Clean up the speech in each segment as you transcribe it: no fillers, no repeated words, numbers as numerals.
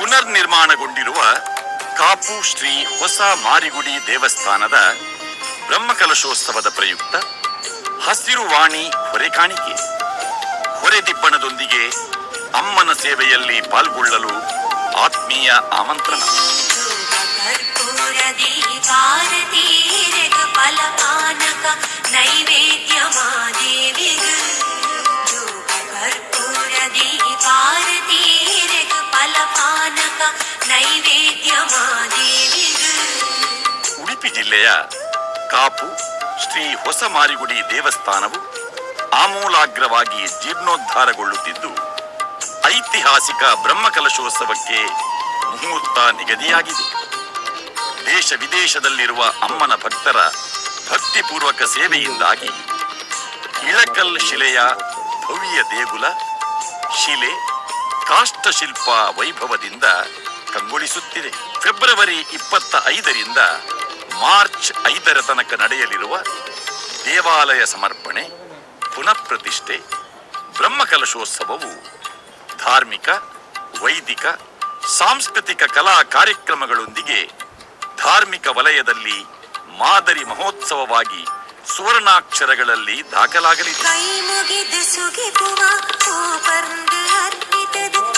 ಪುನರ್ ನಿರ್ಮಾಣಗೊಂಡಿರುವ ಕಾಪು ಶ್ರೀ ಹೊಸ ಮಾರಿಗುಡಿ ದೇವಸ್ಥಾನದ ಬ್ರಹ್ಮಕಲಶೋತ್ಸವದ ಪ್ರಯುಕ್ತ ಹಸಿರು ವಾಣಿ ಹೊರೆಕಾಣಿಕೆ. ಹೊರೆದಿಬ್ಬಣದೊಂದಿಗೆ ಅಮ್ಮನ ಸೇವೆಯಲ್ಲಿ ಪಾಲ್ಗೊಳ್ಳಲು ಆತ್ಮೀಯ ಆಮಂತ್ರಣ. ಉಡುಪಿ ಜಿಲ್ಲೆಯ ಕಾಪು ಶ್ರೀ ಹೊಸ ಮಾರಿಗುಡಿ ದೇವಸ್ಥಾನವು ಆಮೂಲಾಗ್ರವಾಗಿ ಜೀರ್ಣೋದ್ಧಾರಗೊಳ್ಳುತ್ತಿದ್ದು ಐತಿಹಾಸಿಕ ಬ್ರಹ್ಮಕಲಶೋತ್ಸವಕ್ಕೆ ಮುಹೂರ್ತ ನಿಗದಿಯಾಗಿದೆ. ದೇಶ ವಿದೇಶದಲ್ಲಿರುವ ಅಮ್ಮನ ಭಕ್ತರ ಭಕ್ತಿಪೂರ್ವಕ ಸೇವೆಯಿಂದಾಗಿ ಇಳಕಲ್ ಶಿಲೆಯ ಭವ್ಯ ದೇಗುಲ ಶಿಲೆ ಕಾಷ್ಟಶಿಲ್ಪ ವೈಭವದಿಂದ ಕಂಗೊಳಿಸುತ್ತಿದೆ. ಫೆಬ್ರವರಿ 25ರಿಂದ ಮಾರ್ಚ್ 5ರ ತನಕ ನಡೆಯಲಿರುವ ದೇವಾಲಯ ಸಮರ್ಪಣೆ, ಪುನಃಪ್ರತಿಷ್ಠೆ, ಬ್ರಹ್ಮಕಲಶೋತ್ಸವವು ಧಾರ್ಮಿಕ, ವೈದಿಕ, ಸಾಂಸ್ಕೃತಿಕ ಕಲಾ ಕಾರ್ಯಕ್ರಮಗಳೊಂದಿಗೆ ಧಾರ್ಮಿಕ ವಲಯದಲ್ಲಿ ಮಾದರಿ ಮಹೋತ್ಸವವಾಗಿ ಸುವರ್ಣಾಕ್ಷರಗಳಲ್ಲಿ ದಾಖಲಾಗಲಿದೆ.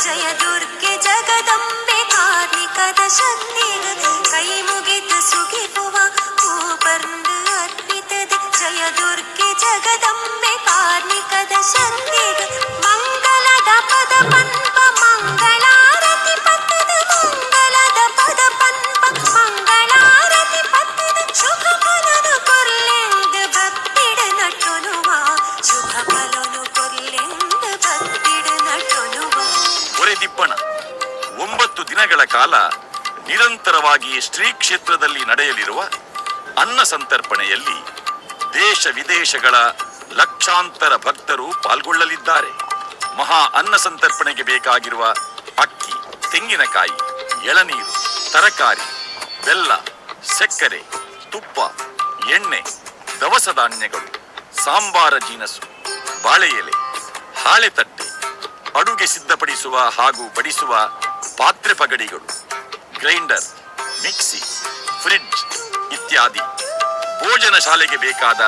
ಜಯ ದುರ್ಗೆ ಜಗದಂಬೆ ಕಾರ್ಣಿಕದ ಶಕ್ತಿಗ ಕೈ ಮುಗಿದು ಸುಗಿಪುವ ಹೂಪರ್ಂದು ಅರ್ಪಿತದ ಜಯ ದುರ್ಗೆ ಜಗದಂಬೆ ಕಾರ್ಣಿಕದ ಶಕ್ತಿಗ ಮಂಗಲದ ಪದ ಪನ್ಪ ಮಂಗಳಾರತಿ ಪತ್ತದ ಮಂಗಲದ ಪದ ಪನ್ಪ ಮಂಗಳಾರತಿ ಪತ್ತದ ಶುಭ ಫಲನು ಕೊರ್ಲೆಂದು ಭಕ್ತಿಡ ನಟೊನುವ ಶುಭ ಫಲನು ಕೊರ್ಲೆಂದು ಭಕ್ತಿಡ ನಟೊನುವ. ಹೊರೆದಿಬ್ಬಣ 9 ದಿನಗಳ ಕಾಲ ನಿರಂತರವಾಗಿ ಶ್ರೀ ಕ್ಷೇತ್ರದಲ್ಲಿ ನಡೆಯಲಿರುವ ಅನ್ನ ಸಂತರ್ಪಣೆಯಲ್ಲಿ ದೇಶ ವಿದೇಶಗಳ ಲಕ್ಷಾಂತರ ಭಕ್ತರು ಪಾಲ್ಗೊಳ್ಳಲಿದ್ದಾರೆ. ಮಹಾ ಅನ್ನ ಸಂತರ್ಪಣೆಗೆ ಬೇಕಾಗಿರುವ ಅಕ್ಕಿ, ತೆಂಗಿನಕಾಯಿ, ಎಳನೀರು, ತರಕಾರಿ, ಬೆಲ್ಲ, ಸಕ್ಕರೆ, ತುಪ್ಪ, ಎಣ್ಣೆ, ದವಸ ಧಾನ್ಯಗಳು, ಸಾಂಬಾರ ಜೀನಸು, ಬಾಳೆ ಎಲೆ, ಹಾಳೆ ತಟ್ಟೆ, ಅಡುಗೆ ಸಿದ್ಧಪಡಿಸುವ ಹಾಗೂ ಬಡಿಸುವ ಪಾತ್ರೆ ಪಗಡಿಗಳು, ಗ್ರೈಂಡರ್, ಮಿಕ್ಸಿ, ಫ್ರಿಡ್ಜ್ ಇತ್ಯಾದಿ, ಭೋಜನ ಶಾಲೆಗೆ ಬೇಕಾದ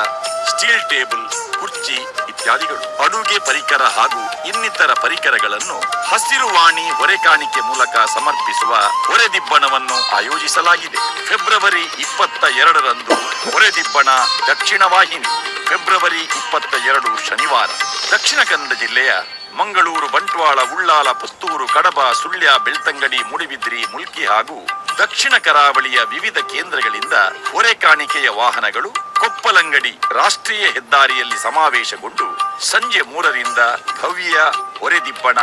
ಸ್ಟೀಲ್ ಟೇಬಲ್, ಕುರ್ಚಿ ಇತ್ಯಾದಿಗಳು, ಅಡುಗೆ ಪರಿಕರ ಹಾಗೂ ಇನ್ನಿತರ ಪರಿಕರಗಳನ್ನು ಹಸಿರು ವಾಣಿ ಹೊರೆಕಾಣಿಕೆ ಮೂಲಕ ಸಮರ್ಪಿಸುವ ಹೊರೆದಿಬ್ಬಣವನ್ನು ಆಯೋಜಿಸಲಾಗಿದೆ. ಫೆಬ್ರವರಿ 22ರಂದು ಹೊರೆದಿಬ್ಬಣ ದಕ್ಷಿಣ ವಾಹಿನಿ. ಫೆಬ್ರವರಿ 22 ಶನಿವಾರ ದಕ್ಷಿಣ ಕನ್ನಡ ಜಿಲ್ಲೆಯ ಮಂಗಳೂರು, ಬಂಟ್ವಾಳ, ಉಳ್ಳಾಲ, ಪುತ್ತೂರು, ಕಡಬ, ಸುಳ್ಯ, ಬೆಳ್ತಂಗಡಿ, ಮೂಡಿಬಿದ್ರಿ, ಮುಲ್ಕಿ ಹಾಗೂ ದಕ್ಷಿಣ ಕರಾವಳಿಯ ವಿವಿಧ ಕೇಂದ್ರಗಳಿಂದ ಹೊರೆಕಾಣಿಕೆಯ ವಾಹನಗಳು ಕೊಪ್ಪಲಂಗಡಿ ರಾಷ್ಟ್ರೀಯ ಹೆದ್ದಾರಿಯಲ್ಲಿ ಸಮಾವೇಶಗೊಂಡು ಸಂಜೆ 3ರಿಂದ ಭವ್ಯ ಹೊರೆದಿಬ್ಬಣ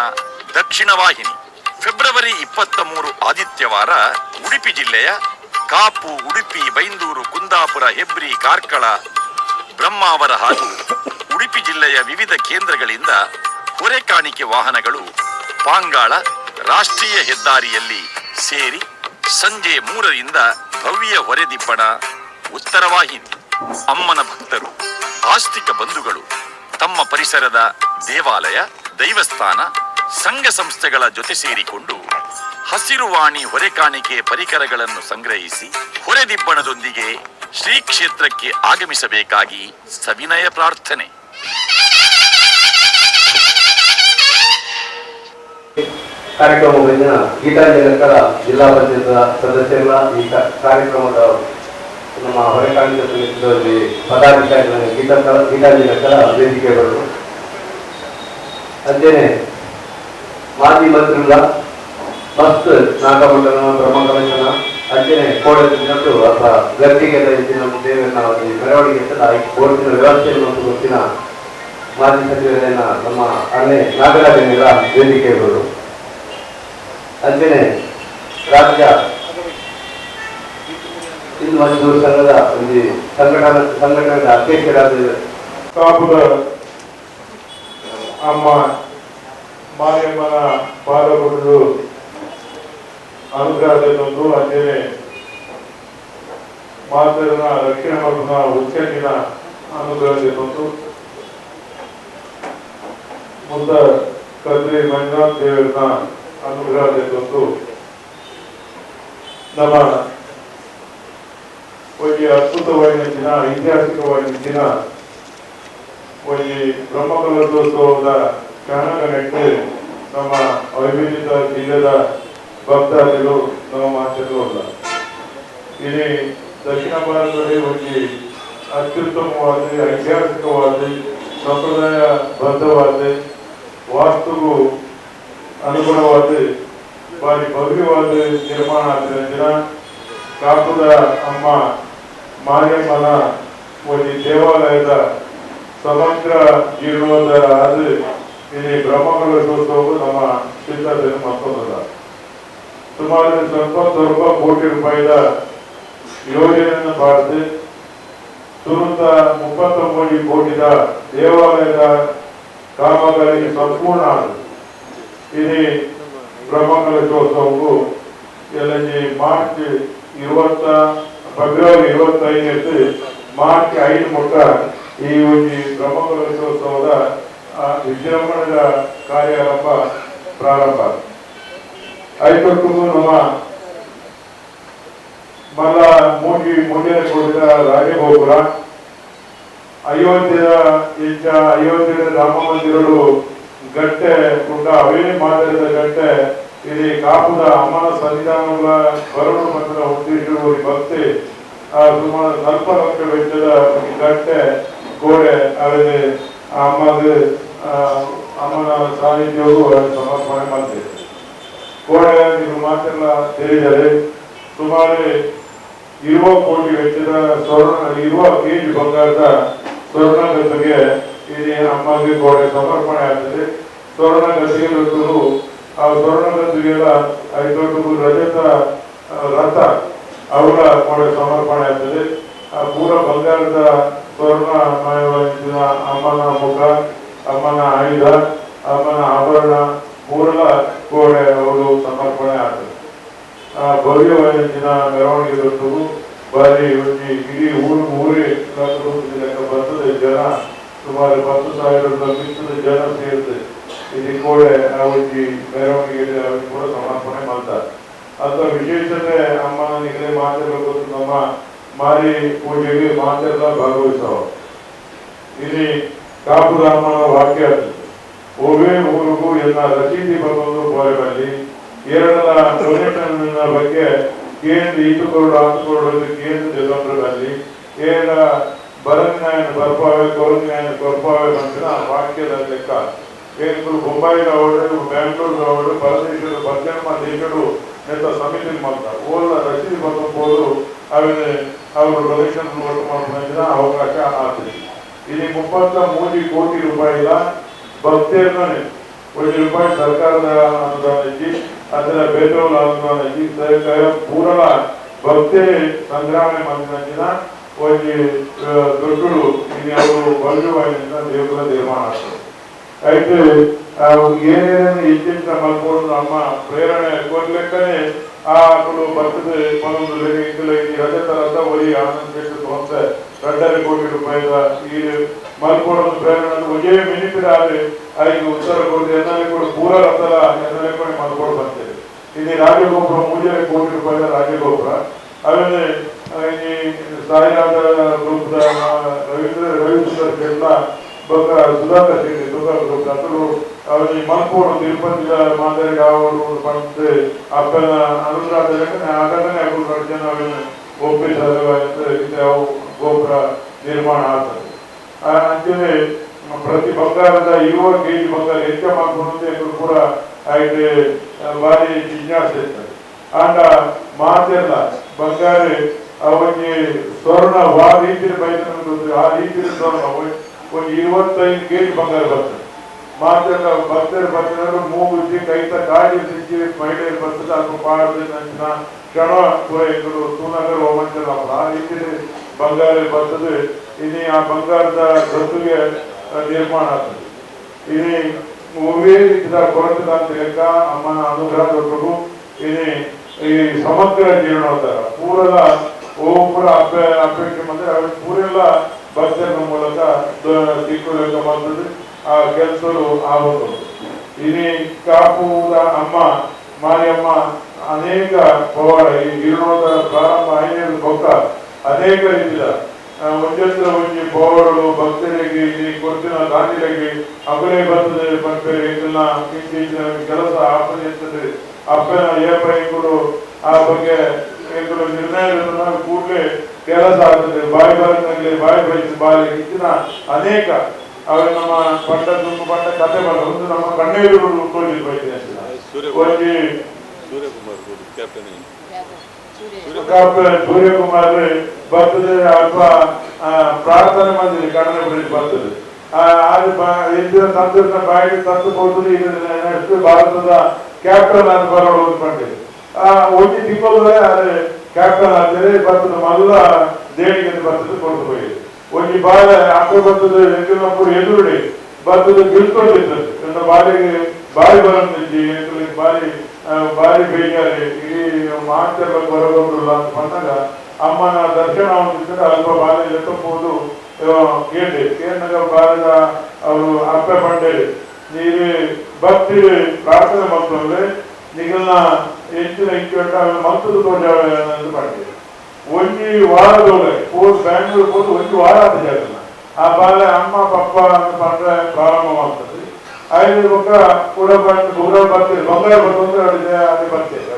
ದಕ್ಷಿಣ ವಾಹಿನಿ. ಫೆಬ್ರವರಿ 23 ಆದಿತ್ಯವಾರ ಉಡುಪಿ ಜಿಲ್ಲೆಯ ಕಾಪು, ಉಡುಪಿ, ಬೈಂದೂರು, ಕುಂದಾಪುರ, ಹೆಬ್ರಿ, ಕಾರ್ಕಳ, ಬ್ರಹ್ಮಾವರ ಹಾಗೂ ಉಡುಪಿ ಜಿಲ್ಲೆಯ ವಿವಿಧ ಕೇಂದ್ರಗಳಿಂದ ಹೊರೆಕಾಣಿಕೆ ವಾಹನಗಳು ಪಾಂಗಾಳ ರಾಷ್ಟ್ರೀಯ ಹೆದ್ದಾರಿಯಲ್ಲಿ ಸೇರಿ ಸಂಜೆ 3ರಿಂದ ಭವ್ಯ ಹೊರೆದಿಬ್ಬಣ ಉತ್ತರ ವಾಹಿನಿ. ಅಮ್ಮನ ಭಕ್ತರು, ಆಸ್ತಿಕ ಬಂಧುಗಳು ತಮ್ಮ ಪರಿಸರದ ದೇವಾಲಯ, ದೈವಸ್ಥಾನ, ಸಂಘ ಸಂಸ್ಥೆಗಳ ಜೊತೆ ಸೇರಿಕೊಂಡು ಹಸಿರುವಾಣಿ ಹೊರೆಕಾಣಿಕೆ ಪರಿಕರಗಳನ್ನು ಸಂಗ್ರಹಿಸಿ ಹೊರೆದಿಬ್ಬಣದೊಂದಿಗೆ ಶ್ರೀ ಕ್ಷೇತ್ರಕ್ಕೆ ಆಗಮಿಸಬೇಕಾಗಿ ಸವಿನಯ ಪ್ರಾರ್ಥನೆ. ಕಾರ್ಯಕ್ರಮದಿಂದ ಗೀತಾಂಜಲಿಕರ ಜಿಲ್ಲಾ ಪಂಚಾಯತ್ ಸದಸ್ಯರ ಈ ಕಾರ್ಯಕ್ರಮದ ನಮ್ಮ ಹೊರೆಕಾಣಿಕೆ ಸಮಿತಿಯಲ್ಲಿ ಪದಾಧಿಕಾರಿಗಳು ಗೀತಾಂಜಲಿಕರ ವೇದಿಕೆಗಳು ಅಂತೆಯೇ ಮಾಜಿ ಮಂತ್ರಿಗಳ ಮಸ್ತ್ ನಾಗಮಂಡಲ ಬ್ರಹ್ಮಕಲಶನ ಅಂತೆಯೇ ಕೋಡದ್ದು ಅಥವಾ ಗರ್ತಿಗೆ ನಮ್ಮ ದೇವರನ್ನ ಮೆರವಣಿಗೆ ಕೋರ್ಟಿನ ವ್ಯವಸ್ಥೆಯನ್ನು ಗೊತ್ತಿನ ಮಾಜಿ ಸಚಿವರೇನ ನಮ್ಮ ಅಲ್ಲೇ ನಾಗರಾಜನಿಗಳ ವೇದಿಕೆಗಳು ಅಂತೆಯೇ ರಾಜ್ಯ ಹಿಂದೂ ಮಜದೂರ್ ಸಂಘದ ಒಂದು ಸಂಘಟನೆಯ ಅಧ್ಯಕ್ಷರಾದ ಕಾಪುದ ಅಮ್ಮ ಮಾರಿಯಮ್ಮನ ಪಾದಗಳು ಅನುಗ್ರಹದೊಂದು ಅಂತೆಯೇ ಮಾತರನ ರಕ್ಷಣೆ ಮಾಡುವ ಉಚ್ಚಂಗಿನ ಅನುಗ್ರಹದೊಂದು ಮುದ್ದ ಕದ್ರಿ ಮಂಜುನಾಥ್ ದೇವರನ್ನ ಅನುಗ್ರಹದೊಂದು ನಮ್ಮ ಒಂದು ಅದ್ಭುತವಾದ ದಿನ, ಐತಿಹಾಸಿಕವಾದ ದಿನ, ಒಂದು ಬ್ರಹ್ಮಕಲಶೋತ್ಸವದ ಕಣಗ ನೆಟ್ಟು ನಮ್ಮ ಅವಿಭಜಿತ ಜಿಲ್ಲೆದ ಭಕ್ತಾದಿಗಳು ನಮ್ಮ ಮಾತುಗಳು ಅಲ್ಲ. ಇಡೀ ದಕ್ಷಿಣ ಭಾರತದಲ್ಲಿ ಒಂದು ಅತ್ಯುತ್ತಮವಾದ, ಐತಿಹಾಸಿಕವಾದ, ಸಂಪ್ರದಾಯ ಬದ್ಧವಾದ, ವಾಸ್ತುಗೂ ಅನುಗುಣವಾದ ಭಾರಿ ಭವ್ಯವಾದ ನಿರ್ಮಾಣ ಆಗಿರೋ ದಿನ ಕಾಪುದ ಅಮ್ಮ ಮಾರಿಯಮ್ಮನ ಒಂದು ದೇವಾಲಯದ ಸಮಗ್ರ ಜೀರ್ಣೋದ್ಧಾರ ಆದ ಇಲ್ಲಿ ಬ್ರಹ್ಮಕಲಶೋತ್ಸವವು ನಮ್ಮ ಸಿದ್ಧತೆಯನ್ನು ಮತ್ತೊಂದಲ್ಲ. ಸುಮಾರು ಸ್ವಲ್ಪ ಕೋಟಿ ರೂಪಾಯಿದ ಯೋಜನೆಯನ್ನು ಪಾಲಿಸಿ ಸುರುತ್ತ 39 ಕೋಟಿದ ದೇವಾಲಯದ ಕಾಮಗಾರಿ ಸಂಪೂರ್ಣ ಆದ ಇಲ್ಲಿ ಬ್ರಹ್ಮಕಲಶೋತ್ಸವವು ಮಾರ್ಚ್ 20 ಫೆಬ್ರವರಿ 25 ಮಾರ್ಚ್ 5 ಮುಟ್ಟ ಈ ಒಂದು ಬ್ರಹ್ಮಕಲಶೋತ್ಸವದ ವಿಜೃಂಭಣೆಯ ಕಾರ್ಯಾರಂಭ ಪ್ರಾರಂಭ ಆಯ್ತು. ನಮ್ಮ ಮಲ್ಲ ಮುಂದಿನ ಕೊಡಿದ ರಾಜಗೋಪುರ, ಅಯೋಧ್ಯದ ರಾಮ ಮಂದಿರಗಳು ಗಟ್ಟೆ ಕೂಡ ಅವೇ ಮಾದರಿದ ಗಟ್ಟೆ ಇಲ್ಲಿ ಕಾಪುದ ಅಮ್ಮನ ಸನ್ನಿಧಾನಗಳ ಬರಡು ಮಟ್ಟದ ಉದ್ದೇಶಿರುವ ಭಕ್ತಿ ಸುಮಾರು ಸ್ವಲ್ಪ ಲಕ್ಷ ವೆಚ್ಚದ ಗಟ್ಟೆ ಗೋಡೆ ಅವರಿಗೆ ಅಮ್ಮನ ಸಾನ್ನಿಧ್ಯವು ಸಮರ್ಪಣೆ ಮಾಡ್ತಿದೆ. ಗೋಡೆ ನೀವು ಮಾತೆಲ್ಲ ತಿಳಿದರೆ ಸುಮಾರು 20 ಕೋಟಿ ವೆಚ್ಚದ ಕೆಜಿ ಬಂಗಾರದ ಸ್ವರ್ಣ ಗದ್ದುಗೆ ಇಲ್ಲಿ ಅಮ್ಮಗೆ ಗೋಡೆ ಸಮರ್ಪಣೆ ಆಗ್ತದೆ. ಸ್ವರ್ಣ ಗದ್ದುಗೆ ಆ ಸ್ವರ್ಣ ಗದ್ದುಗೆಲ್ಲ 5 ರಜತ ರಥ ಅವರ ಗೋಡೆ ಸಮರ್ಪಣೆ ಆಗ್ತದೆ. ಪೂರ ಬಂಗಾರದ ಸ್ವರ್ಣಮಯವಾಗಿನ ಅಮ್ಮನ ಮುಖ, ಅಮ್ಮನ ಆಯುಧ, ಅಮ್ಮನ ಆಭರಣ ಪೂರಲ ಗೋಡೆ ಅವರು ಸಮರ್ಪಣೆ ಆಗ್ತದೆ. ಭವ್ಯವಾಗಿನ ಮೆರವಣಿಗೆ ದೊಡ್ಡದು ಬಾರಿ ಇಡೀ ಊರೇ ಬರ್ತದೆ. ಜನ ಸುಮಾರು 10,000 ಮಿಕ್ಕಿದ ಜನ ಸೇರ್ತದೆ. ಇಲ್ಲಿ ಗೋಡೆ ಆ ಒಂದು ಮೆರವಣಿಗೆ ಕೂಡ ಸಮರ್ಪಣೆ ಮಾಡ್ತಾರೆ. ಅಂತ ವಿಶೇಷತೆ ಅಮ್ಮನ ನಿಗದಿ ಮಾತೆಲ್ಲ ಗೊತ್ತು. ನಮ್ಮ ಮಾರಿ ಪೂಜೆಗೆ ಮಾತೆಲ್ಲ ಭಾಗವಹಿಸವ. ಇಲ್ಲಿ ಕಾಪುದ ಅಮ್ಮನ ವಾಕ್ಯ ಓವೇ ಊರಿಗೂ ಎಲ್ಲ ರಸೀದಿ ಬರೋದು ಬೋರೆಬಲ್ಲಿ ಎರಡರ ಡೊನೇಷನ್ ಬಗ್ಗೆ ಕೇಂದ್ರ 5 ಕರೋಡ್ 10 ಕರೋಡ್ ಕೇಂದ್ರ ಜನರಲ್ಲಿ ಏನ ಬರನ್ಯಾಯನ ಬರ್ಪಾವೆ ಕೊರನ್ಯಾಯನ ಬರ್ಪಾವೆ ಅಂತ ವಾಕ್ಯದ ಲೆಕ್ಕ ಏನು ಬೊಂಬಾಯಿ ರಾವಡು ಬ್ಯಾಂಗ್ಳೂರು ರಾವಡು ಪರದೇಶದ ಪದ್ಯಮ ದೇಶಗಳು ನೆತ್ತ ಸಮಿತಿ ಮಾಡ್ತಾರೆ. ಓಲ್ಲ ರಸೀದಿ ಬರ್ಬೋದು ಅವರು ಡೊನೇಷನ್ ಮಾಡ್ಕೊಂಡ ಅವಕಾಶ ಆಗ್ತದೆ. ಇಲ್ಲಿ 33 ಕೋಟಿ ರೂಪಾಯಿಗಳ ಭಕ್ತರನ್ನೇ ₹1 ಸರ್ಕಾರದ ಅನುದಾನ ಇದ್ದು ಅದರ ಬೇಟೋಲ ಅನುದಾನ ಇದ್ದು ಪೂರಲ ಭಕ್ತಿ ಸಂಗ್ರಹಣೆ ಮಾಡಿದ ಒಂದು ದೊಡ್ಡರು ಇಲ್ಲಿ ಅವರು ಭವ್ಯವಾಗಿಂದ ದೇವರ ನಿರ್ಮಾಣ ಆಗ್ತದೆ. అయితే ಏನೇನು ಹೆಚ್ಚಿನ ಮಾಡ್ಕೊಂಡು ನಮ್ಮ ಪ್ರೇರಣೆ ಕೊಡ್ಲಿಕ್ಕನೆ ಅప్పుడు ಬರ್ತದೆ 11 ರಜತ ರಥ ಒಲಿ ಆನಂದ ಅಂತ 2.5 ಕೋಟಿ ರೂಪಾಯಿದ ಈ ಮಲ್ಕೋಡೋದು ಪ್ರೇರಣೆ ಒಜೆ ಮಿನಿಪಿಡಾದ್ರೆ 5 ಉತ್ತರ ಕೊಡದೆ ಎನ್ನಲೆ ಕೂಡ ಪೂರ ರಥದ ಎನ್ನಲೆ ಕೂಡ ಮಲ್ಕೋಡ್ ಬರ್ತದೆ. ಇಲ್ಲಿ ರಾಜಗೋಪುರ 3 ಕೋಟಿ ರೂಪಾಯಿದ ರಾಜಗೋಪುರ ಆಮೇಲೆ ಈ ಸಾಯಿನಾಥ ಗ್ರೂಪ್ ರವಿಚಂದ್ರ ಶೆಟ್ಲ ಬೊಕ್ಕ ಸುಧಾಕರ್ ಶೆಟ್ಟಿ ಗ್ರೂಪ್ ಅತರು ಅವರಿಗೆ ಮಲ್ಕೋಡು ತಿರುಪತಿಯ ಮಾದರಿ ಅವರು ಬಂದು ಅಪ್ಪನ ಅನುರಾಧ ಆಗನೇ ಅವರು ಜನ ಒಪ್ಪಿಸ ಗೋಪುರ ನಿರ್ಮಾಣ ಆಗ್ತದೆ. ಅಂತೆಯೇ ಪ್ರತಿ ಬಂಗಾರದ 20 ಕೆಜಿ ಬಂಗಾರ ಹೆಚ್ಚು ಮಾಡ್ಕೊಂಡು ಕೂಡ ಆಯ್ತು ಭಾರಿ ಜಿಜ್ಞಾಸೆ ಇರ್ತದೆ. ಆಗ ಮಾತೆಲ್ಲ ಬಂಗಾರ ಅವರಿಗೆ ಸ್ವರ್ಣ ಆ ರೀತಿಯ ಬೈತಂದ್ರೆ ಆ ರೀತಿಯ ಸ್ವರ್ಣ ಒಂದು 25 ಕೆಜಿ ಬಂಗಾರ ಬರ್ತದೆ. ಮಾತೆಲ್ಲ ಭಕ್ತರು ಬರ್ತಿದ್ರು ಮೂಗುಜ್ಜಿ ಕೈತ ಕಾಡಿ ಸಿಕ್ಕಿ ಮಹಿಳೆಯರು ಬರ್ತದೆ. ಅದು ಪಾಡದ ನಂಚಿನ ಕ್ಷಣ ಪೂರೈಕರು ಸೂನಗರ ಹೋಮಂಚಲ ಆ ರೀತಿ ಬಂಗಾರ ಬರ್ತದೆ. ಇಲ್ಲಿ ಆ ಬಂಗಾರದ ಗದ್ದುಗೆ ನಿರ್ಮಾಣ ಆಗ್ತದೆ. ಇಲ್ಲಿ ಒಮ್ಮೆ ರೀತಿಯ ಕೊರತದ ಅಂತ ಲೆಕ್ಕ ಅಮ್ಮನ ಅನುಗ್ರಹ ದೊಡ್ಡರು ಇಲ್ಲಿ ಈ ಸಮಗ್ರ ಜೀರ್ಣೋದ್ಧಾರ ಪೂರದ ಒಬ್ಬರ ಅಪೇಕ್ಷೆ ಬಂದ್ರೆ ಅವ್ರಿಗೆ ಪೂರೆಲ್ಲ ಭಕ್ತರ ಮೂಲಕ ದಿಕ್ಕುಲೆಕ್ಕ ಬರ್ತದೆ. ಆ ಕೆಲಸಗಳು ಆಗುತ್ತದೆ. ಇಲ್ಲಿ ಕಾಪುದ ಅಮ್ಮ ಮಾರಿಯಮ್ಮ ಅನೇಕ ಪವಾಡ ಈ ಜೀರ್ಣೋದ್ಧಾರ ಪ್ರಾರಂಭ ಆಯ್ನೆಯ ಪಕ್ಕ ಅನೇಕ ರೀತಿಯ ಒಂದೆತ್ರ ಒಂಜಿ ಪವಾಡಗಳು ಭಕ್ತರಿಗೆ ಈ ಕೊಟ್ಟಿನ ದಾನಿಗಳಿಗೆ ಅಬಲೆ ಬರ್ತದೆ ಬರ್ತಾರೆ ಇದನ್ನ ಇತ್ತೀಚಿನ ಕೆಲಸ ಆಪದಿರ್ತದೆ ಅಪ್ಪನ ಏಪೈಗಳು ಆ ಬಗ್ಗೆ ನಿರ್ಣಯಗಳನ್ನು ಕೂಡಲೇ ಕೆಲಸ ಆಗ್ತದೆ ಬಾಯಿ ಬರದಲ್ಲಿ ಬಾಯಿ ಬಯಸಿ ಬಾಯಿ ಇತ್ತಿನ ಅನೇಕ ಅವ ನಮ್ಮ ಪಂಡ ತುಂಬ ಪಂಡ ಕಥೆ ಬರ ಒಂದು ನಮ್ಮ ಕಣ್ಣೀರು ತೋರಿಸಿ ಬಯಸಿದೆ ಸೂರ್ಯಕುಮಾರ್ ಬರ್ತದೆ ಅಲ್ಪ ಪ್ರಾರ್ಥನೆ ಮಾಡಿದ್ರೆ ಕಣ್ಣೆ ಬಿಡಿಸಿ ಬರ್ತದೆ ಹಿಂದಿನ ತಂತ್ರಜ್ಞ ಬಾಯಿಗೆ ತಂದು ಕೊಡ್ತದೆ ಈಗ ನೆಕ್ಸ್ಟ್ ಭಾರತದ ಕ್ಯಾಪ್ಟನ್ ಅಂತ ಬರೋದು ಬಂದಿದೆ ಒಂದಿ ತಿಂಗಳೇ ಅದೇ ಕ್ಯಾಪ್ಟನ್ ಆಗ್ತದೆ ಬರ್ತದೆ ಮಲ್ಲ ದೇಣಿಗೆ ಬರ್ತದೆ ಕೊಟ್ಟು ಹೋಗಿದೆ ಒಂಜಿ ಬಾಳೆ ಅಕ್ಕ ಬರ್ತದೆ ಎಂದಿನಪ್ಪರು ಎದುರುಡಿ ಬರ್ತದೆ ಗಿಲ್ಕೊಂಡಿರ್ತದೆ ನನ್ನ ಬಾಲಿಗೆ ಬಾರಿ ಬರಂದಿ ಬಾರಿ ಬೇಜಾರಿ ಇಡೀ ಮಾತೆಲ್ಲ ಬರೋದಿಲ್ಲ ಅಂತ ಬಂದಾಗ ಅಮ್ಮನ ದರ್ಶನ ಹೊಂದಿದ್ರೆ ಅಲ್ಪ ಬಾಲಿ ಲೆಕ್ಕಬಹುದು ಕೇಳಿದಾಗ ಬಾಲಿದ ಅವರು ಅಪ್ಪ ಬಂಡೇರಿ ನೀರು ಭಕ್ತಿ ಪ್ರಾರ್ಥನೆ ಮಾಡ್ಕೊಂಡ್ರೆ ನಿಗಲ್ನ ಹೆಚ್ಚಿನ ಇಂಚುಂಟ ಮಕ್ಕಳು ತೋಜಾವ ಮಾಡಿದೆ ಒಂಜಿ ವಾರದೊಳಗೆ ಹೋದ್ ಬ್ಯಾಂಗ್ಳೂರ್ ಹೋದ್ ಒಂಜಿ ವಾರ ಆದ ಜಾಗನ ಆ ಬಾಲೆ ಅಮ್ಮ ಪಪ್ಪ ಅಂತ ಬಂದ್ರೆ ಪ್ರಾರಂಭ ಮಾಡ್ತದೆ ಐದು ಪಕ್ಕ ಕೂಡ ಬರ್ತೀರಿ ಬಂಗಾರ ಬಂದ್ರೆ ಅದೇ ಬರ್ತೇವೆ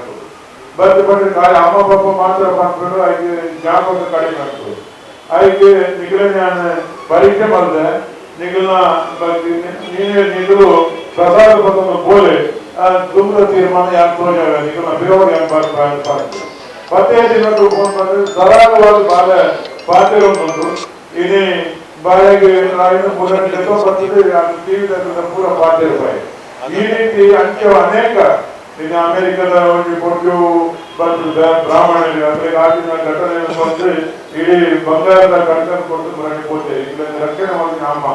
ಬರ್ತಿ ಬಂದ್ರೆ ಕಾಯಿ ಅಮ್ಮ ಪಪ್ಪ ಮಾತ್ರ ಬಂದ್ಬಿಟ್ಟು ಐದು ಜ್ಞಾಪಕ ಕಡಿಮೆ ಆಗ್ತದೆ ಐದು ನಿಗಲ ನಾನು ಪರೀಕ್ಷೆ ಮಾಡಿದೆ ನಿಗಲ್ನ ನೀನೇ ನಿಗಲು ಪ್ರಸಾದ ಬಂದ ಬೋಲೆ ತುಂಬ ತೀರ್ಮಾನ ಯಾಕೆ ತೋಜಾವೆ ನಿಗಲ್ನ ಬಿರೋಗ ಯಾಕೆ ಬರ್ತಾರೆ ಮತ್ತೆ ದಿನಗಳು ಫೋನ್ ಮಾಡಿದ್ರೆ ಸರಾಗವಾದ ಬಾಲೆ ಪಾತ್ರೆ ಬಂದು ಇಡೀ ಬಾಳೆಗೆ ಪೂರ ಪಾತ್ರೆ ರೂಪಾಯಿ ಈ ರೀತಿ ಅಂಚೆ ಅನೇಕ ಈಗ ಅಮೆರಿಕದ ಒಂದು ಕೊಟ್ಟು ಬಂದು ಬ್ರಾಹ್ಮಣರಿಗೆ ಅದ್ರಿಗೆ ಆಗಿನ ಘಟನೆಯನ್ನು ಬಂದು ಇಡೀ ಬಂಗಾರದ ಕಡ್ಗನ್ನು ಕೊಟ್ಟು ಬರಕ್ಕೆ ಹೋಗ್ತೇವೆ ಈಗ ರಕ್ಷಣೆ ಮಾಡಿದ ಅಮ್ಮ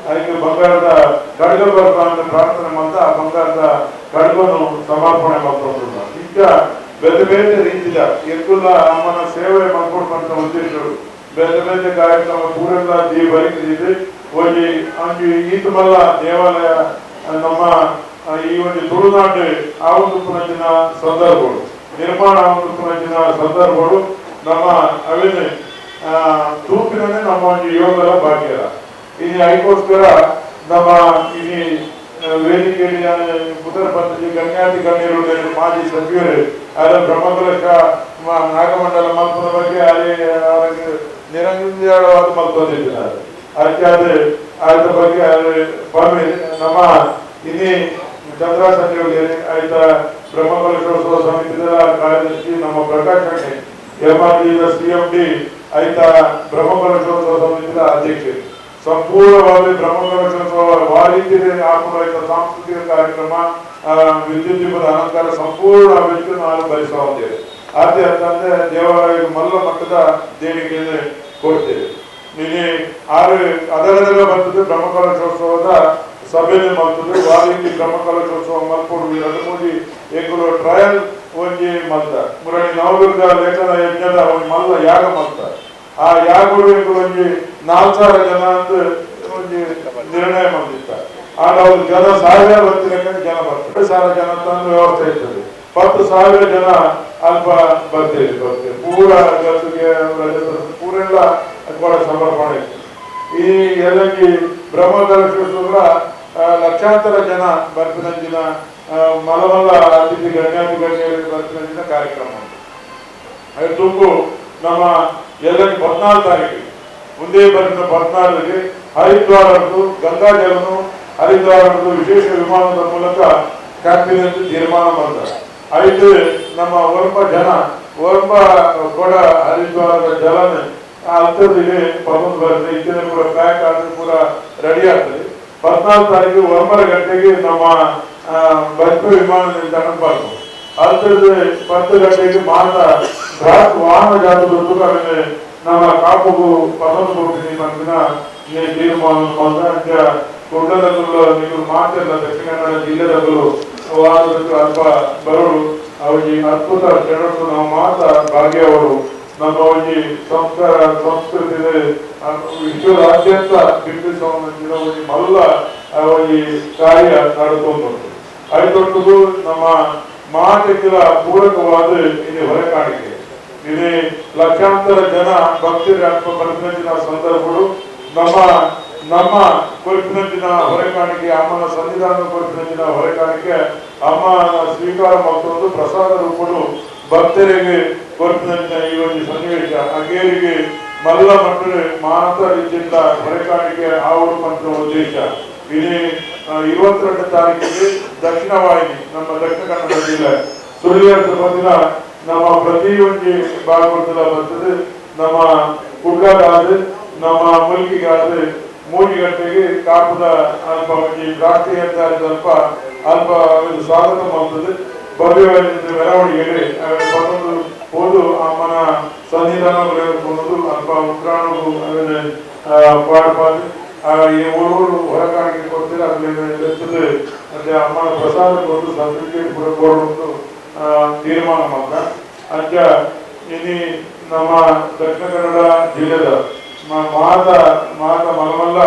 ಅದಕ್ಕೆ ಬಂಗಾರದ ಕಡ್ಗ ಬರ್ತಾ ಪ್ರಾರ್ಥನೆ ಮಾಡ್ತಾ ಆ ಬಂಗಾರದ ಕಡ್ಗನ್ನು ಸಮರ್ಪಣೆ ಮಾಡ್ಕೊಂಡು ಈಗ ಬೇರೆ ಬೇರೆ ರೀತಿಯ ಎಕ್ಕುಲ್ಲ ಅಮ್ಮನ ಸೇವೆ ಮಾಡ್ಕೊಂಡು ಉದ್ದೇಶರು ಬೇರೆ ಬೇರೆ ಕಾರ್ಯಕ್ರಮ ಪೂರೆಲ್ಲ ಬರೀತಿದೆ ಹೋಗಿ ಅಂಜು ಈತ ಮಲ್ಲ ದೇವಾಲಯ ನಮ್ಮ ಈ ಒಂದು ತುಳುನಾಡು ಆ ಒಂದು ಪುನಚಿನ ಸಂದರ್ಭಗಳು ನಿರ್ಮಾಣ ಒಂದು ಪುನಚಿನ ಸಂದರ್ಭಗಳು ನಮ್ಮ ಅವೇನೆ ತೂಪಿನೇ ನಮ್ಮ ಒಂದು ಯೋಗದ ಭಾಗ್ಯದ ಇದು ಅದಕ್ಕೋಸ್ಕರ ನಮ್ಮ ಇಲ್ಲಿ ವೇದಿಕೆಯಲ್ಲಿ ಉತ್ತರ ಪದ್ಧತಿ ಗಣ್ಯಾತಿ ಗಣ್ಯರು ಮಾಜಿ ಸಚಿವರು ಅದರ ಬ್ರಹ್ಮಕಲಶ ನಾಗಮಂಡಲ ಮಲ್ಪದ ಬಗ್ಗೆ ಅವರಿಗೆ ನಿರಂಜನವಾದ ಮಲ್ಪದಿದ್ದಾರೆ ಅದಕ್ಕೆ ಅದ್ರ ಬಗ್ಗೆ ಪರ್ಮಿ ನಮ್ಮ ಇಲ್ಲಿ ಚಂದ್ರ ಸಂಜೆ ಆಯ್ತ ಬ್ರಹ್ಮಕಲಶೋತ್ಸವ ಸಮಿತಿಯ ಕಾರ್ಯದರ್ಶಿ ನಮ್ಮ ಪ್ರಕಾಶ್ ಅಣ್ಣೆ MRD CMD ಆಯ್ತ ಬ್ರಹ್ಮಕಲಶೋತ್ಸವ ಸಮಿತಿಯ ಅಧ್ಯಕ್ಷ ಸಂಪೂರ್ಣವಾಗಿ ಬ್ರಹ್ಮಕಲಶೋತ್ಸವ ವಾರಿಕೆ ಹಾಕುವ ಸಾಂಸ್ಕೃತಿಕ ಕಾರ್ಯಕ್ರಮ ವಿದ್ಯುತ್ ದೀಪದ ಅಲಂಕಾರ ಸಂಪೂರ್ಣ ವೆಚ್ಚ ನಾವು ಭರಿಸ್ತಾ ಹೋಗ್ತೇವೆ ಅದೇ ಅಂತಂದ್ರೆ ದೇವಾಲಯ ಮಲ್ಲ ಮಟ್ಟದ ದೇಣಿಗೆಯನ್ನು ಕೊಡ್ತೇವೆ ನೀನು ಅದರದೆಲ್ಲ ಬರ್ತದೆ ಬ್ರಹ್ಮಕಲಶೋತ್ಸವದ ಸಭೆಯಲ್ಲಿ ಮಾಡ್ತದೆ ವಾರಿಕೆ ಬ್ರಹ್ಮಕಲಶೋತ್ಸವ ಮಲ್ಪಡು ಎರಡು ಮೋದಿ ಏಕರು ಟ್ರಯಲ್ ಒಂಜಿ ಮಲ್ತ ಮುರಣಿ ನವದುರ್ಗ ಲೇಖನ ಯಜ್ಞದ ಒಂದು ಮಲ್ಲ ಯಾಗ ಮಲ್ತ ಆ ಯಾಗಗಳು ಒಂಜಿ 4,000 ಜನ ಅಂತ ಒಂದು ನಿರ್ಣಯ ಮಾಡಿರ್ತಾರೆ ಆಗ ಅವ್ರು ಜನ 1,000 ಬರ್ತಿರಕ್ಕೆ ಜನ ಬರ್ತಾರೆ 2,000 ಜನ ತಂದು ವ್ಯವಸ್ಥೆ ಇರ್ತದೆ 10,000 ಜನ ಅಲ್ಪ ಬರ್ತೇವೆ ಪೂರ ಗತಿಗೆ ಪೂರೆಲ್ಲ ಕೂಡ ಸಮರ್ಪಣೆ ಇತ್ತು ಈ ಎಲ್ಲಂಗಿ ಬ್ರಹ್ಮಕಲಶೋತ್ಸವ ಲಕ್ಷಾಂತರ ಜನ ಬರ್ತಿನ ಮಲಮಲ್ಲ ಅತಿಥಿ ಗಣ್ಯಾತಿ ಗಣ್ಯರು ಬರ್ತಿನ ಕಾರ್ಯಕ್ರಮ ಅದು ತುಂಬು ನಮ್ಮ ಎಲ್ಲರಿಗೆ 14 ತಾರೀಕಿಗೆ ಮುಂದೆ ಬರುವ 14ಕ್ಕೆ ಹರಿದ್ವಾರದ್ದು ಗಂಗಾಜಲನು ಹರಿದ್ವಾರದ್ದು ವಿಶೇಷ ವಿಮಾನದ ಮೂಲಕ ಕ್ಯಾಬಿನೆಟ್ ತೀರ್ಮಾನ ಮಾಡ್ತಾರೆ ಐದು ನಮ್ಮ ಒರ್ಪ ಜನ ಒರ್ಪ ಕೂಡ ಹರಿದ್ವಾರದ ಜಲನ ಅಂತರಿಗೆ ಪವನ್ ಬರುತ್ತೆ ಇದನ್ನ ಕೂಡ ಪ್ಯಾಕ್ ಆದ್ರೆ ಪೂರ ರೆಡಿ ಆಗ್ತದೆ 14 ತಾರೀಕು 9 ಗಂಟೆಗೆ ನಮ್ಮ ಬಸ್ ವಿಮಾನ ನಿಲ್ದಾಣ ಬರ್ತದೆ ಅಲ್ತದೆ 10 ಗಂಟೆಗೆ ಮಾತ್ರ ಗ್ರಾಹಕ ವಾಹನ ಜಾತಕ ನಮ್ಮ ಕಾಪುಗೂ ಪಸಂದ್ ಕೊಡ್ತೀನಿ ಮಂದಿನ ತೀರ್ಮಾನ ಬಂದ ಕೊಂಡದಲ್ಲೂ ನೀವು ಮಾತೆಲ್ಲ ದಕ್ಷಿಣ ಕನ್ನಡ ಜಿಲ್ಲೆದಲ್ಲೂ ವಾರದಲ್ಲೂ ಅಲ್ಪ ಬರೋರು ಅವರಿಗೆ ಅದ್ಭುತ ಜನರು ನಾವು ಮಾತ್ರ ಭಾಗ್ಯವರು ನಮ್ಮ ಅವರಿಗೆ ಸಂಸ್ಕಾರ ಸಂಸ್ಕೃತಿ ವಿಶ್ವದಾದ್ಯಂತ ಬಿಂಬಿಸುವ ಮಲ್ಲ ಅವರಿಗೆ ಕಾರ್ಯ ನಡೆದುಕೊಂಡು ಐದೊಟ್ಟದು ನಮ್ಮ ಮಾತಿಗಳ ಪೂರಕವಾದ ಇದು ಹೊರಕಾಣಿಕೆ. ಇದು ಲಕ್ಷಾಂತರ ಜನ ಭಕ್ತರು ಬದುಕಿನ ಸಂದರ್ಭಗಳು ನಮ್ಮ ಕೊರಪಿನ ಹೊರಕಾಣಿಕೆ, ಅಮ್ಮನ ಸನ್ನಿಧಾನ ಕೊರಪಿನ ಹೊರಕಾಣಿಕೆ, ಅಮ್ಮನ ಸ್ವೀಕಾರ ಮತ್ತು ಪ್ರಸಾದ ರೂಪಗಳು ಭಕ್ತರಿಗೆ ಕೊರಪಿನ ಈ ಒಂದು ಸನ್ನಿವೇಶ ಅಗೇರಿಗೆ ಮಲ್ಲ ಮಟ್ಟದ ಮಾನಸ ರೀತಿಯಿಂದ ಹೊರಕಾಣಿಕೆ ಆವರುವಂತ ಉದ್ದೇಶ. ಇದು 22 ತಾರೀಕಿಗೆ ದಕ್ಷಿಣ ವಾಹಿನಿ ನಮ್ಮ ದಕ್ಷಿಣ ಕನ್ನಡ ಜಿಲ್ಲೆ ಸುಳ್ಳಿಯರ್ಥ ಬಂದಿನ ನಮ್ಮ ಪ್ರತಿಯೊಂದು ಭಾಗವತದ ಬರ್ತದೆ. ನಮ್ಮ ಕುಡ್ಗಾದ ನಮ್ಮ ಮುಲ್ಕಿಗಾದ 3 ಗಂಟೆಗೆ ಕಾಪದ ಅಲ್ಪ ರಾಷ್ಟ್ರೀಯ ಅಲ್ಪ ಸ್ವಾಗತ ಮಾಡ್ತದೆ. ಭವ್ಯವಾದ ಮೆರವಣಿಗೆಗೆ ಹೋದು ಅಮ್ಮನ ಸನ್ನಿಧಾನಗಳು ಅಲ್ಪ ಉಗ್ರಾಣಗಳು ಪಾಡ್ಪಾಡಿ ಈ ಊರು ಹೊರಕಾಣಿಕೆ ಕೊಡ್ತಾರೆ. ಅದರಲ್ಲಿ ಮತ್ತೆ ಅಮ್ಮನ ಪ್ರಸಾದ ಕೊಟ್ಟು ಸರ್ಟಿಫಿಕೇಟ್ ಕೂಡ ಕೊಡುವುದು ತೀರ್ಮಾನ ಮಾತ್ರ. ಅಂಚ ಇನಿ ನಮ್ಮ ದಕ್ಷಿಣ ಕನ್ನಡ ಜಿಲ್ಲೆದ ಮಾತ ಮಲಮಲ್ಲ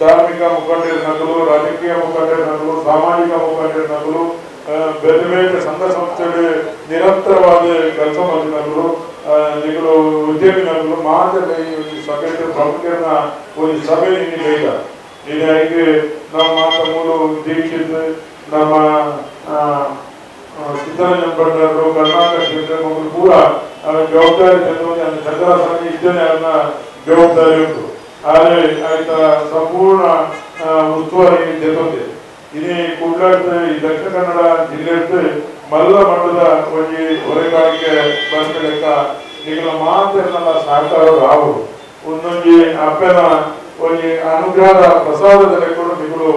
ಧಾರ್ಮಿಕ ಮುಖಂಡರ ನಕಲು, ರಾಜಕೀಯ ಮುಖಂಡರ ನಕಲು, ಸಾಮಾಜಿಕ ಮುಖಂಡರ ನಕಲು, ಬೇರೆ ಬೇರೆ ಸಂಘ ಸಂಸ್ಥೆಗಳು ನಿರಂತರವಾದ ಕೆಲಸ ಮಾಡಿನಗಳು, ನಿಗಳು ಉದ್ಯಮಿ ನಕಲು ಮಾತಲ್ಲಿ ಸಭೆಯ ಪ್ರಮುಖರನ್ನ ಒಂದು ಸಭೆ ಬೇಡ. ಹೀಗಾಗಿ ನಮ್ಮ ಮಾತ ಮೂಲ ದೀಕ್ಷಿತ್, ನಮ್ಮ ಸಿದ್ದರಾಮಯ್ಯ ಭಟ್ರು, ಕರ್ನಾಟಕ ಕ್ಷೇತ್ರ ಪೂರ ಜವಾಬ್ದಾರಿ ಚಂದ್ರಸಂಘ ಇದ್ದೇನೆ ಅದನ್ನ ಜವಾಬ್ದಾರಿ ಉಂಟು. ಆದರೆ ಆಯ್ತ ಸಂಪೂರ್ಣ ಉಸ್ತುವಾರಿ ಜೊತೆ ಇನಿ ಕುಡ್ಲಾಡ್ತ ಈ ದಕ್ಷಿಣ ಕನ್ನಡ ಜಿಲ್ಲೆ ಮಲ್ಲ ಮಟ್ಟದ ಒಂದು ಹೊರಗಾಣಿಕೆ ಬಸ್ಕ ಈಗ ಮಾತೆಲ್ಲ ಸಹಕಾರ ರಾವು ಒಂದೊಂದು ಅಪ್ಪನ ಒಂದು ಅನುಗ್ರಹದ ಪ್ರಸಾದದ ಲೆಕ್ಕಗಳು ನಿಗಳು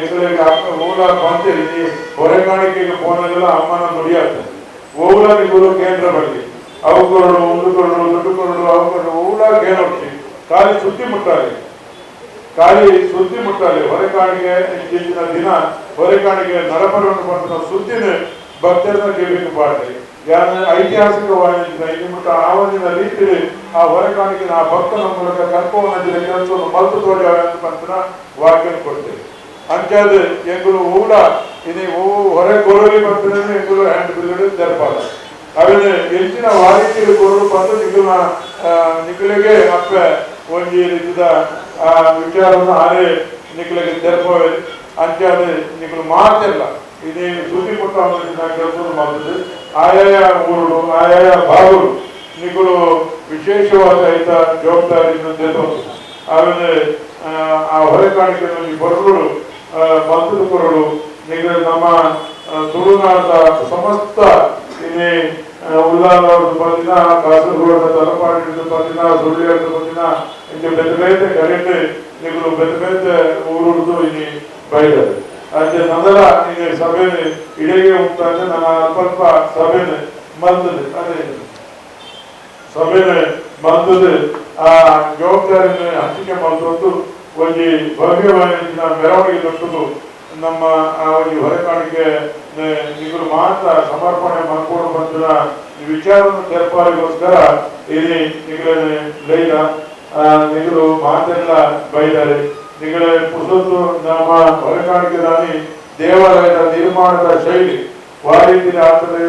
ಎಕರೆಗೆ ಮೂಲ ಪಂಚಾಯತಿ ಹೊರಗಾಣಿಕೆಗೆ ಫೋನಲ್ಲೆಲ್ಲ ಅಮ್ಮನ ನುಡಿಯಾಗ್ತದೆ. ಓಲ ನಿಗಳು ಕೇಂದ್ರ ಬಗ್ಗೆ ಅವುಗಳು ಉಂಡುಕೊಂಡು ದುಡ್ಡುಕೊಂಡು ಅವುಗಳು ಓಲ ಕೇಳೋಕ್ಷಿ ಖಾಲಿ ಸುದ್ದಿ ಮುಟ್ಟಾలి ಹೊರಕಾಣಿಗೆ ಇಂದಿನ ದಿನ ಹೊರಕಾಣಿಗೆ ನಡಪರವನ್ನು ಬಂದ ಸುದ್ದಿನ ಭಕ್ತರನ್ನ ಕೇಳಬೇಕು ಪಾಡ್ರಿ. ಐತಿಹಾಸಿಕವಾಗಿ ನಿಮ್ಮಟ ಆವತ್ತಿನ ರೀತಿಯಲ್ಲಿ ಆ ಹೊರಕಾಣಿಕೆ ಆ ಭಕ್ತನ ಮೂಲಕ ಕರ್ಕೊಂಡ ಕೆಲಸವನ್ನು ಮಲ್ತು ತೋಡಿ ಅಂತ ವಾಕ್ಯ ಕೊಡ್ತೇವೆ. ಅಂಚಾದ ಎಂಗಳು ಊಟ ಇದು ಹೊರ ಕೊರಲಿ ಬರ್ತದೆ ಎಂಗಳು ಹ್ಯಾಂಡ್ ಬಿಲ್ ಜರಪಾದ ಅವನು ಹೆಚ್ಚಿನ ವಾರಿಕೆಯಲ್ಲಿ ಕೊರಲು ಬಂದು ನಿಖಲಿಗೆ ಅಪ್ಪ ಒಂದು ರೀತಿಯ ವಿಚಾರವನ್ನು ಆರೆ ನಿಖಲಿಗೆ ಜರಪವೆ. ಅಂಚಾದ ನಿಖಲು ಮಾತೆಲ್ಲ ಇದೇ ಸುದ್ದಿ ಕೊಟ್ಟ ಕೆಲಸವನ್ನು ಮಾಡ್ತದೆ. ಆಯಾಯ ಊರುಗಳು ಆಯಾಯ ಭಾಗಗಳು ನಿಖಲು ವಿಶೇಷವಾದ ರೈತ ಜವಾಬ್ದಾರಿಯನ್ನು ತೆಗೆದು ಆಮೇಲೆ ಆ ಹೊರಕಾಣಿಕೆಯಲ್ಲಿ ಬರಗಳು ಬಂಧುದ ಕೊರಳು ನಿಖಲ ನಮ್ಮ ತುಳುನಾಡದ ಸಮಸ್ತ ಇಲ್ಲಿ ಉಳ್ಳಾಲವ್ರದ್ದು ಬಂದಿನ, ಕಾಸರಗೋಡ ತಲಪಾಡಿ ಬಂದಿನ, ಸುಳ್ಳಿಯರ್ದು ಬಂದಿನ ಇಂಗೆ ಬೆದ್ದ ಬೇತೆ ಕರೆಂಟ್ ನಿಗಳು ಬೆದ್ದ ಬೇತೆ ಊರುದು ಇಲ್ಲಿ ಬೈದರು. ಅದೇ ನಂದರ ಈಗ ಸಭೆನೆ ಇಡೆಗೆ ಉಂಟಂದ್ರೆ ನನ್ನ ಅಲ್ಪ ಸಭೆನೆ ಬಂದದೆ. ಅದೇ ಸಭೆನೆ ಬಂದದೆ ಆ ಜವಾಬ್ದಾರಿನ ಹಂಚಿಕೆ ಮಾಡುವುದು ಒಂದು ಭವ್ಯವಾದ ಮೆರವಣಿಗೆ ದೊಡ್ಡದು. ನಮ್ಮ ಆ ಒಂದು ಹೊರಕಾಣಿಕೆ ನಿಗಳು ಮಾತ್ರ ಸಮರ್ಪಣೆ ಮಾಡ್ಕೊಂಡು ಬಂದ ಈ ವಿಚಾರವನ್ನು ತೆರಪಾರಿಗೋಸ್ಕರ ಇಲ್ಲಿ ನಿಗಳ ಲೈಲ ನಿಗಳು ಮಾತೆಲ್ಲ ಬೈದಾರೆ. ನಿಗಳ ಪುಸತ್ತು ನಮ್ಮ ಹೊರಕಾಣಿಕೆದಾನಿ ದೇವಾಲಯದ ನಿರ್ಮಾಣದ ಶೈಲಿ ವಾರೀತಿನ ಆಗ್ತದೆ.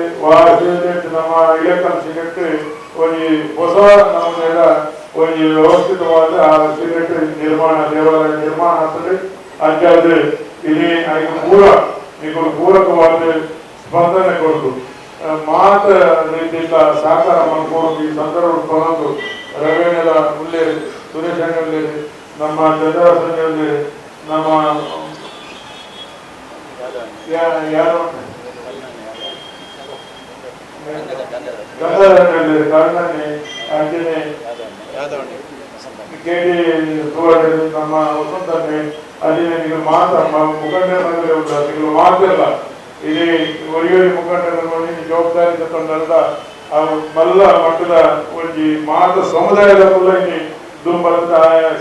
ನಮ್ಮ ಇಲೆಕಲ್ ಸಿಗಟ್ಟು ಒಂದು ಹೊಸ ನಮ್ಮನ್ನೆಲ್ಲ ಒಂದು ವ್ಯವಸ್ಥಿತವಾದ ಆ ಸಿಗಟ್ಟು ನಿರ್ಮಾಣ ದೇವಾಲಯ ನಿರ್ಮಾಣ ಆಗ್ತದೆ. ಅಂಚಾದ್ರೆ ಇಲ್ಲಿ ನಿಗಳು ಪೂರಕವಾದ ಸ್ಪಂದನೆ ಕೊಟ್ಟು ಮಾತ ರೀತಿಯಿಂದ ಸಹಕಾರ ಮಾಡ್ಕೊಂಡು ಈ ಸಂದರ್ಭ ತಗೊಂಡು ರವೇಣದ ಉಳ್ಳೇರಿ, ಸುರೇಶ್ ಉಳ್ಳೇರಿ, ನಮ್ಮ ಚಂದ್ರಸಂಜೆ ನಮ್ಮ ಯಾರು ಗಂಗಾಧರಳ್ಳಿ ಕರ್ಣನೆ ಅಂಜನೆ ಕೇಳಿ ನಮ್ಮ ವಸಂತನೆ ಅಲ್ಲಿನ ನೀವು ಮಾತ್ರ ಮುಖಂಡರಲ್ಲಿ ಉಂಟು ನೀವು ಮಾತ್ರಲ್ಲ ಇಲ್ಲಿ ಒರಿಯೋರಿ ಮುಖಂಡರಲ್ಲಿ ಜವಾಬ್ದಾರಿ ತಗೊಂಡಲ್ಲ ಅವು ಮಲ್ಲ ಮಟ್ಟದ ಒಂದು ಮಾತ ಸಮುದಾಯದ ಕೂಡ ಇಲ್ಲಿ ದುಂಬರದ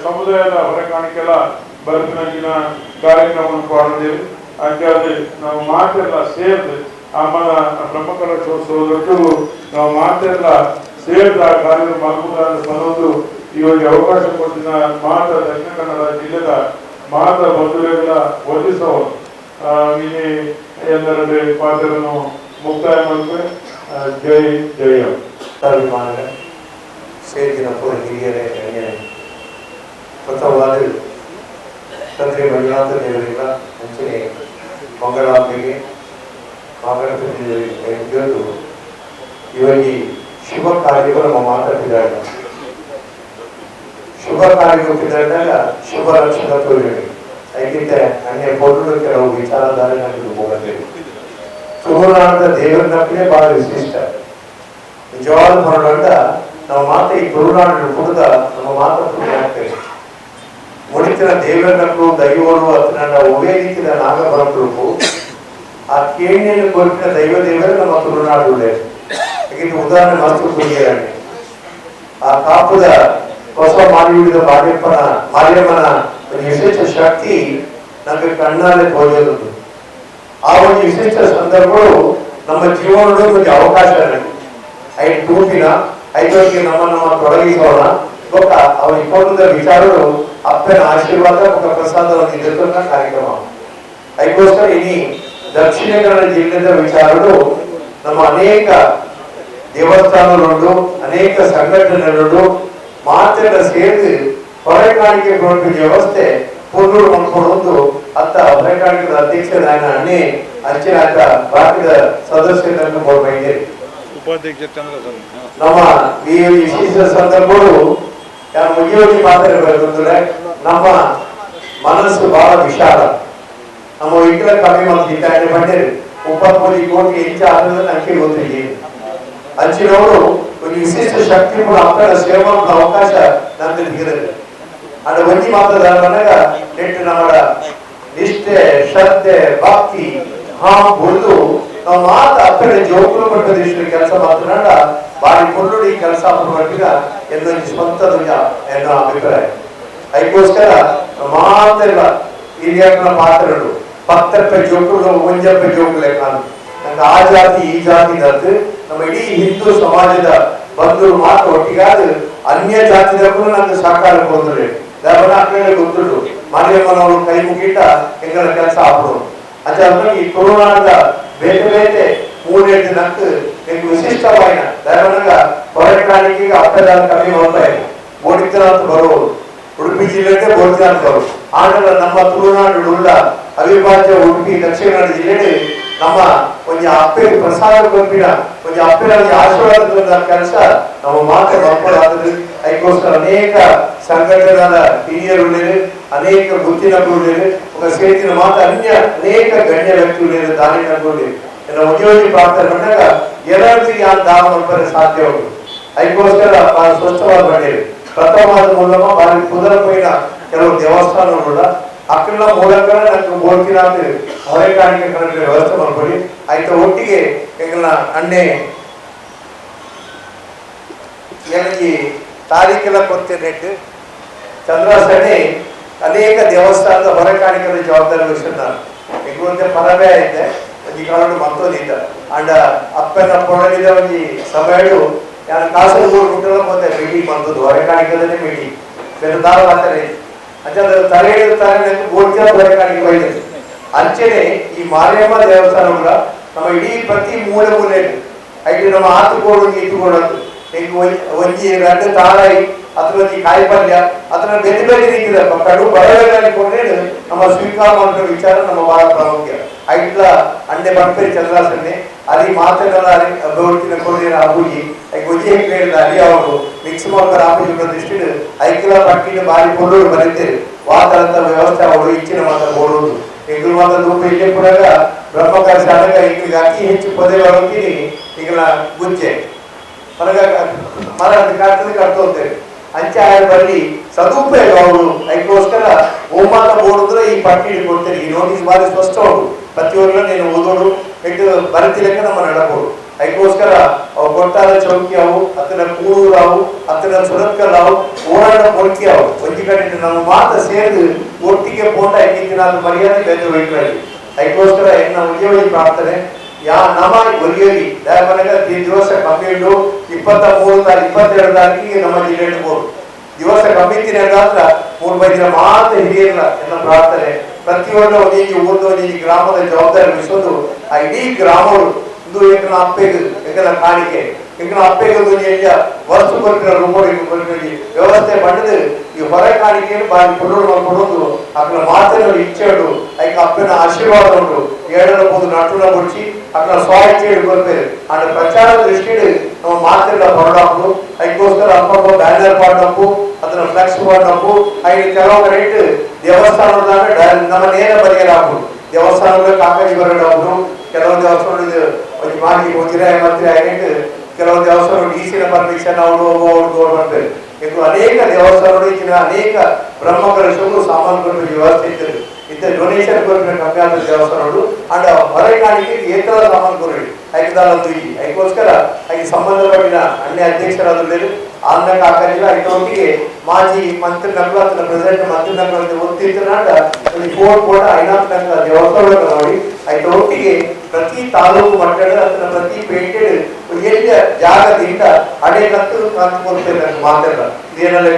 ಸಮುದಾಯದ ಹೊರಕಾಣಿಕೆಲ್ಲ ಬದುಕಿನ ಕಾರ್ಯಕ್ರಮವನ್ನು ಮಾಡಿದ್ದೇವೆ. ಹಾಗಾಗಿ ನಾವು ಮಾತೆಲ್ಲ ಸೇರಿದು ಅಮ್ಮನ ಬ್ರಹ್ಮಕಲಶೋತ್ಸವದೊಟ್ಟು ನಾವು ಮಾತೆಲ್ಲ ಸೇರಿದ ಆ ಕಾರ್ಯಕ್ರಮ ಮಾಡಬಹುದು ಬರೋದು ಈ ಒಂದು ಅವಕಾಶ ಕೊಟ್ಟಿನ ಮಾತ ದಕ್ಷಿಣ ಕನ್ನಡ ಜಿಲ್ಲೆದ ಮಾತ ಬಂಧುಗಳ ವಂದಿಸೋರು ಇಲ್ಲಿ ಎಲ್ಲರಲ್ಲಿ ಪಾತ್ರವನ್ನು ಮುಕ್ತಾಯ ಮಾಡ್ತಾರೆ. ಜೈ ಜಯ ಅಭಿಮಾನ ಸೇರಿನಪ್ಪು ಹಿರಿಯರೇ ಗಣ್ಯರೇ ಪ್ರಥಮವಾದ ತಂತ್ರಿ ಮಂಜುನಾಥ ದೇವರಿಗ ಮುಂಚೆ ಮಂಗಳಾಂಬೆಗೆ ಮಾಗಣಪತಿ ಇವತ್ತು ಇವರಿಗೆ ಶುಭ ಕಾರ್ಯಗಳು ನಮ್ಮ ಮಾತಾಡ್ತಿದ್ದಾರೆ. ಶುಭ ಕಾರ್ಯಕ್ಕಿದ್ದಾಗ ಶುಭ ಲಕ್ಷಣ ತೋರಿದೆ ಅದಕ್ಕಿಂತ ಅನ್ಯ ಫೋಟೋ ಕೆಲವು ವಿಚಾರಧಾರೆ ನಮಗೆ ಹೋಗಬೇಕು. ತುಳುನಾಡದ ದೇವರನ್ನಪ್ಪೇ ಬಹಳ ವಿಶಿಷ್ಟ. ನಿಜವಾದ ಮಾಡೋಣ ನಾವು ಮಾತ್ರ ಈ ತುಳುನಾಡಿನ ಕುಡಿದ ನಮ್ಮ ಮಾತ್ರ ಪುಣ್ಯ ಆಗ್ತೇವೆ. ಮುಡಿತಿನ ದೇವರನ್ನಪ್ಪು ದೈವರು ಅದನ್ನ ಒವೇ ರೀತಿಯ ನಾಗಪರಂಪರು ಆ ಕೇಣಿಯನ್ನು ಕೊಟ್ಟಿನ ದೈವ ದೇವರು ನಮ್ಮ ತುಳುನಾಡು ಒಳ್ಳೆಯದು. ಯಾಕೆಂದ್ರೆ ಉದಾಹರಣೆ ಮಾತ್ರ ಕುಡಿಯರಣೆ ಆ ಕಾಪುದ ಹೊಸ ಮಾರಿಯುಡಿದ ಮಾರಿಯಮ್ಮನ ವಿಶೇಷ ಶಕ್ತಿ ನಮಗೆ ಕಣ್ಣಾರೆ ತೋರಿಯೋದು. ಆ ಒಂದು ವಿಶಿಷ್ಟ ಸಂದರ್ಭಗಳು ನಮ್ಮ ಜೀವನದ ಒಂದು ಅವಕಾಶ ಐದು ತೂಪಿನ ಐದರಿಗೆ ನಮ್ಮ ತೊಡಗಿಸೋಣ ಗೊತ್ತ ಅವರ ಇಪ್ಪತ್ತೊಂದರ ವಿಚಾರಗಳು ಅಪ್ಪನ ಆಶೀರ್ವಾದ ಮತ್ತು ಪ್ರಸಾದದ ನೇತೃತ್ವದ ಕಾರ್ಯಕ್ರಮ. ಅದಕ್ಕೋಸ್ಕರ ಇನಿ ದಕ್ಷಿಣ ಕನ್ನಡ ಜಿಲ್ಲೆಯ ವಿಚಾರಗಳು ನಮ್ಮ ಅನೇಕ ದೇವಸ್ಥಾನಗಳು ಅನೇಕ ಸಂಘಟನೆಗಳು ಮಾತ್ರ ಸೇರಿ ಹೊರೆಕಾಣಿಕೆ ವ್ಯವಸ್ಥೆ ಪೂರ್ಣೂರು ಮಾಡ್ಕೊಂಡು ಅತ್ತ ಹೊರೆಕಾಣಿಕೆದ ಅಧ್ಯಕ್ಷ ಅಣ್ಣೆ ಅಂಚಿನಾಥ ಭಾರತದ ಸದಸ್ಯರನ್ನು ಬೈದೆ. ನಮ್ಮ ಈ ವಿಶೇಷ ಸಂದರ್ಭಗಳು ಮುಗಿಯೋಗಿ ಮಾತಾಡಬೇಕಂದ್ರೆ ನಮ್ಮ ಮನಸ್ಸು ಬಹಳ ವಿಶಾಲ. ನಮ್ಮ ವಿಗ್ರಹ ಕಮ್ಮಿ ಮಾಡ್ತಿದ್ದಾರೆ ಬಂದಿರಿ 33 ಕೋಟಿ ಹೆಚ್ಚು ಆದ್ರೆ ಅಂಕಿ ಗೊತ್ತಿದೆ. ಅಂಚಿನವರು ಒಂದು ವಿಶೇಷ ಶಕ್ತಿ ಕೂಡ ಅಪ್ಪನ ಸೇವೆ ಮಾಡೋ ಅವಕಾಶ ನಮ್ಗೆ ಸಿಗಲಿದೆ. ಅದು ಒಂಜಿ ಮಾತಾಡೋದಾಗ ನೆಟ್ಟು ನಮ್ಮ ನಿಷ್ಠೆ ಶ್ರದ್ಧೆ ಭಕ್ತಿ ಬುಡ್ದು ನಾವು ಮಾತ ಅಪ್ಪನ ಜೋಗುಲು ಮಟ್ಟದ ಕೆಲಸ ಮಾತನಾಡ ಬಾರಿ ಪುರುಳು ಈ ಕೆಲಸ ಮಟ್ಟಿಗ ಎಲ್ಲೊಂದು ಸ್ವಂತದ ಎನ್ನೋ ಅಭಿಪ್ರಾಯ. ಅದಕ್ಕೋಸ್ಕರ ಮಾತೆಲ್ಲ ಹಿರಿಯರ ಪಾತ್ರಗಳು 10 ಜೋಗುಲು 1 ಜೋಗುಲೆ ಕಾಲು ನಂಗೆ ಆ ಜಾತಿ ಈ ಜಾತಿ ದತ್ತು ನಮ್ಮ ಇಡೀ ಹಿಂದೂ ಸಮಾಜದ ಬಂಧುಗಳು ಮಾತ್ರ ಒಟ್ಟಿಗಾದ ಅನ್ಯ ಜಾತಿದಕ್ಕೂ ನಂಗೆ ಸಾಕಾರ ಹೋದ್ರೆ ಗೊತ್ತುಂಟು ಮಾರಿಯಮ್ಮನವರು ಕೈ ಮುಗಿಟ ಎಂಗಳ ಕೆಲಸ ಆಗ್ಬೋದು. ಅದ್ರ ಈ ತುಳುನಾಡದ ಬೇರೆ ಬೇರೆ 3-8 ನಕ್ಕು ನಿಮ್ಗೆ ವಿಶಿಷ್ಟವಾಯಿನ ದಯವನಾಗ ಹೊರಕಾಣಿಕೆ ಅಪ್ಪದ ಕಮ್ಮಿ ಹೋಗ್ತಾರೆ ಬೋಡಿತನ ಅಂತ ಬರುವುದು. ಉಡುಪಿ ಜಿಲ್ಲೆಗೆ ಬೋಡಿತನ ಅಂತ ಬರುವುದು. ಆದ್ರೆ ನಮ್ಮ ತುಳುನಾಡು ಉಳ್ಳ ಅವಿಭಾಜ್ಯ ಉಡುಪಿ ದಕ್ಷಿಣ ಕನ್ನಡ ಜಿಲ್ಲೆ ನಮ್ಮ ಒಂದು ಅಪ್ಪೆ ಪ್ರಸಾದ ಕೊಂಪಿನ ಒಂದು ಅಪ್ಪೆನ ಆಶೀರ್ವಾದ ಕೆಲಸ ನಮ್ಮ ಮಾತ್ರ ಮಕ್ಕಳಾದ್ರೆ. ಅದಕ್ಕೋಸ್ಕರ ಅನೇಕ ಸಂಘಟನೆಗಳ ಹಿರಿಯರು ಅನೇಕ ಗುತ್ತಿನಗಳು ఒక ಸೇರಿನ ಮಾತ ಅನ್ಯ ಅನೇಕ ಗಣ್ಯ ವ್ಯಕ್ತಿಗಳು ದಾರಿ ನಡ್ಕೊಂಡು ಉದ್ಯೋಗಿ ಪ್ರಾರ್ಥನೆ ಬಂದಾಗ ಎಲ್ಲರಿಗೂ ಆ ದಾನ ಮಾಡ್ತಾರೆ ಸಾಧ್ಯವಾಗುದು. ಅದಕ್ಕೋಸ್ಕರ ಸ್ವಚ್ಛವಾದ ಬಂದಿದೆ. ಪ್ರಥಮವಾದ ಮೂಲಕ ಬಾರಿ ಕುದುರ ಪೈನ ಕೆಲವು ದೇವಸ್ಥಾನಗಳು ಅಕ್ಕಳ ಮೂಲಕ ನಂಗೆ ಬೋಡ್ಕಿನ ಹೊರೆಕಾಣಿಕೆ ವ್ಯವಸ್ಥೆ ಮಾಡ್ಕೊಳ್ಳಿ ಆಯ್ತು. ಒಟ್ಟಿಗೆ ಎಂಗಳ ಅಣ್ಣೆ ನನಗೆ ತಾರೀಖೆಲ್ಲ ಕೊಡ್ತೇನೆ ಚಂದ್ರಾಸಣೆ ಅನೇಕ ದೇವಸ್ಥಾನದ ಹೊರೆಕಾಣಿಕೆದ ಜವಾಬ್ದಾರಿ ವಹಿಸಿದ ನಾನು ಎಂಗುವಂತೆ ಪರವೇ ಐತೆ ಈ ಕಾರಣ ಮತ್ತೊಂದಿದ್ದ ಅಂಡ ಅಪ್ಪನ ಪೊಡಲಿದ ಒಂದು ಸಮಯಗಳು ಯಾರು ಕಾಸರಗೋಡು ಮುಟ್ಟಲ್ಲ ಮತ್ತೆ ಮೀಟಿಂಗ್ ಬಂದದ್ದು ಹೊರೆಕಾಣಿಕೆದಲ್ಲೇ ಮೀಟಿಂಗ್ ಬೇರೆ ದಾರ ಮಾತಾಡಿ ಅಂಚೆ ತಲೆಯಿಡಿದ ತಾರೆ ಗೋಡ್ತಿಯ ಹೊರೆಕಾಣಿಕೆ ಬೈದೆ. ಅಂಚೆನೆ ಈ ಮಾರಿಯಮ್ಮ ದೇವಸ್ಥಾನಗಳ ನಮ್ಮ ಇಡೀ ಪ್ರತಿ ಮೂಲೆ ಮೂಲೆ ಐದು ನಮ್ಮ ಆತುಗೋಡು ಈತುಗೋಡು ಒಂಜಿ 2 ತಾರಾಯಿ ಅಥವಾ ಈ ಕಾಯಿ ಪಲ್ಯ ಅಥವಾ ಬೇರೆ ಬೇರೆ ರೀತಿಯ ಕಡು ಬರಬೇಕಾಗಿಕೊಂಡ್ರೆ ನಮ್ಮ ಸ್ವೀಕಾರ ಮಾಡುವ ವಿಚಾರ ನಮ್ಮ ಬಹಳ ಪ್ರಾಮುಖ್ಯ. ಐಟ್ಲ ಅಂಡೆ ಬಂಪರಿ ಚಂದ್ರಾಸನೆ ಅಲ್ಲಿ ಮಾತೆಲ್ಲ ಅಭಿವೃದ್ಧಿನ ಕೊಡಿನ ಹಬ್ಬುಗಿ ಗೊಜ್ಜಿ ಹೆಂಗೆ ಹೇಳಿದ ಅಲ್ಲಿ ಅವರು ಮಿಕ್ಸ್ ಮಾಡ್ತಾರೆ ಆಪುಜಿ ದೃಷ್ಟಿ ಐಕ್ಲ ಪಟ್ಟಿನ ಬಾರಿ ಕೊಡೋರು ಬರೀತೇವೆ ವಾತಾವರಣ ವ್ಯವಸ್ಥೆ ಅವರು ಇಚ್ಚಿನ ಮಾತ್ರ ಕೊಡುವುದು ಎಂಗ್ಳು ಮಾತ್ರ ರೂಪ ಇಲ್ಲೇ ಕೂಡ ಬ್ರಹ್ಮಕಾರ ಶಾಲೆಗ ಈಗ ಅತಿ ಹೆಚ್ಚು ಪದವಿ ಹೋಗ್ತೀನಿ ಈಗ ಗುಜ್ಜೆ ಮರ ಕಟ್ತೋಗ್ತೇವೆ ಅಂಚೆ ಆಯ ಬರಲಿ ಸದುಪಯೋಗ ಅವರು ಅದಕ್ಕೋಸ್ಕರ ಒಮ್ಮತ ಬೋಡಿದ್ರೆ ಈ ಪಟ್ಟಿ ಕೊಡ್ತೇನೆ. ಈ ನೋಟಿಸ್ ಬಾರಿ ಸ್ಪಷ್ಟ ಅವರು ಪ್ರತಿಯೊಂದು ನೀನು ಓದೋಡು ಇಟ್ಟು ಬರತಿಲಕ್ಕ ನಮ್ಮ ನಡಬಹುದು. ಅದಕ್ಕೋಸ್ಕರ ಅವು ಕೊಟ್ಟಾದ ಚೌಕಿ ಅವು ಅತನ ಕೂಡೂರು ಅವು ಅತನ ಸುರತ್ಕಲ್ ಅವು ಓಡಾಡ ಕೊಡ್ಕಿ ಅವು ಒಂಜಿ ಕಡೆ ನಮ್ಮ ಮಾತ ಸೇರಿದು ಒಟ್ಟಿಗೆ ಫೋಟೋ ಹೆಂಗಿನ ಮರ್ಯಾದೆ ಬೆಂದು ಒಯ್ಕೊಳ್ಳಿ. ಅದಕ್ಕೋಸ್ಕರ ಎನ್ನ ಉದ್ಯೋಗಿ ಪ್ರಾರ್ಥನೆ ನಮ ಒಲಿಯೋಗಿ ದಯಮನಗ ದಿವಸ ಕಮ್ಮಿ ಉಂಟು 23 ತಾರೀಕು 22 ತಾರೀಕಿಗೆ ನಮ್ಮ ಜಿಲ್ಲೆ ದಿವಸ ಕಮ್ಮಿ ತಿನ್ನೋದಾದ್ರ 3-5 ದಿನ ಮಾತ್ರ ಹಿರಿಯಲ್ಲ ಎನ್ನ ಪ್ರಾರ್ಥನೆ. ಪ್ರತಿಯೊಂದು ಒಂದೊಂದು ಊರ್ದು ಒಂದೊಂದು ಗ್ರಾಮದ ಜವಾಬ್ದಾರಿ ವಹಿಸೋದು ಆ ಇಡೀ ಗ್ರಾಮಗಳು ಇದು ಎಂಕನ ಅಪ್ಪೆಗೆ ಎಂಕನ ಕಾಣಿಕೆ ಎಂಕನ ಅಪ್ಪೆಗೆ ವಸ್ತು ಕೊಟ್ಟಿರೋ ರೂಪಡಿ ವ್ಯವಸ್ಥೆ ಮಾಡಿದ್ರೆ ಈ ಹೊರ ಕಾಣಿಕೆಯನ್ನು ಬಾರಿ ಕೊಡೋದು ಅక్కడ ಮಾತನ್ನು ಇಚ್ಛೆಡು ಐಕ ಅಪ್ಪನ ಆಶೀರ್ವಾದ ಉಂಟು ಏಳರ ಬೋದು ನಟುನ ಬಿಡಿಸಿ ಅక్కడ ಸ್ವಾಚ್ಛೆಡು ಬರ್ಬೇಕು ಅಂಡ್ ಪ್ರಚಾರ ದೃಷ್ಟಿಡು ನಮ್ಮ ಮಾತೆಲ್ಲ ಹೊರಡಾಕು ಅದಕ್ಕೋಸ್ಕರ ಅಪ್ಪ ಬ್ಯಾನರ್ ಪಾಡಬೇಕು ಅದನ್ನ ಫ್ಲೆಕ್ಸ್ ಮಾಡಬೇಕು ಐದು ಕೆಲವು ರೇಟ್ ದೇವಸ್ಥಾನದಾಗ ನಮ್ಮ ನೇರ ಬರೆಯಲಾಗು ದೇವಸ್ಥಾನದ ಕಾಕಡಿ ಬರಡಾದ್ರು ಕೆಲವು ದೇವಸ್ಥಾನ ಮಾಡಿ ಮುಜಿರಾಯ ಮಂತ್ರಿ ಆಗಿಟ್ಟು ಕೆಲವು ದೇವಸ್ಥಾನ ಡಿಸಿನ ಪರ್ಮಿಷನ್ ಅವರು ಬರ್ತಾರೆ ಇದು ಅನೇಕ ದೇವಸ್ಥಾನಗಳು ಅನೇಕ ಬ್ರಹ್ಮಕಲಶಗಳು ಸಾಮಾನುಗಳು ವ್ಯವಸ್ಥೆ ಇದ್ದರು ಇದ್ದ ಡೊನೇಷನ್ ಕೊಡಬೇಕು ಅಭ್ಯಾಸ ದೇವಸ್ಥಾನಗಳು ಅಂಡ್ ಹೊರಗಾಣಿಕೆ ಏತರ ಸಾಮಾನುಗಳು ಐಕದಾಲಂದು ಅದಕ್ಕೋಸ್ಕರ ಅದಕ್ಕೆ ಸಂಬಂಧಪಟ್ಟಿನ ಅನ್ಯ ಅಧ್ಯಕ್ಷರಾದಲ್ಲಿ ಅನ್ನ ಕಾಕಲಿಲ್ಲ ಇದರೊಟ್ಟಿಗೆ ಮಾಜಿ ಮಂತ್ರಿ ನಗರ ಪ್ರೆಸಿಡೆಂಟ್ ಮಂತ್ರಿ ನಗರ ಒತ್ತಿನಾಡ ಫೋನ್ ಕೂಡ ಐನಾಥ್ ನಗರ ದೇವಸ್ಥಾನ ನೋಡಿ ಅದರೊಟ್ಟಿಗೆ ಪ್ರತಿ ತಾಲೂಕು ಮಟ್ಟದ ಅದನ್ನ ಪ್ರತಿ ಪೇಟೆಡ್ ಎಲ್ಲಿಯ ಜಾಗದಿಂದ ಅಡೆಕತ್ತು ಕಾಂತುಕೊಳ್ತಾರೆ ಮಾತೆಲ್ಲ ಇದೇನೆಲ್ಲ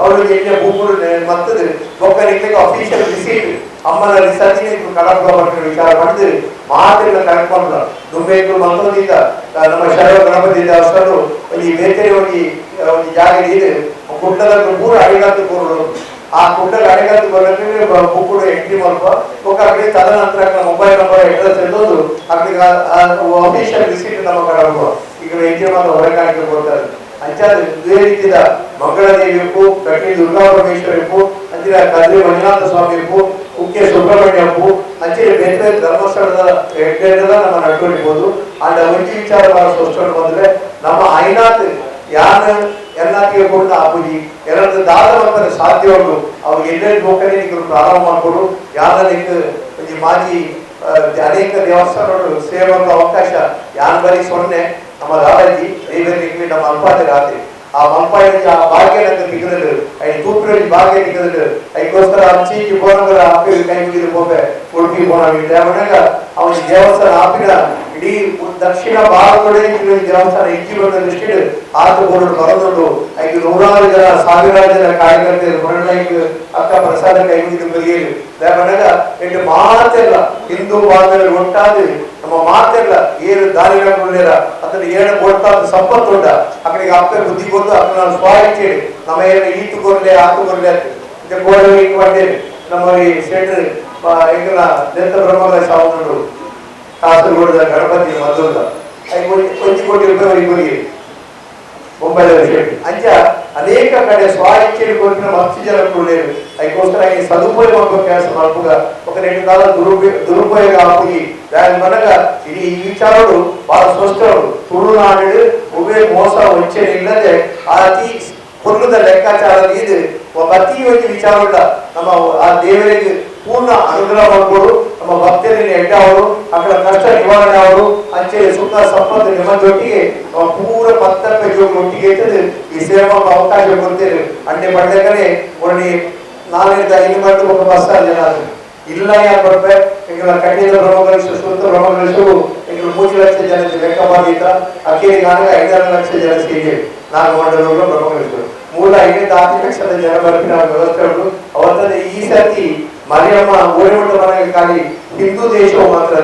ಅವ್ರಿಗೆ ಎಲ್ಲಿಯ ಭೂಮುರು ಮತ್ತದು ಒಕ್ಕಲಿಕ್ಕೆ ಅಫಿಷಿಯಲ್ ವಿಸಿಟ್ ಅಮ್ಮನ ರಿಸರ್ಚ್ ಕಡಪ ವಿಚಾರ ಮಾಡಿದ್ರೆ ಮಾತೆಲ್ಲ ಕರ್ಕೊಂಡು ದುಂಬೇಕು ಮಂಗಳೂರಿಂದ ನಮ್ಮ ಶೈವ ಗಣಪತಿ ದೇವಸ್ಥಾನ ಒಂದು ಬೇರೆ ಒಂದು ಜಾಗ ಇದೆ ಗುಡ್ಡದ ಪೂರ ಅಡಿಗತ್ತು ಕೂರು ಆ ಗುಡ್ಡದ ಅಡಿಗತ್ತು ಬರೋಕ್ಕೆ ಬುಕ್ಕುಡು ಎಂಟ್ರಿ ಮಾಡುವ ಒಕ್ಕಡೆ ತದನಂತರ ಮೊಬೈಲ್ ನಂಬರ್ ಅಡ್ರೆಸ್ ಇರೋದು ಅಲ್ಲಿಗೆ ಅಫಿಷಿಯಲ್ ವಿಸಿಟ್ ನಮ್ಮ ಕಡಪ ಈಗ ಎಂಟ್ರಿ ಮಾತ್ರ ಹೊರಗಾಣಿಕೆ ಕೊಡ್ತಾರೆ ಅಂಚಾದ ಇದೇ ರೀತಿಯ ಮಂಗಳದೇವಿ ಇರ್ಪು ಕಟ್ಟಿ ದುರ್ಗಾ ಪರಮೇಶ್ವರ ಇರ್ಪು ಅಂಚಿನ ಕದ್ರಿ ಮಂಜುನಾಥ ಸ್ವಾಮಿ ಇರ್ಪು ಕುಕ್ಕೆ ಸುಬ್ರಹ್ಮಣ್ಯ ಇರ್ಪು ಅಂಚಿನ ಬೇರೆ ಧರ್ಮಸ್ಥಳದ ಹೆಡ್ಡೆಲ್ಲ ನಮ್ಮ ನಡ್ಕೊಂಡಿರ್ಬೋದು ಅಂಡ್ ಒಂಜಿ ವಿಚಾರ ಬಹಳ ಸ್ಪಷ್ಟ ಬಂದ್ರೆ ನಮ್ಮ ಐನಾಥ್ ಯಾನ ಎಲ್ಲಾತಿಗೆ ಕೊಟ್ಟ ಆಪುಜಿ ಎಲ್ಲರದ್ದು ದಾದ ಮಾಡ್ತಾರೆ ಸಾಧ್ಯ ಉಂಟು ಅವ್ರು ಎಲ್ಲೆಲ್ಲಿ ಹೋಗ್ತಾರೆ ಪ್ರಾರಂಭ ಮಾಡ್ಕೊಡು ಯಾರಿಗೆ ಒಂದು ಮಾಜಿ ಅನೇಕ ದೇವಸ್ಥಾನಗಳು ಸೇವೆ ಮಾಡುವ ಅವಕಾಶ ಯಾನ್ ಬರೀ ಸೊನ್ನೆ ನಮ್ಮ ದಾದಾಜಿ ದೈವರಿಗೆ ನಮ್ಮ ಅಲ್ಪಾದ ರಾತ್ರಿ ಆ ಮಲ್ಪಾಯಿ ಆ ಭಾಗ್ಯ ನಂಗೆ ನಿಗದಲು ಐದು ತೂಪಿನಲ್ಲಿ ಭಾಗ್ಯ ನಿಗದಲು ಅದಕ್ಕೋಸ್ಕರ ಅಂಚಿ ಬೋನಗರ ಆಪಿ ಕೈ ಮುಗಿದು ಹೋಗ್ಬೆ ಉಡುಪಿ ಬೋನಾಗಿದ್ದೆ ಅವನಾಗ ಅವನ ದೇವಸ್ಥಾನ ಆಪಿನ ಇಡೀ ದಕ್ಷಿಣ ಭಾರತದೊಡೆ ದೇವಸ್ಥಾನ ಇಕ್ಕಿ ಬಂದ ದೃಷ್ಟಿಡು ಆತ ಬೋರ್ಡ್ ಬರೋದು ಐದು ನೂರಾರು ಜನ ಸಾವಿರಾರು ಜನ ಕಾರ್ಯಕರ್ತರು ಹೊರನಾಯ್ಕ ಅಕ್ಕ ಪ್ರಸಾದ ಕೈ ಮುಗಿದು ಬರಿಯಲು ದೇವನಾಗ ಎಂಟು ಮಾತೆಲ್ಲ ಹಿಂದೂ ಭಾಗದಲ್ಲಿ ಒಟ್ಟಾದ ನಮ್ಮ ಮಾತೆಲ್ಲ ಏಳು ದಾರಿಗಳ ಮುಳ್ಳೇರ ಅದನ್ನು ಏಳು ಒಟ್ಟಾದ ಸಂಪತ್ತು ಉಂಟ ಅಕ್ಕಡಿಗೆ ಅಕ್ಕ ಬುದ್ಧಿ ಕೊಟ್ಟು ಅಕ್ಕ ನಾನು ಸ್ವಾಯಿಚ್ಚಿ ನಮ್ಮ ಏನು ಈತು ಕೊರಲೆ ಆತು ಕೊರಲೆ ಅಂತ ಗೋಡೆ ಇಟ್ಕೊಂಡೇನೆ ನಮ್ಮ ಈ ಸೆಂಟ್ರ್ ಎಂಗಲ ನೆತ್ತ ಬ್ರಹ್ಮಗಳ ಸಾವನ್ನರು ಕಾಸರಗೋಡದ ಗಣಪತಿ ಮದ್ದೂರ್ದ ಒಂದು ಕೋಟಿ ರೂಪಾಯಿ ಇವರಿಗೆ ಮುಂಬೈದಲ್ಲಿ ಅಂಚ ಅನೇಕ ಕಡೆ ಸ್ವಾಯಿಚ್ಛೆ ಕೊಟ್ಟಿನ ಮಸ್ತಿ ಜನ ಕೊಡಲೇರು ಅದಕ್ಕೋಸ್ಕರ ಈ ಸದುಪಯೋಗ ಮಾಡುವ ಕೆಲಸ ಮಾಡುವಾಗ ఒక 2 ಕಾಲ ದುರುಪಯೋಗ ಆಗಿ దాని మనక ఇది ఈ విచారుడు బహಳ స్పష్టడు ತುಳುನಾಡು ಉವೆ ಮೋಸ ವಂಚನೆ ಇಲ್ಲದೆ ಅತಿ ಪೂರ್ಣದ ಲೆಕ್ಕಾಚಾರ ಇದು ಪ್ರತಿ ಒಂದು ವಿಚಾರವುಳ್ಳ ನಮ್ಮ ಆ ದೇವರಿಗೆ ಪೂರ್ಣ ಅನುಗ್ರಹ ಮಾಡ್ಬೋದು ನಮ್ಮ ಭಕ್ತರಿಗೆ ಎಡ್ಡ ಅವರು ಅక్కడ ಕಷ್ಟ ನಿವಾರಣೆ ಅವರು ಅಂಚೆ ಸುಖ ಸಂಪತ್ತು ನಿಮ್ಮದೊಟ್ಟಿಗೆ ಪೂರ ಪತ್ತಕ್ಕ ಒಟ್ಟಿಗೆ ಇರ್ತದೆ ಈ ಸೇವಾ ಅವಕಾಶ ಕೊಡ್ತೇವೆ ಅಂಡೆ ಪಡ್ಡಕನೆ ಒಳ್ಳೆ 4-5 ಮಂದಿ ಒಂದು ಬಸ್ ಜನ ಇಲ್ಲ ಯಾರು ಬರ್ತಾರೆ ಈಗ ಕಣ್ಣಿನ ಬ್ರಹ್ಮಗಳಿಸು ಸುತ್ತ ಬ್ರಹ್ಮಗಳಿಸು ಈಗ 3 ಲಕ್ಷ ಜನ ಲೆಕ್ಕ ಮಾಡಿದ್ರ ಅಕ್ಕೇರಿಗೆ 5 ಲಕ್ಷ ಜನ ಸೇರಿ ನಾನು ಮಂಡಲಗಳು ಬ್ರಹ್ಮಗಳಿಸು ಮೂಲ 5 ಲಕ್ಷದ ಜನ ಬರ್ತೀನಿ ನಾವು ವ್ಯವಸ್ಥೆ ಉಂಟು ಅವತ್ತೇ ಈ ಸರ್ತಿ ಮರಿಯಮ್ಮ ಓಡಿಮಟ್ಟ ಮನೆಗೆ ಖಾಲಿ ಹಿಂದೂ ದೇಶವು ಮಾತ್ರ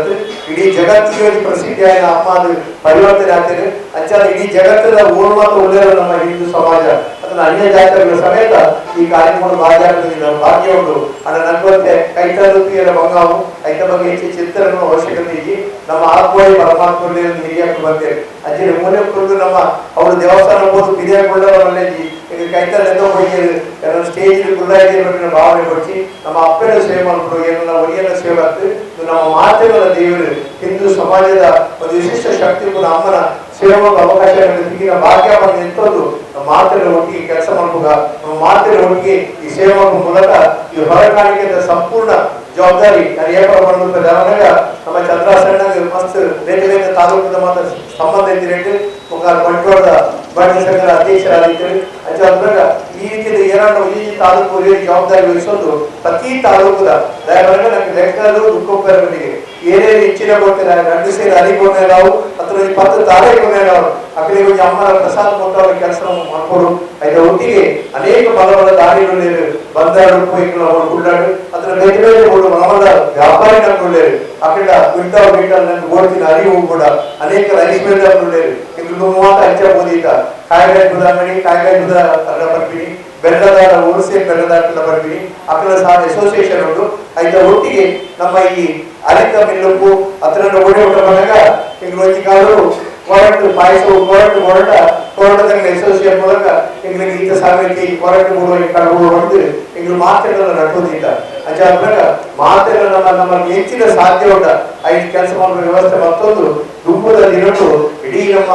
ಇಡೀ ಜಗತ್ತಿಗೆ ಪ್ರಸಿದ್ಧಿಯಾದ ಅಮ್ಮ ಅದು ಪರಿವರ್ತನೆ ಆಗ್ತದೆ ಅಂಚಾದ ಇಡೀ ಜಗತ್ತದ ಊರು ಮಾತ್ರ ಉಳ್ಳೇರು ನಮ್ಮ ಹಿಂದೂ ಸಮಾಜ ಅದನ್ನ ಅನ್ಯ ಜಾತಿಗಳ ಸಮೇತ ಈ ಕಾರ್ಯಕ್ರಮ ಭಾಗ್ಯ ಉಂಟು ಅದನ್ನ ನನ್ಗೊತ್ತೆ ಕೈತರುತ್ತಿಯರ ಬಂಗಾವು ಐತ ಬಗ್ಗೆ ಹೆಚ್ಚು ಚಿಂತನೆ ಅವಶ್ಯಕತೆ ಇದೆ ನಮ್ಮ ಆತ್ಮೀಯ ಪರಮಾತ್ಮ ಹಿರಿಯಕ್ಕೆ ಬರ್ತೇವೆ ಅಂಚೆ ಮೂಲೆ ಕುರಿತು ನಮ್ಮ ಅವರು ದೇವಸ್ಥಾನ ಹೋದು ಪಿರಿಯಾಕೊಳ್ಳವರಲ್ಲೇ ಈಗ ಕೈತಲೆಂದೋ ಹೋಗಿ ಸ್ಟೇಜ್ ಗುರುರಾಯ ಭಾವನೆ ಕೊಡಿಸಿ ನಮ್ಮ ಅಪ್ಪನ ಸೇವೆ ಮಾಡ್ಬಿಟ್ಟು ಏನೆಲ್ಲ ಒರಿಯನ್ನ ಸೇವೆ ಆಗ್ತದೆ ನಮ್ಮ ಮಾತೆಗಳ ದೇವರು ಹಿಂದೂ ಸಮಾಜದ ಒಂದು ವಿಶಿಷ್ಟ ಶಕ್ತಿ ಕೂಡ ಅಮ್ಮನ ಸೇವೆ ಮಾಡುವ ಅವಕಾಶ ಈಗಿನ ಭಾಗ್ಯ ಬಂದು ನಿಂತದ್ದು ನಮ್ಮ ಮಾತೆಗಳ ಒಟ್ಟಿಗೆ ಕೆಲಸ ಮಾಡುವಾಗ ನಮ್ಮ ಮಾತೆಗಳ ಒಟ್ಟಿಗೆ ಈ ಸೇವೆ ಮಾಡುವ ಮೂಲಕ ಈ ಹೊರಕಾಣಿಕೆಯ ಸಂಪೂರ್ಣ ಜವಾಬ್ದಾರಿ ನಾನು ಏರ್ಪಡಿಸಿದಾಗ ನಮ್ಮ ಚಂದ್ರಾಸಣ್ಣ ಮಸ್ತ್ ಬೇರೆ ಬೇರೆ ತಾಲೂಕಿನ ಮಾತ್ರ ಸಂಬಂಧ ಇದ್ದಿರೇಟು ಬಂಟ್ವಾಳದ ಬಡ್ಡಿ ಸಂಘದ ಅಧ್ಯಕ್ಷರಾಗಿದ್ದರು ಅಂಚಾದಾಗ ಈ ರೀತಿಯ ಏನಾದ್ರು ಈ ತಾಲೂಕು ಜವಾಬ್ದಾರಿ ವಹಿಸೋದು ಪ್ರತಿ ತಾಲೂಕದ ದಯಮಾಡಿ ನಮಗೆ ಲೆಕ್ಕಲು ದುಃಖಕರಗಳಿಗೆ ಏನೇನು ಹೆಚ್ಚಿನ ಕೊಡ್ತಾರೆ 2 ಸೇರಿ ಅರಿಗೊಂಡೆ ನಾವು 10 10 ತಾರೀಕು ಮೇಲೆ ಅಕ್ಕಳಿಗೆ ಹೋಗಿ ಅಮ್ಮನ ಪ್ರಸಾದ ಕೊಟ್ಟವ್ರ ಕೆಲಸ ಮಾಡ್ಕೊಡು అయితే ಒಟ್ಟಿಗೆ ಅನೇಕ ಬಲವಾದ ದಾರಿಗಳು లేరు ಬಂದಾರು పోయిన గుళ్ళాడు అతను ಬೇರೆ ఊరు మనవల వ్యాపారి నడులేరు అక్కడ బిడ్డలు ఓడిన అరివు కూడా అనేక రైస్ మిల్లర్లు లేరు ఇందులో మాత అంచబోదీత ಕಾಯಿಗಾಯಿ ಬುದಾಮಣಿ ಕಾಯಿಗಾಯಿ ಬುದ ಬರ್ಬಿಡಿ ಬೆಲ್ಲದಾರ ಉಳಿಸಿ ಬೆಲ್ಲದಾರ ಬರ್ಬಿಡಿ ಅక్కడ ಸಹ ಅಸೋಸಿಯೇಷನ್ ಉಂಟು అయితే ಒಟ್ಟಿಗೆ ನಮ್ಮ ಈ ಅರಿತ ಮಿಲ್ಲುಕು ಅತನ ಓಡಿ ಊಟ ಬಂದಾಗ ಇಂಗ್ಲೀಷ್ ಕಾಲು ಕೊರಟು ಪಾಯಸ ಕೊರಟದಲ್ಲಿ ಅಸೋಸಿಯೇಷನ್ ಮೂಲಕ ಇಂಗ್ಲಿಷ್ ಗೀತ ಸಾಹಿತ್ಯ ಕೊರಟು ಮೂರು ಕಡವು ಹೊಡೆದು ಇಂಗ್ಲು ಮಾತೆಲ್ಲ ನಟೋದಿದ್ದ ಅಜ್ಜಾಗ ಮಾತೆಲ್ಲ ನಮ್ಮ ಹೆಚ್ಚಿನ ಸಾಧ್ಯ ಉಂಟ ಐದು ಕೆಲಸ ಮಾಡುವ ವ್ಯವಸ್ಥೆ ಮತ್ತೊಂದು ದುಂಬದಲ್ಲಿ ಇರಲು ಇಡೀ ನಮ್ಮ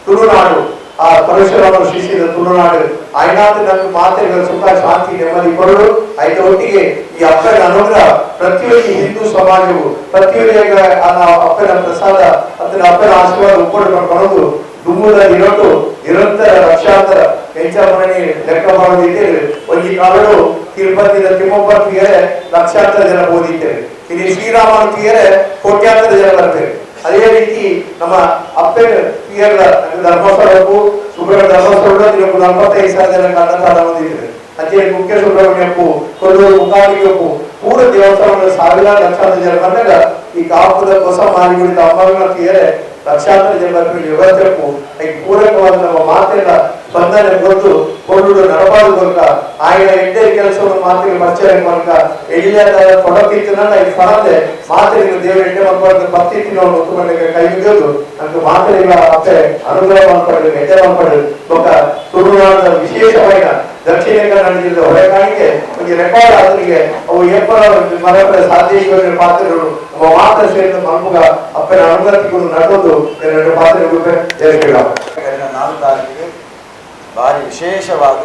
ತುಳುನಾಡು ಆ ಪರಶುರಾಮರು ಶಿಷ್ಯದ ತುಳುನಾಡು ಆಯ್ನಾದ ನಮ್ಮ ಮಾತೆಗಳ ಸುಖ ಶಾಂತಿ ನೆಮ್ಮದಿ ಕೊಡಲು అయితే ಒಟ್ಟಿಗೆ ಈ ಅಪ್ಪನ ಅನುಗ್ರಹ ಪ್ರತಿಯೊಂದು ಹಿಂದೂ ಸಮಾಜವು ಪ್ರತಿಯೊಂದು ಅಪ್ಪನ ಪ್ರಸಾದ ಅದನ್ನ ಅಪ್ಪನ ಆಶೀರ್ವಾದ ಉಟ್ಕೊಂಡು ಬರೋದು ದುಮ್ಮದಲ್ಲಿ ಇರೋದು ನಿರಂತರ ಲಕ್ಷಾಂತರ ಹೆಚ್ಚಾಮಣಿ ಲೆಕ್ಕ ಮಾಡೋದಿದ್ದೇವೆ ಒಂದು ಕಾಲಗಳು ತಿರುಪತಿಯ ತಿಮ್ಮಪ್ಪನಿಗೆ ಲಕ್ಷಾಂತರ ಜನ ಓದಿದ್ದೇವೆ ಇಲ್ಲಿ ಶ್ರೀರಾಮನಿಗೆ ಕೋಟ್ಯಾಂತರ ಜನ ಬರ್ತೇವೆ ಅದೇ ರೀತಿ ನಮ್ಮ ಅಪ್ಪನ ಪಿಯರ್ಲ ಧರ್ಮಸ್ಥಳಕ್ಕೂ ಸುಬ್ರಹ್ಮಣ್ಯ ಧರ್ಮಸ್ಥಳ 45,000 ಜನ ಕನ್ನಡ ಹೊಂದಿದ್ದೇವೆ ಅದೇ ಮುಖ್ಯ ಸುಬ್ರಹ್ಮಣ್ಯಕ್ಕೂ ಕೊಲ್ಲೂರು ಮುಖಾಮಿಗೂ ಪೂರ ದೇವಸ್ಥಾನಗಳು ಸಾವಿರಾರು ಲಕ್ಷಾಂತರ ಜನ ಬಂದಾಗ ಈ ಕಾಪುದ ಹೊಸ ಮಾಲಿಗುಡಿದ ಅಮ್ಮನ ತೀರೆ ಲಕ್ಷಾಂತರ ಜನ ವ್ಯವಸ್ಥೆಕ್ಕೂ ಈ ಪೂರಕವಾದ ನಮ್ಮ ಮಾತೆಲ್ಲ ಸ್ಪಂದನೆ ಬಂದು ಕೊಲ್ಲೂರು ನಡಬಾರು ಮೂಲಕ ఆయన ಎಡ್ಡೆ ಕೆಲಸವನ್ನು ಮಾತಿಗೆ ಪರಿಚಯ ಮೂಲಕ ಎಲ್ಲಿಯಾದ ಕೊಡಕಿತ್ತನಲ್ಲ ಈ ಫಲದೆ ಮಾತಿಗೆ ದೇವರು ಎಡ್ಡೆ ಮಕ್ಕಳ ಪತ್ತಿನ ಒತ್ತುಮನೆಗೆ ಕೈ ಮುಗಿಯೋದು ನಮ್ಗೆ ಮಾತಿಗೆ ಅಪ್ಪೆ ಅನುಗ್ರಹ ಮಾಡ್ಕೊಳ್ಳಿ ಎಡ್ಡೆ ಮಾಡ್ಕೊಳ್ಳಿ ఒక ತುಳುನಾಡಿನ ವಿಶೇಷమైన ದಕ್ಷಿಣ ಕನ್ನಡ ಜಿಲ್ಲೆ ಹೊರಕಾಣಿಕೆ ಒಂದು ರೆಕಾರ್ಡ್ ಆದರಿಗೆ ಅವು ಏಪರ ಮರಗಳ ಸಾಧ್ಯ ಪಾತ್ರಗಳು ಮಾತ್ರ ಸೇರಿದ ಮಲ್ಪುಗ ಅಪ್ಪನ ಅನುಗತಿಗಳು ನಡೋದು ಎರಡು ಪಾತ್ರಗಳು ಜಯಶ್ರೀರಾಮ 4 ತಾರೀಕಿಗೆ ಭಾರಿ ವಿಶೇಷವಾದ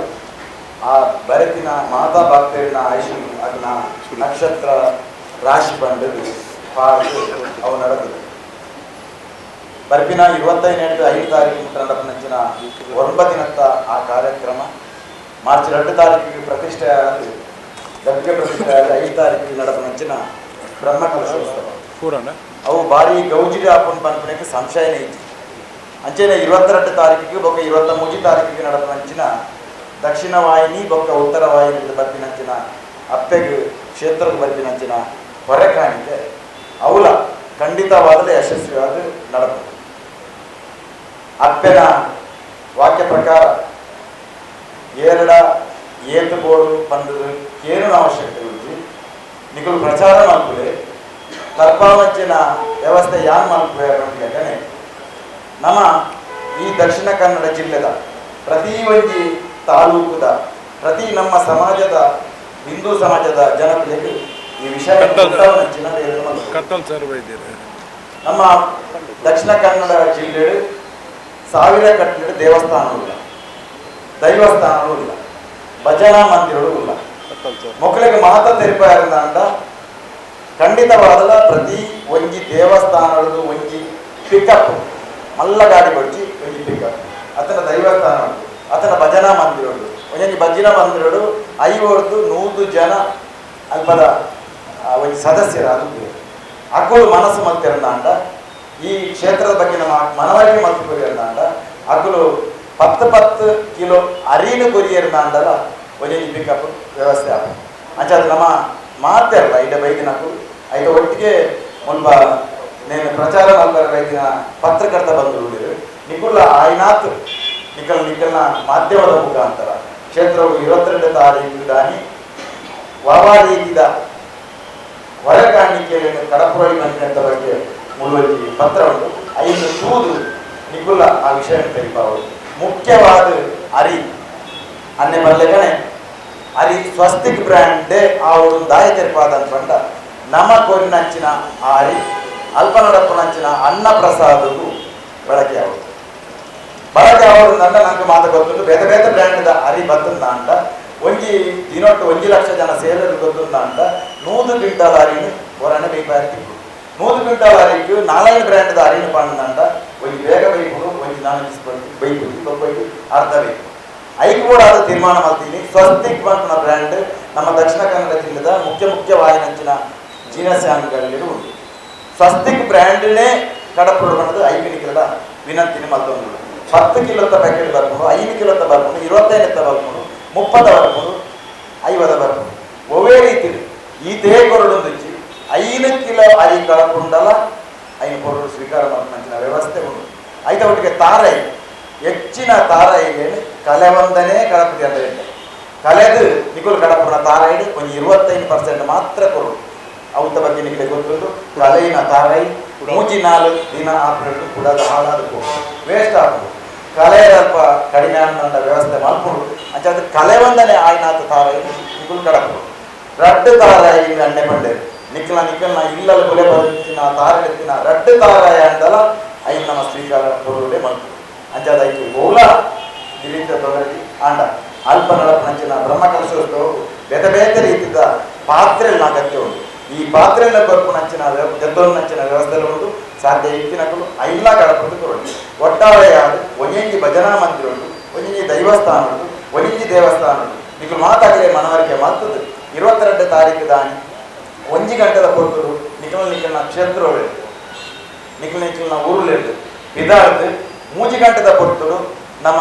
ಆ ಬರಕಿನ ಮಾತಾ ಭಕ್ತರಿನ ಆಯುಷ್ ಅದನ್ನ ನಕ್ಷತ್ರ ರಾಶಿ ಬಂದು ಅವು ನಡೆದಿದೆ ಬರ್ಪಿನ 25 ತಾರೀಕು ನಡೆಪನಂಚಿನ 9 ದಿನದ ಆ ಕಾರ್ಯಕ್ರಮ ಮಾರ್ಚ್ 2 ತಾರೀಕಿಗೆ ಪ್ರತಿಷ್ಠೆ ಆಗಿ ಗದ್ಗೆ ಪ್ರತಿಷ್ಠೆ ಆಗಿ 5 ತಾರೀಕಿಗೆ ನಡೆಪನಂಚಿನ ಬ್ರಹ್ಮಕಲಶೋತ್ಸವ ಅವು ಭಾರಿ ಗೌಜಿಗೆ ಹಾಕೊಂಡು ಬಂದ್ಬಿಡಕ್ಕೆ ಸಂಶಯನೇ ಇತ್ತು ಅಂಚೆನೆ 22 ತಾರೀಕಿಗೆ ಬೊಕ್ಕ 23 ತಾರೀಕಿಗೆ ನಡೆಪನಂಚಿನ ದಕ್ಷಿಣ ವಾಹಿನಿ ಬೊಕ್ಕ ಉತ್ತರ ವಾಹಿನಿ ಬರ್ಪಿನಂಚಿನ ಅಪ್ಪೆಗೆ ಕ್ಷೇತ್ರದ ಬರ್ಪಿನಂಚಿನ ಹೊರಕಾಣಿಕೆ ಅವಲ ಖಂಡಿತವಾಗಲೇ ಯಶಸ್ವಿಯಾಗಿ ನಡೆದು ಅಪ್ಪೆನ ವಾಕ್ಯ ಪ್ರಕಾರ ಏರಡ ಏತುಗೋಡು ಪಂದದು ಕೇನು ಅವಶ್ಯಕತೆ ಉಂಟು ನಿಖಲು ಪ್ರಚಾರ ಮಾಡ್ಕೊಳ್ಳಿ ಕಲ್ಪಾವಂಚಿನ ವ್ಯವಸ್ಥೆ ಯಾನ್ ಮಾಡ್ಕೊಳ್ಳಿ ನಮ್ಮ ಈ ದಕ್ಷಿಣ ಕನ್ನಡ ಜಿಲ್ಲೆದ ಪ್ರತಿ ಒಂಜಿ ತಾಲೂಕುದ ಪ್ರತಿ ನಮ್ಮ ಸಮಾಜದ ಹಿಂದೂ ಸಮಾಜದ ಜನತೆಗೆ ಈ ವಿಷಯ ನಮ್ಮ ದಕ್ಷಿಣ ಕನ್ನಡ ಜಿಲ್ಲೆ 1000 ಕಟ್ಟಡ ದೇವಸ್ಥಾನವೂ ಇಲ್ಲ, ದೈವಸ್ಥಾನವೂ ಇಲ್ಲ, ಭಜನಾ ಮಂದಿರವೂ ಇಲ್ಲ. ಮಕ್ಕಳಿಗೆ ಮಾತ ತೆರಪಾರಂದ ಖಂಡಿತವಾದ ಪ್ರತಿ ಒಂಜಿ ದೇವಸ್ಥಾನಗಳು ಒಂಜಿ ಪಿಕಪ್ ಮಲ್ಲ ಗಾಡಿ ಬಡ್ಜಿ ಒಂಜಿ ಪಿಕಪ್ ಅತನ ದೈವಸ್ಥಾನ ಅತನ ಭಜನಾ ಮಂದಿರಗಳು ಒಂಜಿ ಭಜನಾ ಮಂದಿರಗಳು 500 ಜನ ಅಲ್ಪದ ಒಂದು ಸದಸ್ಯರು ಅದು ಅಕ್ಕಳು ಮನಸ್ಸು ಮಲ್ತಿರಂದಾಂಡ ಈ ಕ್ಷೇತ್ರದ ಬಗ್ಗೆ ನಮ್ಮ ಮನವರಿಕೆ ಮಲ್ತಿರಂದಾಂಡ ಅಕ್ಕಳು 10 ಕಿಲೋ ಅರಿನು ಕೊರಿಯರ್ದಾಂಡಲ ಒಂದು ಪಿಕಪ್ ವ್ಯವಸ್ಥೆ ಆಗ ಅಂಚೆ ಅದು ನಮ್ಮ ಮಾತಾರಲ್ಲ ಇಡ ಬೈದಿನಕ್ಕೂ ಐದು ಒಟ್ಟಿಗೆ ಮುಲ್ಪ నేను ಪ್ರಚಾರ ಮಾಡ್ತಾರೆ ಬೈದಿನ ಪತ್ರಕರ್ತ ಬಂದರು ನಿಕುಲ್ಲ ಆಯ್ನಾತ್ ನಿಕಲ್ನ ಮಾಧ್ಯಮದ ಮುಖಾಂತರ ಕ್ಷೇತ್ರವು 22 ತಾರೀಕು ದಾನಿ ವಾವಾರೀತಿದ ಹೊರಕಾಣಿಕೆಯನ್ನು ಕಡಪುರಳಿ ಮಂತ್ರಿಯಂತ ಬಗ್ಗೆ ಮುಳುವಲ್ಲಿ ಪತ್ರ ಉಂಟು 5 ತೂದು ನಿಕುಲ್ಲ ಆ ವಿಷಯ ತೆರಿಪಾವು ಮುಖ್ಯವಾದ ಅರಿ ಅನ್ನೆ ಬಲ್ಲೆಗನೆ ಅರಿ ಸ್ವಸ್ತಿಕ್ ಬ್ರ್ಯಾಂಡ್ ಆ ಒಂದು ದಾಯ ತೆರಪಾದ ಪಂಡ ನಮ್ಮ ಕೋರಿನಂಚಿನ ಆ ಅರಿ ಅಲ್ಪನಡಪ್ಪನಂಚಿನ ಅನ್ನ ಪ್ರಸಾದವು ಬಳಕೆ ಆಗುದು ಬಳಕೆ ಆಗೋದ್ರಿಂದ ನಂಗೆ ಮಾತು ಗೊತ್ತುಂಟು ಬೇರೆ ಬೇರೆ ಬ್ರ್ಯಾಂಡ್ ಅರಿ ಬತ್ತಂದ ಅಂತ ಒಂಜಿ ದಿನೊಟ್ಟು 1 ಲಕ್ಷ ಜನ ಸೇರಲು ಗೊತ್ತುಂದ ಅಂತ 100 ಕ್ವಿಂಟಲ್ ಅರಿನು ಹೊರನೆ ಬೇಯ್ಪಾರ್ತಿತ್ತು 100 ಕ್ವಿಂಟಲ್ ಅರಿಗೂ 4 ಬ್ರ್ಯಾಂಡ್ ಅರಿನು ಪಂಡ ಒಂದು ಬೇಗ ಬೈಕೊಂಡು ಒಂದು ನಾನು ಬೈಕೊಂಡು ಅರ್ಧ ಬೇಕು ಐದು ಕೂಡ ಅದು ತೀರ್ಮಾನ ಮಾಡ್ತೀನಿ ಸ್ವಸ್ತಿಕ್ ಬಂಟ್ನ ಬ್ರ್ಯಾಂಡ್ ನಮ್ಮ ದಕ್ಷಿಣ ಕನ್ನಡ ಜಿಲ್ಲೆದ ಮುಖ್ಯ ವಾಹಿನಂಚಿನ ಜೀನಸ್ಯಾಂಗಳಲ್ಲಿ ಉಂಟು ಸ್ವಸ್ತಿಕ್ ಬ್ರ್ಯಾಂಡ್ನೇ ಕಡಪುಡು ಬಂದು 5 ನಿಕ್ಕಿಲ ವಿನಂತಿನಿ ಮತ್ತೊಂದು 10 ಕಿಲೋದ ಪ್ಯಾಕೆಟ್ ಬರ್ಕೊಂಡು 5 ಕಿಲೋದ ಬರ್ಕೊಂಡು 25 ಬರ್ಕೊಂಡು 30 ಬರ್ಕೊಂಡು 50 ಬರ್ಕೊಂಡು ಒವೇ ರೀತಿ ಈ ದೇಹ ಕೊರಡೊಂದು 5 ಕಿಲೋ ಅರಿ ಕಳಕೊಂಡಲ್ಲ 5 ಕೊರಡು ಸ್ವೀಕಾರ ಮಾಡಿನ ವ್ಯವಸ್ಥೆ ಉಂಟು ಐತ ಒಟ್ಟಿಗೆ ತಾರೈ ಹೆಚ್ಚಿನ ತಾರೈಗೆ ಕಲೆವಂದನೇ ಕಳಪತಿ ಅಂದ್ರೆ ಕಲೆದು ನಿಗುಲು ಕಡಪುನ ತಾರಾಯಿ ಒಂದು 25% ಮಾತ್ರ ಕೊರಡು ಅವತ್ತ ಬಗ್ಗೆ ನಿಮಗೆ ಗೊತ್ತುಂಟು ಕಲೆಯಿನ ತಾರೈ ಮೂಜಿ 4 ದಿನ ಆಪರೇಟ್ ಕೂಡ ಹಾಳಾದ ವೇಸ್ಟ್ ಆಗುದು ಕಲೆ ಸ್ವಲ್ಪ ಕಡಿಮೆ ಅನ್ನೋ ವ್ಯವಸ್ಥೆ ಮಾಡ್ಕೊಂಡು ಅಂಚೆ ಅದು ಕಲೆ ಒಂದನೇ ಆಯ್ನಾಥ ತಾರಾಯಿ ನಿಗುಲು ಕಡಪು ರಡ್ಡು ತಾರಾಯಿ ಅಣ್ಣೆ ಬಂಡೆ ನಿಖಲ್ನ ಇಲ್ಲಲ್ಲ ಕೊಲೆ ಬರ್ತಿನ ತಾರ ಎತ್ತಿನ ರಡ್ಡು ತಾರಾಯ ಅಂದಲ್ಲ ಐದು ನಮ್ಮ ಸ್ವೀಕಾರ ಕೊಡುವುದೇ ಮಾಡ್ತೀವಿ ಅಂಚೆ ಅದಕ್ಕೆ ಬಹುಲ ಈ ರೀತಿಯ ತೊಗರಿ ಆಂಡ ಅಲ್ಪ ನಡಪನಂಚಿನ ಬ್ರಹ್ಮ ಕಲಶೋತ್ಸವ ಬೇರೆ ಬೇರೆ ರೀತಿಯ ಪಾತ್ರೆಯಲ್ಲಿ ಅಗತ್ಯ ಉಂಟು ಈ ಪಾತ್ರೆಯನ್ನ ಬರ್ಪುನಂಚಿನ ಗೆದ್ದೋನಂಚಿನ ವ್ಯವಸ್ಥೆ ಉಂಟು ಸಾಧ್ಯ ಇತ್ತಿನಗಳು ಐಲ್ಲ ಗಣಪತಿ ಕೊರಡು ಒಟ್ಟಾರೆ ಯಾವುದು ಒಂಜಿ ಭಜನಾ ಮಂದಿರ ಉಂಟು ಒಂಜಿ ದೈವಸ್ಥಾನ ಉಂಟು ಒಂಜಿ ದೇವಸ್ಥಾನ ಉಂಟು ನಿಖಲು ಮಾತಾಗಲೇ ಮನವರಿಕೆ ಮಾಡ್ತದೆ 22 ತಾರೀಕು ದಾನಿ 1 ಗಂಟೆದ ಕೊಟ್ಟರು ನಿಖಲ್ನ ಕ್ಷೇತ್ರ ನಿಖಲ್ನ ಊರುಲೆಡ್ದು ಇದಾರ್ದು 3 ಗಂಟೆದ ಕೊಟ್ಟರು ನಮ್ಮ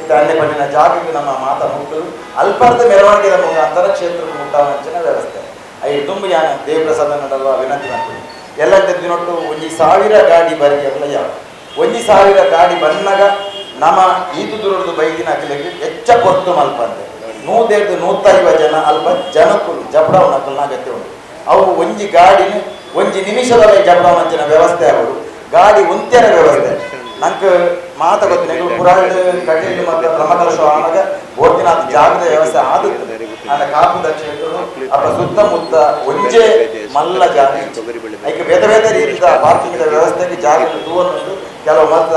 ಇದು ಅಲ್ಲೇ ಪಟ್ಟಿನ ಜಾಗಕ್ಕೆ ನಮ್ಮ ಮಾತಾ ಮುಟ್ಟರು ಅಲ್ಪರ್ಧ ಮೆರವಣಿಗೆಯ ಮುಖಾಂತರ ಕ್ಷೇತ್ರಕ್ಕೆ ಮುಟ್ಟಾವಂಚಿನ ವ್ಯವಸ್ಥೆ ಐದು ತುಂಬಿ ಯಾನ ದೇವಪ್ರಸಾದ ನಡಲ್ವ ವಿನಂತಿ ಮಾಡ್ತೀವಿ ಎಲ್ಲ ತೆಗೆದಿನೊಟ್ಟು 1,000 ಗಾಡಿ ಬರಿಗೆ ಎಲ್ಲ ಯಾವ 1,000 ಗಾಡಿ ಬಂದಾಗ ನಮ್ಮ ಈತು ದೂರದ ಬೈದಿನ ಅಖಿಲೆಗೆ ಹೆಚ್ಚ ಕೊಟ್ಟು ಮಲ್ಪ ಅಂತೆ 150 ಜನ ಅಲ್ಪ ಜನಕ್ಕೂ ಜಪಡಾವ್ ನಕಲ್ನ ಅಗತ್ಯ ಉಂಟು ಅವು ಒಂಜಿ ಗಾಡಿನ 1 ನಿಮಿಷದಲ್ಲಿ ಜಪಡಾವ್ ಅಂಚಿನ ವ್ಯವಸ್ಥೆ ಆಗೋದು ಗಾಡಿ ಉಂತ್ಯರ ವ್ಯವಸ್ಥೆ ನಂಗೆ ಮಾತ ಗೊತ್ತಿನ ಪುರಾಣ ಕಟೀಲು ಮತ್ತು ಬ್ರಹ್ಮಕಲಶ ಆನಾಗ ಓದಿನ ಜಾಗದ ವ್ಯವಸ್ಥೆ ಆಗುತ್ತೆ ನನ್ನ ಕಾಪುದ ಕ್ಷೇತ್ರ ಅಪ್ಪ ಸುತ್ತಮುತ್ತ ಒಂಜೆ ಮಲ್ಲ ಜಾಗ ಐಕೆ ಬೇರೆ ಬೇರೆ ರೀತಿಯ ಪಾರ್ಕಿಂಗ್ ವ್ಯವಸ್ಥೆಗೆ ಜಾಗ ತೂವನ್ನೊಂದು ಕೆಲವು ಮದ್ದು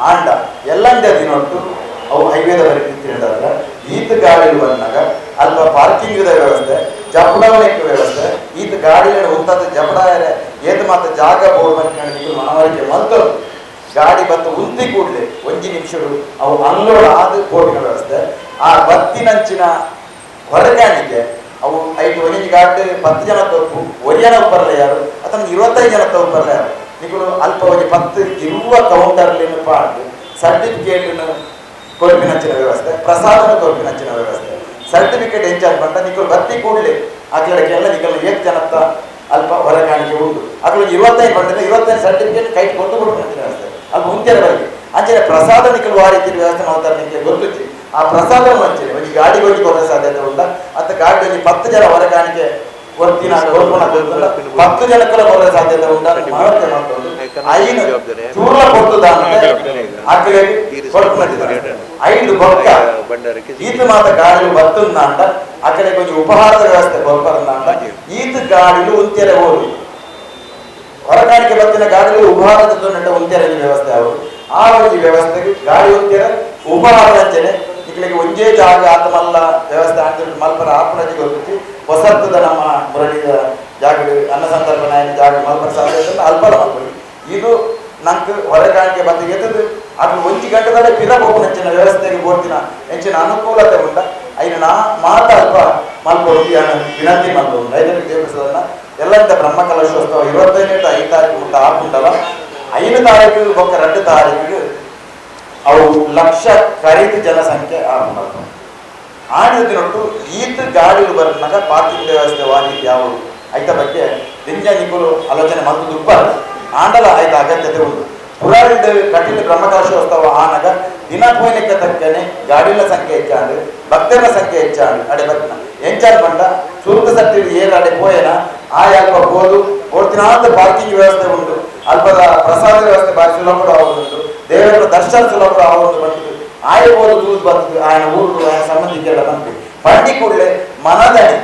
ಆಂಡ ಎಲ್ಲಂದೇ ದಿನೊಟ್ಟು ಅವು ಹೈವೇದವರೆಗೆ ನಿಂತಿರುವಾಗ ಈತ ಗಾಡಿ ಬಂದಾಗ ಅಲ್ಪ ಪಾರ್ಕಿಂಗ್ ವ್ಯವಸ್ಥೆ ಜಪಡವಣಿಗೆ ವ್ಯವಸ್ಥೆ ಈತ ಗಾಡಿ ಉಂತಾದ ಜಪಡ ಏತ ಮಾತ್ರ ಜಾಗ ಬೋರ್ಡ್ ಬಂದು ಮನವರಿಕೆ ಮತ್ತು ಗಾಡಿ ಬತ್ತು ಉಂತಿ ಕೂಡಲೇ 1 ನಿಮಿಷಗಳು ಅವು ಅನ್ಲೋಡ್ ಆದ ಬೋರ್ಡಿನ ವ್ಯವಸ್ಥೆ ಆ ಬತ್ತಿನಂಚಿನ ಹೊರಗಾಣಿಕೆ ಅವು 1 ಗಾಡಿ 10 ಜನ ತಪ್ಪು 1 ಜನ ಬರಲ್ಲ ಯಾರು ಅಥವಾ 25 ಜನ ತಪ್ಪು ಬರಲ್ಲ ಯಾರು ನಿಗಳು ಅಲ್ಪ 10 ಇರುವ ಕೌಂಟರ್ಲಿ ಪಾಡು ಸರ್ಟಿಫಿಕೇಟ್ ಕೊರಪಿನಂಚಿನ ವ್ಯವಸ್ಥೆ ಪ್ರಸಾದನ ಕೊರಪಿನಂಚಿನ ವ್ಯವಸ್ಥೆ ಸರ್ಟಿಫಿಕೇಟ್ ಎಂಚಾರ್ಜ್ ಬಂದ ನಿಗಳು ಬತ್ತಿ ಕೂಡಲೇ ಆ ಕಡೆಗೆಲ್ಲ ನಿಗಲು 1 ಜನತ್ತ ಅಲ್ಪ ಹೊರಗಾಣಿಕೆ ಉಂಟು ಅದ್ರ 25 ಬಂದಿದೆ 25 ಸರ್ಟಿಫಿಕೇಟ್ ಕೈ ಕೊಟ್ಟು ಕೊಡುವಂತಿನ ವ್ಯವಸ್ಥೆ ಅಲ್ಪ ಮುಂಚೆನ ಬರಲಿ ಅಂಚೆ ಪ್ರಸಾದ ನಿಖಲು ಆ ರೀತಿ ವ್ಯವಸ್ಥೆ ಮಾಡ್ತಾರೆ ನಿಮಗೆ ಗೊತ್ತಿತ್ತು ಆ ಪ್ರಸಾದ ಮಂಚೆ ಒಂದು ಗಾಡಿ ಹೋಗಿ ಕೊಡೋ ಸಾಧ್ಯತೆ ಉಂಟ ಅಥವಾ ಗಾಡಿಯಲ್ಲಿ 10 ಜನ ಹೊರಗಾಣಿಕೆ ಕೊಡ್ತೀನಿ ಕೊಡ್ಕೊಂಡು 10 ಜನಕ್ಕೂ ಬರೋ ಸಾಧ್ಯತೆ ಉಂಟ ಮನವರಿಕೆ ಮಾಡ್ಕೊಂಡು 5 ಚೂರ್ಲ ಕೊಡ್ತದ ಆಕಡೆ ಕೊಡ್ಕೊಂಡಿದ್ದಾರೆ 5 ಬೊಕ್ಕ ಈತ ಮಾತ ಗಾಡಿ ಬರ್ತಂದ ಅಂತ ಆ ಕಡೆ ಕೊಂಚ ಉಪಹಾರದ ವ್ಯವಸ್ಥೆ ಕೊಡ್ಬಾರ್ದ ಅಂತ ಈತ ಗಾಡಿಲು ಉಂತೆರೆ ಹೋಗಿ ಹೊರಗಾಣಿಕೆ ಬತ್ತಿನ ಗಾಡಿಗಳು ಉಪಹಾರದ ಉಂತೆರೆ ವ್ಯವಸ್ಥೆ ಅವರು ಆ ಒಂದು ವ್ಯವಸ್ಥೆಗೆ ಗಾಡಿ ಉಂತೆರೆ ಉಪಹಾರ ಅಂಚನೆ ಇಲ್ಲಿಗೆ ಒಂದೇ ಜಾಗ ಆತಮಲ್ಲ ವ್ಯವಸ್ಥೆ ಅಂತ ಮಲ್ಪರ ಆಪಣಜಿ ಗೊತ್ತಿತ್ತು ಹೊಸತ್ತದ ನಮ್ಮ ಮುರಳಿದ ಜಾಗಗಳು ಅನ್ನ ಸಂದರ್ಭ ಜಾಗ ಮಲ್ಪರ ಸಾಧ್ಯ ಅಲ್ಪಲ ಮಲ್ಪಡಿ ಇದು ನಂಗೆ ಹೊರಗಾಣಿಕೆ ಬಂದು ಎತ್ತದು ಅದು 1 ಗಂಟೆದಲ್ಲೇ ಪಿರಬಹುದು ಹೆಚ್ಚಿನ ವ್ಯವಸ್ಥೆಗೆ ಬೋರ್ತಿನ ಹೆಚ್ಚಿನ ಅನುಕೂಲತೆ ಉಂಟ ಐದು ನಾ ಮಾತ ಅಲ್ಪ ಮಲ್ಪಡಿ ವಿನಂತಿ ಮಾಡ್ಬೋದು ರೈತರಿಗೆ ದೇವಸ್ಥಾನ ಎಲ್ಲಂತ ಬ್ರಹ್ಮ ಕಲಶೋತ್ಸವ 25 5 ತಾರೀಕು ಮುಟ್ಟ ಹಾಕುಂಟಲ್ಲ 5 ತಾರೀಕು ಒಕ್ಕ 2 ತಾರೀಕಿಗೆ ಅವು ಲಕ್ಷ ಖರೀದಿ ಜನಸಂಖ್ಯೆ ಆರಂಭ ಆಡಿನೊಟ್ಟು ಈತ ಗಾಡಿಗಳು ಬರನಾಗ ಪಾರ್ಕಿಂಗ್ ವ್ಯವಸ್ಥೆ ವಾದಿ ಯಾವುದು ಐತ ಬಗ್ಗೆ ದಿಂಜ ನಿಕುಲು ಆಲೋಚನೆ ಮತ್ತು ದುಪ್ಪ ಆಂಡಲ ಆಯ್ತ ಅಗತ್ಯತೆ ಉಂಟು ಪುರಾಣಿದ ಕಠಿಣ ಬ್ರಹ್ಮಕಲಶೋತ್ಸವ ಆನಾಗ ದಿನ ಪೋಯನಕ್ಕೆ ತಕ್ಕನೆ ಗಾಡಿಗಳ ಸಂಖ್ಯೆ ಹೆಚ್ಚಾಂಡು ಭಕ್ತರ ಸಂಖ್ಯೆ ಹೆಚ್ಚಾಂಡು ಅಡೆ ಬರ್ತನ ಎಂಚಾರು ಬಂಡ ಸುರುತ ಸಟ್ಟಿ ಏರ್ ಅಡೆ ಪೋಯನ ಆ ಅಲ್ಪ ಹೋದು ಓಡ್ತಿನಾದ ಪಾರ್ಕಿಂಗ್ ವ್ಯವಸ್ಥೆ ಉಂಟು ಅಲ್ಪದ ಪ್ರಸಾದ ವ್ಯವಸ್ಥೆ ಬಾರಿ ಸುಲಭ ಆಗುವುದು ದೇವರ ದರ್ಶನ ಸುಲಭ ಆಗುವುದು ಬಂತು ಆಯ ಹೋದು ದೂರ ಬರ್ತದೆ ఆయన ಊರು ఆయన ಸಂಬಂಧಿಕರ ಬಂತು ಬಂಡಿ ಕೂಡಲೇ ಮನದಡಿ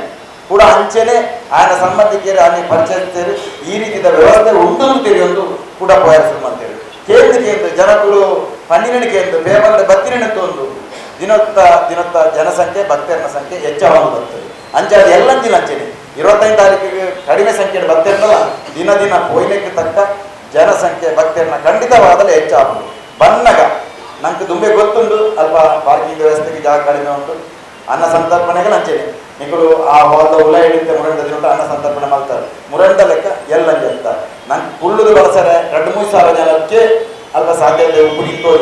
ಕೂಡ ಅಂಚೆನೆ ఆయన ಸಂಬಂಧಿಕರು ఆయన ಪರಿಚಯಿಸ್ತಾರೆ ಈ ರೀತಿಯ ವ್ಯವಸ್ಥೆ ಉಂಟು ತಿಳಿಯೊಂದು ಕೂಡ ಪ್ರಯತ್ನ ಅಂತೇಳಿ ಕೇಂದ್ರ ಜನಗಳು ಪನ್ನಿನ ಕೇಂದ್ರ ಪೇಪರ್ ಬತ್ತಿನ ಒಂದು ದಿನೊತ್ತ ಜನಸಂಖ್ಯೆ ಭಕ್ತರ ಸಂಖ್ಯೆ ಹೆಚ್ಚಾಗಿ ಬರ್ತದೆ ಅಂಚಾದ ಎಲ್ಲ ದಿನ ಅಂಚೆನೆ 25 ತಾರೀಕಿಗೆ ಕಡಿಮೆ ಸಂಖ್ಯೆ ಭಕ್ತರಲ್ಲ ದಿನ ಪೋಯ್ಲಿಕ್ಕೆ ತಕ್ಕ ಜನಸಂಖ್ಯೆ ಭಕ್ತರನ್ನ ಖಂಡಿತವಾದಲೇ ಹೆಚ್ಚಾಗುವುದು ಬನ್ನಗ ನಂಗೆ ತುಂಬೆ ಗೊತ್ತುಂಟು ಅಲ್ಪ ಪಾರ್ಕಿಂಗ್ ವ್ಯವಸ್ಥೆಗೆ ಜಾಗ ಕಡಿಮೆ ಉಂಟು ಅನ್ನ ಸಂತರ್ಪಣೆಗೆ ನಂಚೇನೆ ನಿಗಳು ಆ ಹೋದ ಉಲ ಹಿಡಿತೆ ಮುರಂಡ ದಿನ ಅನ್ನ ಸಂತರ್ಪಣೆ ಮಾಡ್ತಾರೆ ಮುರಂಡ ಲೆಕ್ಕ ಎಲ್ಲ ಹೇಳ್ತಾರೆ ನಂಗೆ ಕುಳ್ಳುದು ಬಳಸರೆ 2-3 ಸಾವಿರ ಜನಕ್ಕೆ ಅಲ್ಪ ಸಾಧ್ಯತೆ ಉಪ್ಪು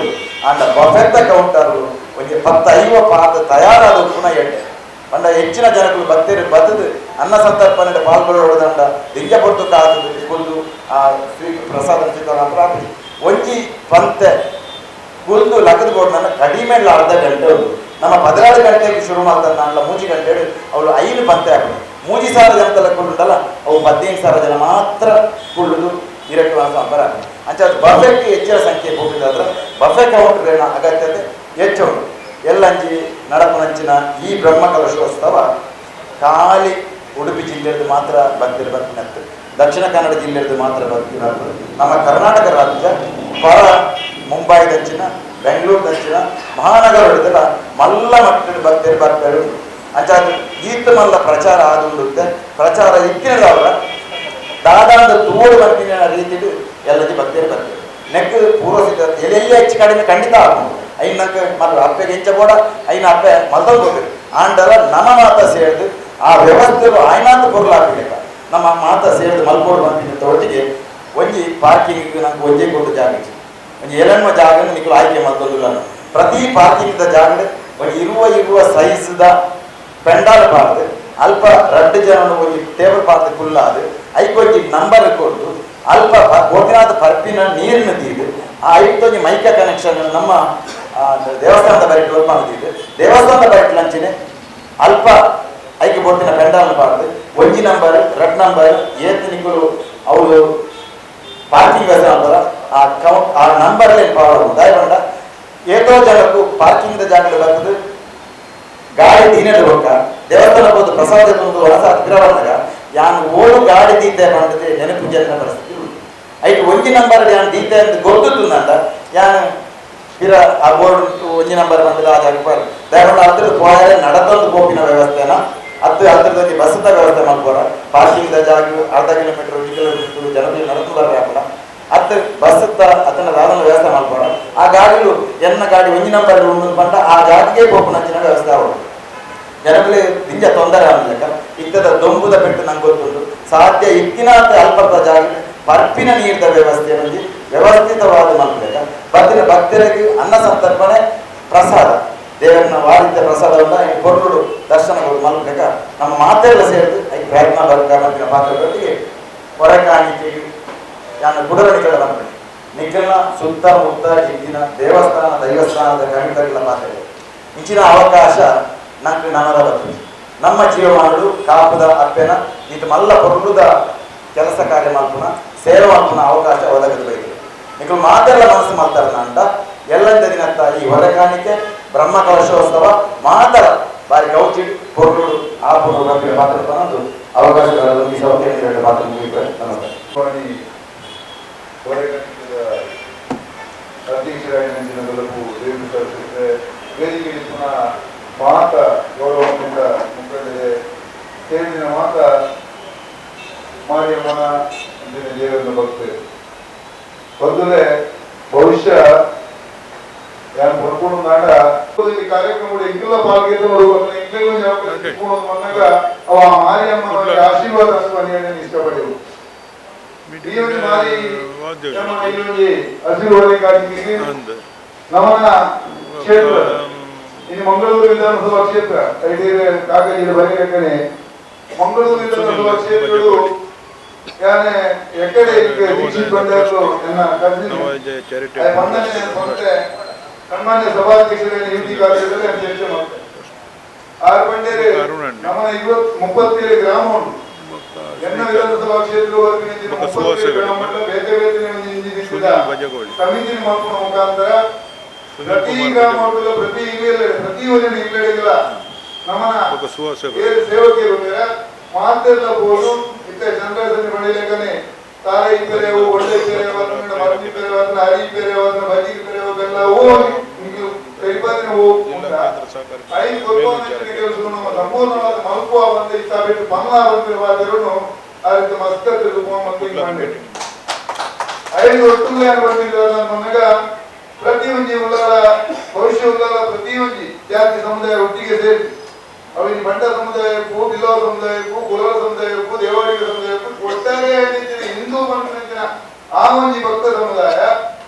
ಅಂಡ ಬಫೆತ್ತ ಕೌಂಟರು ಒಂದು 10-50 ಪಾತ ತಯಾರಾದ ಉಪ್ಪುನ ಎಣ್ಣೆ ಪಂಡ ಹೆಚ್ಚಿನ ಜನಗಳು ಭಕ್ತರು ಬದದು ಅನ್ನ ಸಂತರ್ಪಣೆ ಪಾಲ್ಗೊಳ್ಳೋದಂಡ ದಿಂಜ ಪೊಟ್ಟು ಕಾದು ಕುಲ್ದು ಆ ಪ್ರಸಾದ ಪ್ರಾಪ್ತಿ ಒಂಜಿ ಪಂತೆ ಕುಲ್ದು ಲಗದು ಬೋರ್ಡ್ ಕಡಿಮೆ ಅರ್ಧ ಗಂಟೆ ಉಂಟು ನಮ್ಮ 16 ಗಂಟೆಗೆ ಶುರು ಮಾಡ್ತಾರೆ ನಾನು 3 ಗಂಟೆ ಅವಳು 5 ಪಂತೆ ಹಾಕಿ 3,000 ಜನತೆಲ್ಲ ಕುಳ್ಳುಂಟಲ್ಲ ಅವು 15,000 ಜನ ಮಾತ್ರ ಕುಳ್ಳುದು ಇರಟ್ಟು ಸಂಬರ ಅಂಚ ಬಫೆಕ್ಕೆ ಹೆಚ್ಚಿನ ಸಂಖ್ಯೆ ಹೋಗಿದ್ದಾದ್ರೆ ಬಫೆ ಕೌಂಟರ್ ಅಗತ್ಯತೆ ಹೆಚ್ಚು ಉಂಟು ಎಲ್ಲಂಜಿ ನಡಪನಂಚಿನ ಈ ಬ್ರಹ್ಮ ಕಲಶೋತ್ಸವ ಖಾಲಿ ಉಡುಪಿ ಜಿಲ್ಲೆಯದು ಮಾತ್ರ ಭಕ್ತಿರು ಬರ್ತಿನತ್ತು ದಕ್ಷಿಣ ಕನ್ನಡ ಜಿಲ್ಲೆಯದು ಮಾತ್ರ ಬರ್ತಿನತ್ತು ನಮ್ಮ ಕರ್ನಾಟಕ ರಾಜ್ಯ ಹೊರ ಮುಂಬೈ ದಂಚಿನ ಬೆಂಗಳೂರು ದಂಚಿನ ಮಹಾನಗರ ಹಿಡಿದಲ್ಲ ಮಲ್ಲ ಮಟ್ಟಿನ ಭಕ್ತಿರು ಬರ್ತಾರೆ ಅಂಚ ಗೀತ ಮಲ್ಲ ಪ್ರಚಾರ ಆದುಂಡುತ್ತೆ ಪ್ರಚಾರ ಇಕ್ಕಿನದವರ ದಾದಾಂದ ತೋಡು ಬರ್ತಿನ ರೀತಿದು ಎಲ್ಲದಿ ಭಕ್ತಿರು ಬರ್ತಾರೆ ನೆಕ್ ಪೂರ್ವಸಿದ್ಧ ಎಲ್ಲೆಲ್ಲಿ ಹೆಚ್ಚು ಕಡಿಮೆ ಖಂಡಿತ ಆಗ್ಬೋದು ಐನಕ ಮಲ್ಲ ಅಪ್ಪೆಗೆ ಹೆಂಚಬೋಡ ಐನ ಅಪ್ಪೆ ಮಲ್ದಲ್ ಹೋಗ್ಬೇಕು ಆಂಡಲ ನಮ್ಮ ಮಾತ ಸೇರಿದು ಆ ವ್ಯವಸ್ಥೆಗಳು ಆಯ್ನಾಂತ ಕೊರ್ಲಾಗಬೇಕು ನಮ್ಮ ಮಾತ ಸೇರಿದು ಮಲ್ಕೋಡು ಬಂದಿದ್ದ ಒಟ್ಟಿಗೆ ಒಂಜಿ ಪಾರ್ಕಿಂಗ್ ನಂಗೆ ಒಂಜೆ ಕೊಟ್ಟು ಜಾಗ ಒಂದು ಏಳೆನ್ಮ ಜಾಗ ನಿಖಲು ಆಯ್ಕೆ ಮಲ್ದಲ್ಲ ಪ್ರತಿ ಪಾರ್ಕಿಂಗ್ ಜಾಗ ಒಂದು ಇರುವ ಸೈಜ್ದ ಪೆಂಡಾಲ್ ಪಾರ್ದು ಅಲ್ಪ 2 ಜನ ಒಂದು ಟೇಬಲ್ ಪಾರ್ದು ಕುಲ್ಲಾದು ಐಕೊಂಜಿ ನಂಬರ್ ಕೊಟ್ಟು ಅಲ್ಪ ಗೋಪಿನಾಥ ಪರ್ಪಿನ ನೀರಿನ ತೀದು ಆ ಐಕೊಂಜಿ ಮೈಕ ಕನೆಕ್ಷನ್ ನಮ್ಮ ದೇವಸ್ಥಾನದ ಬೈಟ್ ಒಪ್ಪಿದ್ದು ದೇವಸ್ಥಾನದ ಬೈಟ್ ಲಂಚಿನ ಅಲ್ಪ ಐಕೆ ಬೋಟಿನ ಪೆಂಡಾಲ್ ಪಾರ್ದು ಒಂಜಿ ನಂಬರ್ 2 ನಂಬರ್ ಏತ್ ನಿಕ್ಕಲು ಅವರು ಪಾರ್ಕಿಂಗ್ ವ್ಯವಸ್ಥೆ ಆ ನಂಬರ್ ದಯಪಂಡ ಏತೋ ಜನಕ್ಕೂ ಪಾರ್ಕಿಂಗ್ ಜಾಗ ಬರ್ತದೆ ಗಾಡಿ ದಿನದ ಬೊಕ್ಕ ದೇವಸ್ಥಾನ ಬಂದು ಪ್ರಸಾದ ಬಂದು ಹೊಸ ಹತ್ತಿರವನ್ನಾಗ ಯಾನು ಓಡು ಗಾಡಿ ದೀತೆ ಮಾಡಿದ್ರೆ ನೆನಪು ಜನರ ಪರಿಸ್ಥಿತಿ ಉಂಟು ಐದು ಒಂಜಿ ನಂಬರ್ ಯಾನು ದೀತೆ ಅಂತ ಗೊತ್ತುಂದಂತ ಯಾನು ಇರ ಆ ಬೋರ್ಡ್ ಒಂಜಿ ನಂಬರ್ ಬಂದಿಲ್ಲ ಆ ಜಾಗ ದಯಪಂಡ ಹತ್ತಿರ ಹೋದರೆ ನಡತೊಂದು ಗೋಪಿನ ವ್ಯವಸ್ಥೆನ ಹತ್ತಿರದಲ್ಲಿ ಬಸ್ದ ವ್ಯವಸ್ಥೆ ಮಾಡ್ಬೋರ ಪಾರ್ಕಿಂಗ್ ಜಾಗ ಅರ್ಧ ಕಿಲೋಮೀಟರ್ 1 ಕಿಲೋಮೀಟರ್ ಜನರಿಗೆ ನಡೆದು ಬರಲ್ಲ ಹತ್ತು ಬಸ್ ಅದನ್ನ ದಾದನ ವ್ಯವಸ್ಥೆ ಮಾಡ್ಬೋರ ಆ ಗಾಡಿಗಳು ಎನ್ನ ಗಾಡಿ ಒಂಜಿ ನಂಬರ್ ಉಂಡು ಪಂಡ ಆ ಜಾತಿಗೆ ಗೋಪುನಂಚಿನ ವ್ಯವಸ್ಥೆ ಆಗೋದು ಜನಗಳಿಗೆ ದಿಂಜ ತೊಂದರೆ ಆಗಲಿಕ್ಕ ಇದ್ದದ ದೊಂಬುದ ಪೆಟ್ಟು ನಂಗೆ ಗೊತ್ತುಂಟು ಸಾಧ್ಯ ಇಕ್ಕಿನಾಥ ಅಲ್ಪದ ಜಾಗ ಪರ್ಪಿನ ನೀರಿದ ವ್ಯವಸ್ಥೆ ಬಂದು ವ್ಯವಸ್ಥಿತವಾದ ಮಾಡ್ಬೇಕ ಬತ್ತಿನ ಭಕ್ತರಿಗೆ ಅನ್ನ ಸಂತರ್ಪಣೆ ಪ್ರಸಾದ ದೇವರನ್ನ ವಾರಿದ್ದ ಪ್ರಸಾದವನ್ನ ಕೊಟ್ಟು ದರ್ಶನ ಮಾಡ್ಬೇಕ ನಮ್ಮ ಮಾತೆಲ್ಲ ಸೇರಿದು ಐದು ಪ್ರಯತ್ನ ಬರ್ಗ ಮತ್ತಿನ ಪಾತ್ರದೊಟ್ಟಿಗೆ ಹೊರಕಾಣಿಕೆಗೆ ನಾನು ಗುಡರಣಿಗಳ ಬಂದ್ಬಿಡಿ ನಿಖಲ್ನ ಸುತ್ತಮುತ್ತ ಜಿದ್ದಿನ ದೇವಸ್ಥಾನ ದೈವಸ್ಥಾನದ ಗಣಿತಗಳ ಮಾತಾಡಿ ಇಂಚಿನ ಅವಕಾಶ ನಂಗೆ ನನದ ಬರ್ತದೆ ನಮ್ಮ ಜೀವಮಾನಗಳು ಕಾಪುದ ಅಪ್ಪೆನ ಇದು ಮಲ್ಲ ಹೊರಡುದ ಕೆಲಸ ಕಾರ್ಯ ಮಾಡ್ಪುನ ಸೇವೆ ಮಾಡ್ಪುನ ಅವಕಾಶ ಒದಗದು ಬೈತು ನಿಖಲ್ ಮಾತೆಲ್ಲ ಮನಸ್ಸು ಮಾಡ್ತಾರೆ ಅಂತ ಎಲ್ಲಂದ ದಿನತ್ತ ಈ ಹೊರಕಾಣಿಕೆ ಬ್ರಹ್ಮ ಕಲಶೋತ್ಸವ ಮಾತರ ಬಾರಿ ಗೌಚಿ ಹೊರಡುಡು ಆಪುನ ಪಾತ್ರ ಅನ್ನೋದು ಅವಕಾಶಗಳನ್ನು ಈ ಸೌಖ್ಯ ಮಾತ್ರ ಮುಗಿತಾರೆ ನಮಸ್ಕಾರ ಅಧ್ಯಕ್ಷರಾಗಿನ ಬಲವು ವೇದಿಕೆಯಲ್ಲಿ ಪುನಃ ಮಾತ ಗೌರವದಿಂದ ಮುಖಂಡರೆ ಸೇರಿನ ಮಾತ ಮಾರಿಯಮ್ಮನ ದೇವರನ್ನು ಭಕ್ತಿ ಬಂದರೆ ಭವಿಷ್ಯ ಯಾರು ಬರ್ಕೊಂಡು ನಾಡ ಕಾರ್ಯಕ್ರಮಗಳು ಇಂಗ್ಲ ಪಾಲ್ಗೆದವರು ಬಂದಾಗ ಅವ ಮಾರಿಯಮ್ಮನ ಆಶೀರ್ವಾದ ಸ್ಮರಣೆಯನ್ನು ಇಷ್ಟಪಡೆವು ಮಾರಿ ಹಸಿರು ಕಾರ್ಯಕ್ರಮ ನಮನ ಕ್ಷೇತ್ರ ಇನ್ನು ಮಂಗಳೂರು ವಿಧಾನಸಭಾ ಕ್ಷೇತ್ರ ಕಾಗಜಿ ಬರೀಕನೆ ಮಂಗಳೂರು ವಿಧಾನಸಭಾ ಕ್ಷೇತ್ರಗಳು ಯಾನೆ ಎಕಡೆ ದೀಕ್ಷಿತ್ ಬಂದರು ನನ್ನ ಸನ್ಮಾನ್ಯ ಸಭಾಧ್ಯಕ್ಷರ ಯುವತಿ ಕಾರ್ಯದಲ್ಲಿ ಅಧ್ಯಕ್ಷ ಮಾಡ್ತಾರೆ 6 ಬಂಡೇರಿ ನಮ್ಮ 37 ಗ್ರಾಮ ಉಂಟು ಎನ್ನ ವಿಧಾನಸಭಾ ಕ್ಷೇತ್ರ ಸಮಿತಿ ಮಾಡ್ಕೊಂಡ ಮುಖಾಂತರ ಪ್ರತಿ ಗ್ರಾಮಗಳ ಪ್ರತಿ ಪ್ರತಿ ಯೋಜನೆ ಇಲ್ಲಡೆಗಳ ನಮ್ಮನ ಸೇವಕರು ಮಾತೆಲ್ಲ ಬೋದು ಇತ್ತ ಜನರನ್ನು ಬೆಳೆಯಲೇಕನೆ ತಾಯಿ ಪೆರೆವು ಒಳ್ಳೆ ಪೆರೆಯವನ್ನ ಮರಳಿ ಪೆರೆವನ್ನ ಹರಿ ಪೆರೆವನ್ನ ಬಜಿ ಪೆರೆವೆಲ್ಲವೂ ಪರಿಪಾಲನೆ ಹೋಗ್ತಾ ಐದು ಕೊರೋನಾ ಕೆಲಸವನ್ನು ನಮ್ಮ ಸಂಪೂರ್ಣವಾದ ಮಲ್ಪುವ ಒಂದು ಇಷ್ಟ ಬಿಟ್ಟು ಪಂಗ್ಲಾವಾದರೂ ಆ ರೀತಿ ಮಸ್ಕತ್ತು ಮಾಡಿ ಐದು ಒಟ್ಟುಗಳು ಬಂದಿಲ್ಲ ನಮಗ ಪ್ರತಿಯೊಂದು ಉಳ್ಳಾಲ ಭವಿಷ್ಯ ಉಳ್ಳಾಲ ಪ್ರತಿಯೊಂದು ಜಾತಿ ಸಮುದಾಯ ಒಟ್ಟಿಗೆ ಸೇರಿ ಅವರಿಗೆ ಬಂಡ ಸಮುದಾಯಕ್ಕೂ ಬಿಲ್ಲವ ಸಮುದಾಯಕ್ಕೂ ಕುಲವ ಸಮುದಾಯಕ್ಕೂ ದೇವಾಡಿಗ ಸಮುದಾಯಕ್ಕೂ ಒಟ್ಟಾರೆ ಹಿಂದೂ ಮನಸ್ಸಿನ ಒಂಜಿ ಭಕ್ತ ಸಮುದಾಯ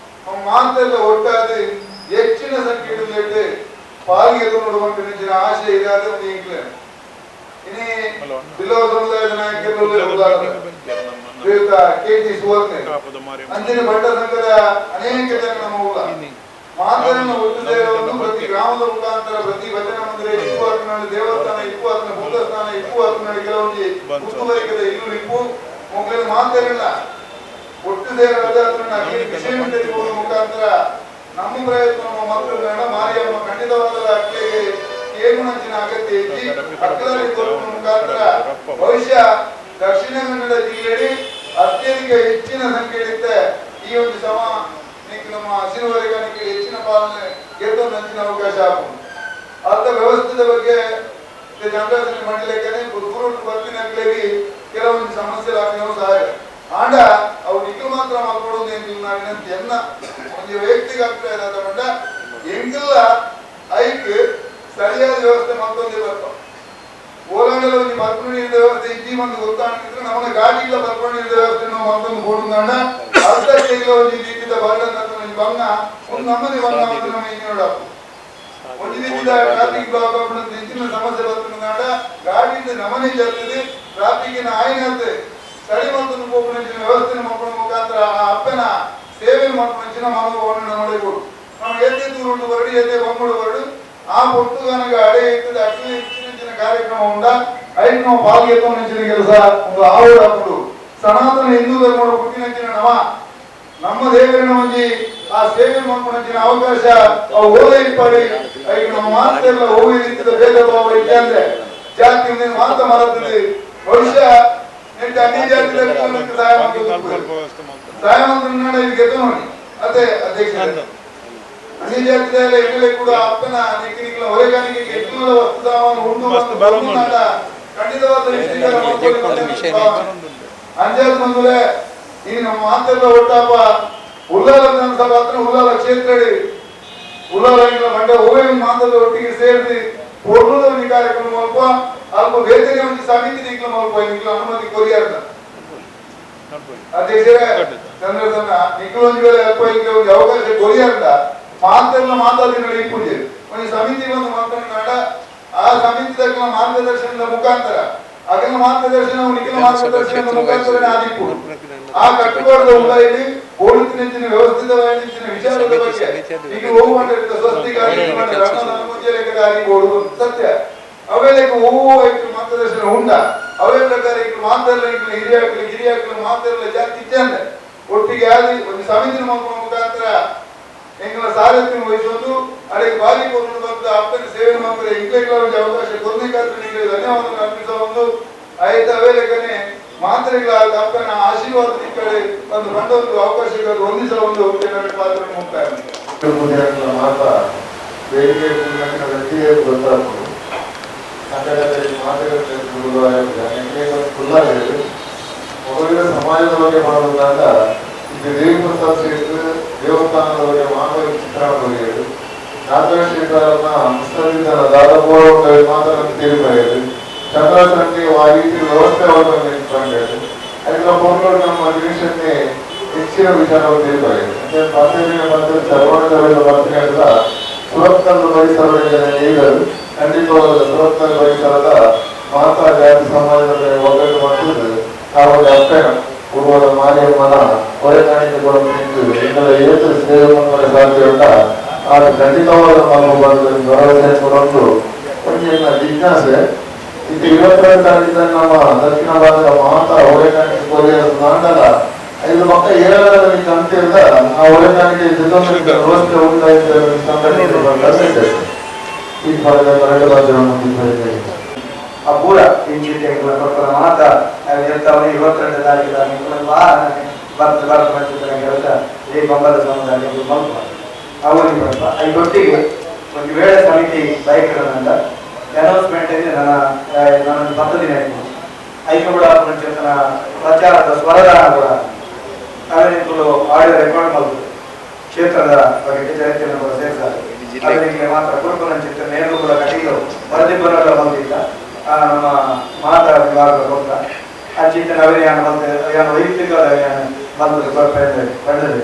ಮಾತೆಲ್ಲ ಒಟ್ಟಾದ ಹೆಚ್ಚಿನ ಸಂಖ್ಯೆಯಲ್ಲಿ ಪಾಲ್ಗೆಲ್ಲ ನೋಡುವಂತ ನೆಚ್ಚಿನ ಆಶೆ ಇದಾದ ಒಂದು ಇಂಕ್ಲೆ ಇನಿ ಬಿಲ್ಲವ ಸಮುದಾಯದ ನಾಯಕರು ಶ್ರೀಯುತ KT ಸುವರ್ಣ ಅಂಚಿನ ಬಂಡ ಸಂಘದ ಅನೇಕ ಜನ ನಮ್ಮ ಊರ ಮಾತನ್ನು ಒಟ್ಟು ಸೇರವನ್ನು ಪ್ರತಿ ಗ್ರಾಮದ ಮುಖಾಂತರ ಪ್ರತಿ ಭಜನ ಮಂದಿರ ಇಪ್ಪು ಹತ್ತನಾಡು ದೇವಸ್ಥಾನ ಇಪ್ಪು ಹತ್ತನ ಬುದ್ಧ ಸ್ಥಾನ ಇಪ್ಪು ಹತ್ತನಾಡು ಕೆಲವೊಂದು ಮುತ್ತುವರಿಕೆದ ಇಲ್ಲು ಇಪ್ಪು ಮೊದಲು ಮಾತೇನಿಲ್ಲ ಒಟ್ಟು ಸೇರದ ಅದನ್ನ ವಿಷಯ ಮುಖಾಂತರ ನಮ್ಮ ಪ್ರಯತ್ನ ನಮ್ಮ ಮಕ್ಕಳು ಮಾರಿಯಮ್ಮ ಖಂಡಿತವಾದ ಅಕ್ಕಳಿಗೆ ಕೇಗುಣಂಚಿನ ಅಗತ್ಯ ಐತಿ ಅಕ್ಕಲಲ್ಲಿ ತೋರಿಸುವ ಮುಖಾಂತರ ಭವಿಷ್ಯ ದಕ್ಷಿಣ ಕನ್ನಡ ಜಿಲ್ಲೆಯಲ್ಲಿ ಅತ್ಯಧಿಕ ಹೆಚ್ಚಿನ ಸಂಖ್ಯೆಯಲ್ಲಿದ್ದ ಈ ಒಂದು ನಮ್ಮ ಹಸಿರುವರೆಗಾನಿಕೆ ಹೆಚ್ಚಿನ ಪಾಲನೆ ಗೆದ್ದು ನಂಚಿನ ಅವಕಾಶ ಆಗುವುದು ಅರ್ಥ ವ್ಯವಸ್ಥೆದ ಬಗ್ಗೆ ಜನರಾಜನ ಮಂಡಲಕ್ಕೆ ಗುರುಟ್ಟು ಬರ್ತಿನಾಗ್ಲೇವಿ ಕೆಲವೊಂದು ಸಮಸ್ಯೆಗಳು ಸಹ ಆಂಡ ಅವು ನಿಖಿಲ್ ಮಾತ್ರ ಮಾಡ್ಕೊಡೋದು ಎಂದು ನಾವು ವಿನಂತಿ ಎನ್ನ ಒಂದು ವೈಯಕ್ತಿಕ ಅಭಿಪ್ರಾಯ ತಗೊಂಡ ಎಂಗೆಲ್ಲ ಐಕ್ ಸರಿಯಾದ ವ್ಯವಸ್ಥೆ ಮತ್ತೊಂದೇ ಬರ್ತಾವ ಓಲಾಂಡಲ ಒಂದು ಬರ್ಪಣಿ ವ್ಯವಸ್ಥೆ ಇಜ್ಜಿ ಒಂದು ಗೊತ್ತಾಗಿದ್ರೆ ನಮ್ಮನ್ನ ಗಾಡಿಗಳ ಬರ್ಪಣಿ ವ್ಯವಸ್ಥೆ ನಾವು ಮತ್ತೊಂದು ಕೊಡುಂಡ ಅರ್ಧ ಕೈಲ ಒಂದು ರೀತಿಯ ಬರ್ಡನ್ ಬಂಗ ಒಂದು ನಮ್ಮನೆ ಬಂಗ ನಮ್ಮ ಹಿಂಗೆ ನೋಡಪ್ಪ ಒಂದು ರೀತಿಯ ಟ್ರಾಫಿಕ್ ಬ್ಲಾಕ್ ಆಗ್ಬಿಟ್ಟು ಹೆಚ್ಚಿನ ಸಮಸ್ಯೆ ಬರ್ತಂಡ ಗಾಡಿಯಿಂದ ನಮನೆ ಜರ್ತದೆ ಟ್ರಾಫಿಕ್ನ ಆಯ್ನತೆ ಸರಿ ಮತ್ತು ಹೋಗುವಂಚಿನ ವ್ಯವಸ್ಥೆ ಮಾಡ್ಕೊಳ್ಳೋ ಮುಖಾಂತರ ಆ ಅಪ್ಪನ ಸೇವೆ ಮಾಡ್ಕೊಂಚಿನ ಮನೋಭಾವನೆ ನೋಡಿಕೊಡು ನಾವು ಎದ್ದೆ ದೂರು ಬರಡು ಎದ್ದೆ ಬಂಗುಡು ಬರಡು ಆ ಪುಸ್ತಕನಿಗೆ ಅಡೆ ಇರ್ತದೆ ಅಟ್ಲಿ ಹೆಚ್ಚಿನ ಕಾರ್ಯಕ್ರಮ ಉಂಡ ಐದು ನಾವು ಪಾಲ್ಗೆತ್ತೊಂದಿನ ಕೆಲಸ ಒಂದು ಆವುಡ ಹಾಕೊಂಡು ಸನಾತನ ಹಿಂದೂ ಧರ್ಮದ ಹುಟ್ಟಿನಂಚಿನ ನಮ್ಮ ದೇವರಿನ ಒಂಜಿ ಆ ಸೇವೆ ಮಾಡ್ಕೊಂಡಂಚಿನ ಅವಕಾಶ ಓದ ಪಡಿ ಐದು ನಮ್ಮ ಮಾತೆಲ್ಲ ಹೋಗಿ ರೀತಿಯ ಭೇದ ಭಾವ ಇದ್ದೆ ಅಂದ್ರೆ ಜಾತಿ ಮಾತ ಮರತ್ತದೆ ಭವಿಷ್ಯ ಅನ್ಯ ಜಾತಿ ಸಹಾಯ ಮಂತ್ರ ಗೆದ್ದು ನೋಡಿ ಅದೇ ಅಧ್ಯಕ್ಷ ಅನ್ಯ ಜಾತಿಯ ಎಮ್ಮೆಲ್ಯೆ ಕೂಡ ಅಪ್ಪನ ನಿಖಿನಿಗಳ ಹೊರೆಗಾಣಿಕೆಗೆ ಹೆಚ್ಚಿನ ವಸ್ತು ಸಾಮಾನು ಉಂಟು ಖಂಡಿತವಾದ ಅಂಜಾದ್ ಬಂದ್ರೆ ಈಗ ನಮ್ಮ ಮಾತೆಲ್ಲ ಒಟ್ಟಪ್ಪ ಉಲ್ಲಾಲ ವಿಧಾನಸಭಾ ಹತ್ರ ಉಲ್ಲಾಲ ಕ್ಷೇತ್ರ ಉಲ್ಲಾಲ ಮಂಡ್ಯ ಹೋಗಿ ಮಾತಲ್ಲ ಒಟ್ಟಿಗೆ ಸೇರಿಸಿ ಪೂರ್ಣದಲ್ಲಿ ಕಾರ್ಯಕ್ರಮ ಮಲ್ಪ ಅಲ್ಪ ವೇದಿಕೆ ಒಂದು ಸಮಿತಿ ನಿಕ್ಲ ಮಲ್ಪ ನಿಕ್ಲ ಅನುಮತಿ ಕೊರಿಯಾರ್ದ ಅಧ್ಯಕ್ಷರೇ ಚಂದ್ರಸನ್ನ ನಿಕ್ಲೊಂದು ವೇಳೆ ಅಲ್ಪ ಈಗ ಒಂದು ಅವಕಾಶ ಕೊರಿಯಾರ್ದ ಮಾತೆಲ್ಲ ಮಾತಾಡಿ ನಡಿ ಪೂಜೆ ಒಂದು ಸಮಿತಿ ಒಂದು ಮಾತನಾಡ ಆ ಸಮಿತಿ ತಕ್ಕ ಮಾರ್ಗದರ್ಶನದ ಮುಖಾಂತರ ಅದನ್ನ ಮಾರ್ಗದರ್ಶನ ನಿಖಿಲ ಮಾರ್ಗದರ್ಶನದ ಮುಖಾಂತರ ಆದಿಪ್ಪು ಆ ಕಟ್ಟುಪಾಡದ ಉಳ್ಳಾಯಲ್ಲಿ ಪೊಲೀಸಿನ ವ್ಯವಸ್ಥಿತವಾಗಿನ ವಿಚಾರದ ಬಗ್ಗೆ ಈಗ ಹೋಗುವಂತ ಸ್ವಸ್ತಿಗಾಗಿ ಬೋರ್ಡು ಸತ್ಯ ಅವೆಲ್ಲಕ್ಕೆ ಹೂವು ಮಾರ್ಗದರ್ಶನ ಉಂಡ ಅವೇ ಪ್ರಕಾರ ಈಗ ಮಾತೆಲ್ಲ ಹಿರಿಯಾಕಲು ಮಾತೆಲ್ಲ ಜಾತಿ ಇಚ್ಛೆ ಒಟ್ಟಿಗೆ ಆದಿ ಒಂದು ಸಮಿತಿನ ಮುಖಾಂತರ ಎಂಗಳ ಸಾರಥ್ಯ ವಹಿಸುವುದು ಅದಕ್ಕೆ ಬಾಲಿ ಬಂದ ಅಪ್ಪನ ಸೇವೆ ಮಾಡಿದ್ರೆ ಇಂಗ್ಲೆಂಡ್ ಅವಕಾಶ ಕೊರಬೇಕಾದ್ರೆ ಧನ್ಯವಾದ ಅರ್ಪಿಸುವ ಒಂದು ಆಯ್ತು ಅವೇಲೆಕ್ಕನೆ ಮಾತ್ರೆಗಳಾದ ಅಪ್ಪನ ಆಶೀರ್ವಾದ ಕಡೆ ಒಂದು ಬಂದ ಒಂದು ಅವಕಾಶ ಹೊಂದಿಸುವ ಒಂದು ಪಾತ್ರ ಮುಕ್ತಾಯ ಮಾತಾ ಬೇಡಿಕೆ ಗೊತ್ತಾಗ್ತದೆ ಸಂಘಟನೆಯಲ್ಲಿ ಮಾತುಕತೆ ಸಮಾಜದ ಬಗ್ಗೆ ಮಾಡುವುದಾಗ ಇದು ದೇವಪ್ರಸಾದ್ ಕ್ಷೇತ್ರ ದೇವಸ್ಥಾನದ ಬಗ್ಗೆ ಮಾನವ ಚಿತ್ರಣ ಬರೆಯೋದು ನಾಗರ ಶ್ರೀಧರನ್ನ ಮುಸ್ಲಿಂ ದಾದಾಪುರ ಮಾತನ್ನು ತಿಳಿಬರೆಯೋದು ಚಂದ್ರಸಂಖ್ಯೆ ಆ ರೀತಿ ವ್ಯವಸ್ಥೆಯನ್ನು ನಿಂತ್ಕೊಂಡೇಳು ಅದರ ಪೂರ್ವ ನಮ್ಮ ದೇಶಕ್ಕೆ ಹೆಚ್ಚಿನ ವಿಚಾರವನ್ನು ತಿಳಿಬರೆಯೋದು ಮತ್ತೆ ಸರ್ವಾಂಗದ ವರ್ತನೆ ಎಲ್ಲ ಸುರತ್ಕಲ್ ಪರಿಸರದ ನೀಡಲು ಖಂಡಿತವಾದ ಸುರತ್ಕಲ್ ಪರಿಸರದ ಮಾತಾ ಜಾತಿ ಸಮಾಜದ ಒಗ್ಗಟ್ಟು ಮಾಡುವುದು ನಾವು ಅಪ್ಪನ ಪೂರ್ವದ ಮಾರಿಯಮ್ಮನ ಹೊರೆಕಾಣಿಕೆಗಳನ್ನು ಎಂದರೆ ಏತು ಸೇವೆ ಮಾಡುವ ಸಾಧ್ಯ ಉಂಟ ಆಗ ಖಂಡಿತವಾದ ಮನೋಭಾವದಲ್ಲಿ ಭರವಸೆ ಕೊಡಲು ಒಂದಿನ ಜಿಜ್ಞಾಸೆ ಇದು 22ನೇ ತಾರೀಕಿನ ನಮ್ಮ ದಕ್ಷಿಣ ಭಾಗದ ಮಾತಾ ಹೊರೆಕಾಣಿಕೆ ಕೊರಿಯದ ನಾಟಕ 5 ಮಕ್ಕ 7ರಲ್ಲಿ ಕಂತಿಲ್ಲ ಆ ಹೊರೆಕಾಣಿಕೆ ಜೊತೆ ವ್ಯವಸ್ಥೆ ಉಂಟಾಯಿತು ಸಂಘಟನೆ ಈ ಭಾಗದ ಕನ್ನಡ ರಾಜ್ಯವನ್ನು ಮುಂದುವರಿಸಿದೆ ಆ ಪೂರ ಇಂಚಿನ ಮಾತ 22ನೇ ತಾರೀಕಿನ ಕೆಲಸ ಈ ಬಂಬಲ ಸಮುದಾಯ ಮಲ್ಪ ಅವರಿಗೆ ಬರಪ್ಪ ಅದರೊಟ್ಟಿಗೆ ಒಂದು ವೇಳೆ ಸಮಿತಿ ಬೈಕ್ಗಳನ್ನ ಅನೌನ್ಸ್ಮೆಂಟ್ ಇದೆ ನನ್ನ 10 ದಿನ ಆಯ್ಕೆ ಕೂಡ ಪ್ರಚಾರದ ಸ್ವರದಾನ ಕೂಡ ಅವೇನಿಗಳು ಆಡಿಯೋ ರೆಕಾರ್ಡ್ ಮಾಡುದು ಕ್ಷೇತ್ರದ ಬಗ್ಗೆ ಚರಿತ್ರೆಯನ್ನು ಕೂಡ ಸೇರಿದ್ದಾರೆ ಅವರಿಗೆ ಮಾತ್ರ ಕುರುಕುಲ ಚಿತ್ರ ನೇರು ಕೂಡ ಕಟಿಗಳು ವರದಿ ಬರೋಲ್ಲ ಬಂದಿಲ್ಲ ನಮ್ಮ ಮಾತಾ ವಿಭಾಗದ ಕೊಟ್ಟ ಆ ಚಿತ್ರ ಅವರೇ ವೈಯಕ್ತಿಕ ಬಂದು ಬಂದದ್ದು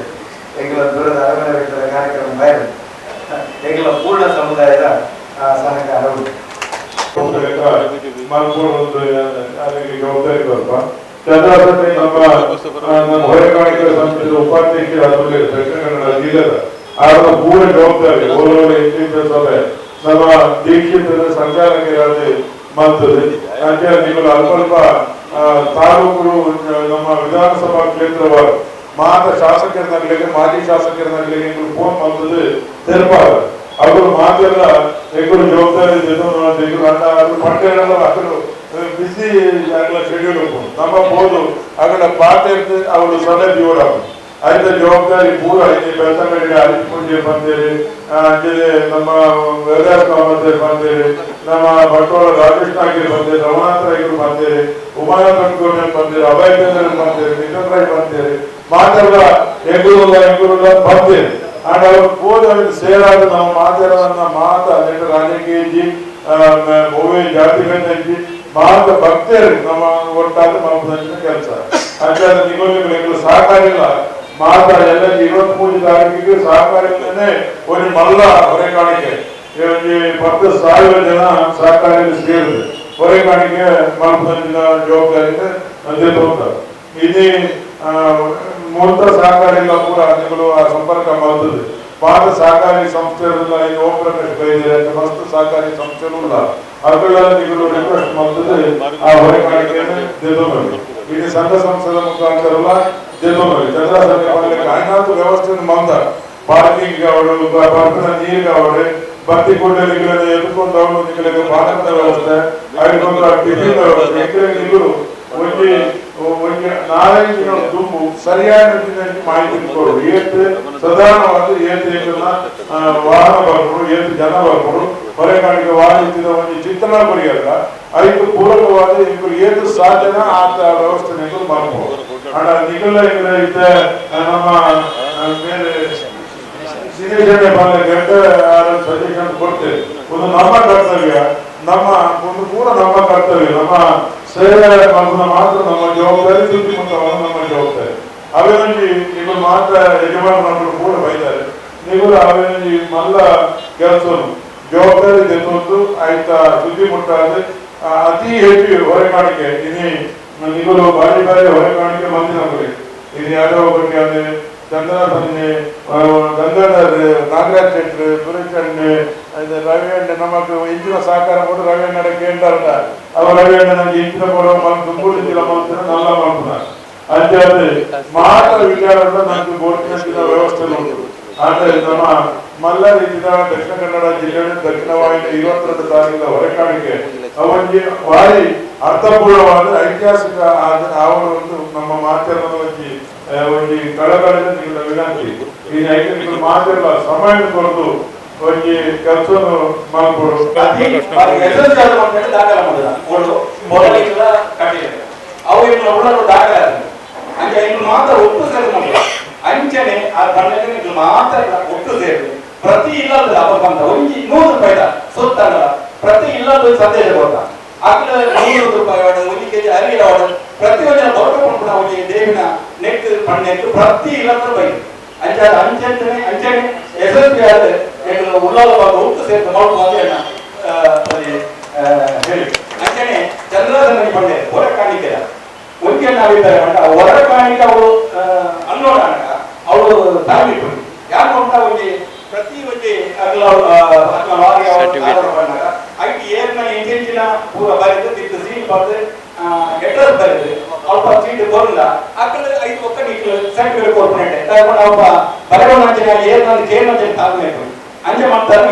ಎಂಗಿಲ ದೂರದ ಅರಮನೆ ವೆಚ್ಚದ ಕಾರ್ಯಕ್ರಮ ಬಯಲು ಎಂಗಿಲ ಪೂರ್ಣ ಸಮುದಾಯದ ಸಹಕಾರ ಉಂಟು. ಜವಾಬ್ದಾರಿ ಸ್ವಲ್ಪ ಚಂದ್ರಾಸಟ್ಟಿ ನಮ್ಮ ಹೊರೆಕಾಣಿಕೆ ಸಂಸ್ಥೆಯ ಉಪಾಧ್ಯಕ್ಷ ದಕ್ಷಿಣ ಕನ್ನಡ ಜಿಲ್ಲೆದ ಅವರ ಪೂರ್ಣ ಜವಾಬ್ದಾರಿ ಓಲೋಲ ಇಂಚಿನ ಸಭೆ ನಮ್ಮ ದೀಕ್ಷಿತರ ಸಂಚಾಲಕರಾದ ಮಾಡ್ತದೆ. ಅಂಚೆ ನೀವು ಅಲ್ಪ ತಾಲೂಕು ನಮ್ಮ ವಿಧಾನಸಭಾ ಕ್ಷೇತ್ರವಾರು ಮಾತ ಶಾಸಕರನ್ನಾಗಲಿ ಮಾಜಿ ಶಾಸಕರನ್ನಾಗಲಿ ನೀವು ಫೋನ್ ಮಾಡ್ತದೆ ತೆರಪಾಗ ಅವರು ಮಾತೆಲ್ಲ ಎಗಳು ಜವಾಬ್ದಾರಿ ಪಟ್ಟಣ ಅక్కడ ಬಿಸಿ ಆಗಲ ಶೆಡ್ಯೂಲ್ ನಮ್ಮ ಬೋದು ಅಗಲ ಪಾತೆ ಅವರು ಸಲಹೆ ಜೋಡ ಆಯ್ತ ಜವಾಬ್ದಾರಿ ಪೂರ ಇಲ್ಲಿ ಬೆಳ್ತಂಗಡಿ ಅರಿಪೂಜೆ ಬಂದೇರಿ ಅಂಜಲಿ ನಮ್ಮ ವೇದಾಸ್ ಮಂದಿರ್ ಬಂದೇರಿ ನಮ್ಮ ಬಂಟ್ವಾಳ ರಾಜೇಶ್ ನಾಗಿರ್ ಬಂದೇರಿ ರಮನಾಥ ರಾಯರು ಬಂದೇರಿ ಉಮಾನಾಥ ಬಂದೇರಿ ಅಭಯ ಚಂದ್ರ ಬಂದೇರಿ ನಿಖನ್ ರಾಯ್ ಬಂದೇರಿ ಮಾತೆಲ್ಲ ಎಂಗೂರುಲ್ಲ ಬಂದೇರಿ ಆಗ ಅವ್ರು ಹೋದವರಿಗೆ ಸೇರಾದ ನಾವು ಮಾತಾಡೋದನ್ನ ರಾಜಕೀಯ ಮೂವಿ ಜಾತಿ ಗಂಜಿ ಮಾತ ಭಕ್ತರು ನಮ್ಮ ಒಟ್ಟಾದ ಮನಪಂಚಿನ ಕೆಲಸ ಅಂಚಾದ ನಿಗೋಲಿಗಳು ಸಹಕಾರಿಲ್ಲ ಮಾತ ಎಲ್ಲ 23 ತಾರೀಕಿಗೆ ಸಹಕಾರಿಲ್ಲೇ ಒಂದು ಮಲ್ಲ ಹೊರೆಕಾಣಿಕೆ 10,000 ಜನ ಸಹಕಾರಿಯಲ್ಲಿ ಸೇರಿದೆ ಹೊರೆಕಾಣಿಕೆ ಮನಪಂಚಿನ ಜವಾಬ್ದಾರಿಗೆ ಅಂದಿರ್ತಾರೆ. ಇದೇ ಮೂರ್ತ ಸಹಕಾರಿಲ್ಲ ಪೂರ ನಿಗಳು ಆ ಸಂಪರ್ಕ ಮಾಡ್ತದೆ. ಪಾಠ ಸಹಕಾರಿ ಸಂಸ್ಥೆಲ್ಲ ಇದು ಓಂ ಪ್ರಕಾಶ್ ಬೈದಿದೆ ಅಂತ ಮಸ್ತ್ ಸಹಕಾರಿ ಸಂಸ್ಥೆನೂ ಇಲ್ಲ ಅವುಗಳ ನಿಗಳು ರಿಕ್ವೆಸ್ಟ್ ಮಾಡ್ತದೆ ಆ ಹೊರೆಕಾಣಿಕೆಯನ್ನು ಜೆದೋಮಲ್ಲಿ ಇದು ಸಂಘ ಸಂಸ್ಥೆಗಳ ಮುಖಾಂತರ ಜೆದೋಮಲ್ಲಿ ಚಂದ್ರಾಸನ ಆಯ್ನಾತು ವ್ಯವಸ್ಥೆಯನ್ನು ಮಂದ ಪಾರ್ಕಿಂಗ್ ಅವಳು ಬರ್ಪಿನ ನೀರು ಅವಳು ಬತ್ತಿ ಗುಡ್ಡಲಿಗಳನ್ನು ಎದುಕೊಂಡು ಅವಳು ನಿಗಳಿಗೆ ಪಾಠದ ವ್ಯವಸ್ಥೆ ಐದು ಟಿಫಿನ್ ವ್ಯವಸ್ಥೆ ನಿಗಳು ಒಂದು ನಾಲ್ಕು ತುಂಬು ಸರಿಯಾದ ಮಾಹಿತಿ ಕೊಡು ಏತು ಸಾಧಾರಣವಾದ ಏತು ವಾಹನ ಬರ್ಬೋದು ಏತು ಜನ ಬರ್ಬೋದು ಹೊರೆಕಾಣಿಕೆ ವಾಹನ ಒಂದು ಚಿತ್ರಣ ಬರೆಯಲ್ಲ ಐದು ಪೂರಕವಾದ ಏತು ಸಾಧನ ಆತ ವ್ಯವಸ್ಥೆ ಮಾಡ್ಬೋದು. ಹಣ ನಿಗಲ ಇದ್ದ ನಮ್ಮ ಮೇಲೆ ಸಿನಿಮೆ ಗಂಟೆ ಸಜೆಷನ್ ಕೊಡ್ತೇವೆ. ಒಂದು ನಮ್ಮ ಕರ್ತವ್ಯ ನಮ್ಮ ಒಂದು ಪೂರ ನಮ್ಮ ಕರ್ತವ್ಯ ನಮ್ಮ ಸೇವೆ ಮಾತ್ರ ನಮ್ಮ ಜವಾಬ್ದಾರಿ ಸುದ್ದಿ ಮುಂತಾವನ್ನು ನಮ್ಮ ಜವಾಬ್ದಾರಿ ಅವೇನಂಜಿ ನೀವು ಮಾತ್ರ ಯಜಮಾನರು ಕೂಡ ಬೈತಾರೆ ನೀವು ಅವೇನಂಜಿ ಮಲ್ಲ ಕೆಲಸ ಜವಾಬ್ದಾರಿ ತೆಗೆದು ಆಯ್ತಾ ಸುದ್ದಿ ಮುಟ್ಟಾದ್ರೆ ಅತಿ ಹೆಚ್ಚು ಹೊರೆಕಾಣಿಕೆ ಇನಿ ನೀವು ಬಾರಿ ಬಾರಿ ಹೊರೆಕಾಣಿಕೆ ಮಂದಿ ನಮಗೆ ಇದು ಯಾರೋ ಒಬ್ಬರಿಗೆ ಅಂದ್ರೆ ಚಂದ್ರಸನ್ನೆ ಗಂಗಾಧರ್ ನಾಗರಾಜ್ ಶೆಟ್ರು ಸುರೇಶಣ್ಣೆ ರವಿಯಣ್ಣ ನಮಗೆ ಇಂಚಿನ ಸಹಕಾರ ಕೊಟ್ಟು ರವಿಯಣ್ಣ ಕೇಳ್ತಾರಲ್ಲ ಅವ ರವಿಯಣ್ಣ ನಮ್ಗೆ ಇಂಚಿನ ಕೊಡುವ ತುಂಬುಳಿಂಚಿನ ಮಾಡ್ತಾರೆ ನಲ್ಲ ಮಾಡ್ತಾರೆ ಅಂಚಾದ್ರೆ ಮಾತ್ರ ವಿಚಾರಗಳ ನಮ್ಗೆ ಗೋರ್ಮೆಂಟಿನ ವ್ಯವಸ್ಥೆ ಉಂಟು. ಆದರೆ ನಮ್ಮ ಮಲ್ಲ ರೀತಿಯ ದಕ್ಷಿಣ ಕನ್ನಡ ಜಿಲ್ಲೆ ದಕ್ಷಿಣ ವಾಹಿನಿ 22 ತಾರೀಕಿನ ಹೊರೆಕಾಣಿಕೆ ಅವರಿಗೆ ಭಾರಿ ಅರ್ಥಪೂರ್ಣವಾದ ಐತಿಹಾಸಿಕ ಒಂದು ನಮ್ಮ ಮಾಧ್ಯಮದ ಒಂದು ಕಳಕಳಿನ ನಿಗಳ ವಿನಂತಿ ಈ ಐದು ಮಾತೆಲ್ಲ ಸಮಯ ಕೊಟ್ಟು ಒಂದು ಕೆಲಸ ಮಾಡ್ಕೊಡು ದಾಖಲೆ ಅವು ದಾಖಲೆ ಅಂದ್ರೆ ಇನ್ನು ಮಾತ್ರ ಒಟ್ಟು ಸೇರಿ ಅಂಚನೆ ಆ ಬಣ್ಣಕ್ಕೆ ಮಾತ್ರ ಒಟ್ಟು ಸೇರಿ ಪ್ರತಿ ಇಲ್ಲದ ಬಂದ ಒಂದು 100 ರೂಪಾಯಿ ಸುತ್ತಲ್ಲ ಪ್ರತಿ ಇಲ್ಲದ ಸಂದೇಶ ಕೊಟ್ಟ ಆಗ್ಲೇ 100 ರೂಪಾಯಿ ಅವಳು 1 ಕೆಜಿ ಅರಿ ಅವಳು ಪ್ರತಿಯೊಂದು ದೊಡ್ಡ ಅವಳಿಗೆ ದೇವಿನ ನೆಟ್ ಪಣ್ಣೆಟ್ಟು ಪ್ರತಿ ಇಲ್ಲದ ಬೈ ಅಂಚನೆ ಎಸ್ಎಸ್ಪಿ ಆದ್ರೆ ಉಳ್ಳಾಲವಾಗ ಒಟ್ಟು ಸೇರಿ ಮಾಡುವಾಗ ಹೇಳಿ ಅಂಚನೆ ಚಂದ್ರಸನ ಪಣ್ಣೆ ಹೊರ ಕಾಣಿಕೆ ಒಂದೇ ನಾವಿದ್ದಾರೆ ಅಂಟ ಹೊರ ಕಾಣಿಕೆ ಅವಳು ಅನ್ನೋಣ ಅವಳು ತಾಗಿಟ್ಟು ಯಾರು ಅಂತ ಒಂದು ಪ್ರತಿ ಒಂದು ಐಟಿ ಏರ್ನ ಇಂಜಿನ ಪೂರ ಬರೆದು ತಿದ್ದು ಸೀಲ್ ಬರೆದು ಎಡ್ರೆಸ್ ಬರೆದು ಅಲ್ಪ ಸೀಟ್ ಬರಲ್ಲ ಅಕ್ಕಡೆ 5 ಒಕ್ಕ ನೀರು ಸರ್ಟಿಫಿಕೇಟ್ ಕೊಡ್ಕೊಂಡೆ ಅಪ್ಪ ಬರೆಯೋಣ ಅಂಚನೆ ಏರ್ನ ಕೇರ್ನ ತಾಗಬೇಕು ಅಂಜೆ ಮಾಡ್ತಾರೆ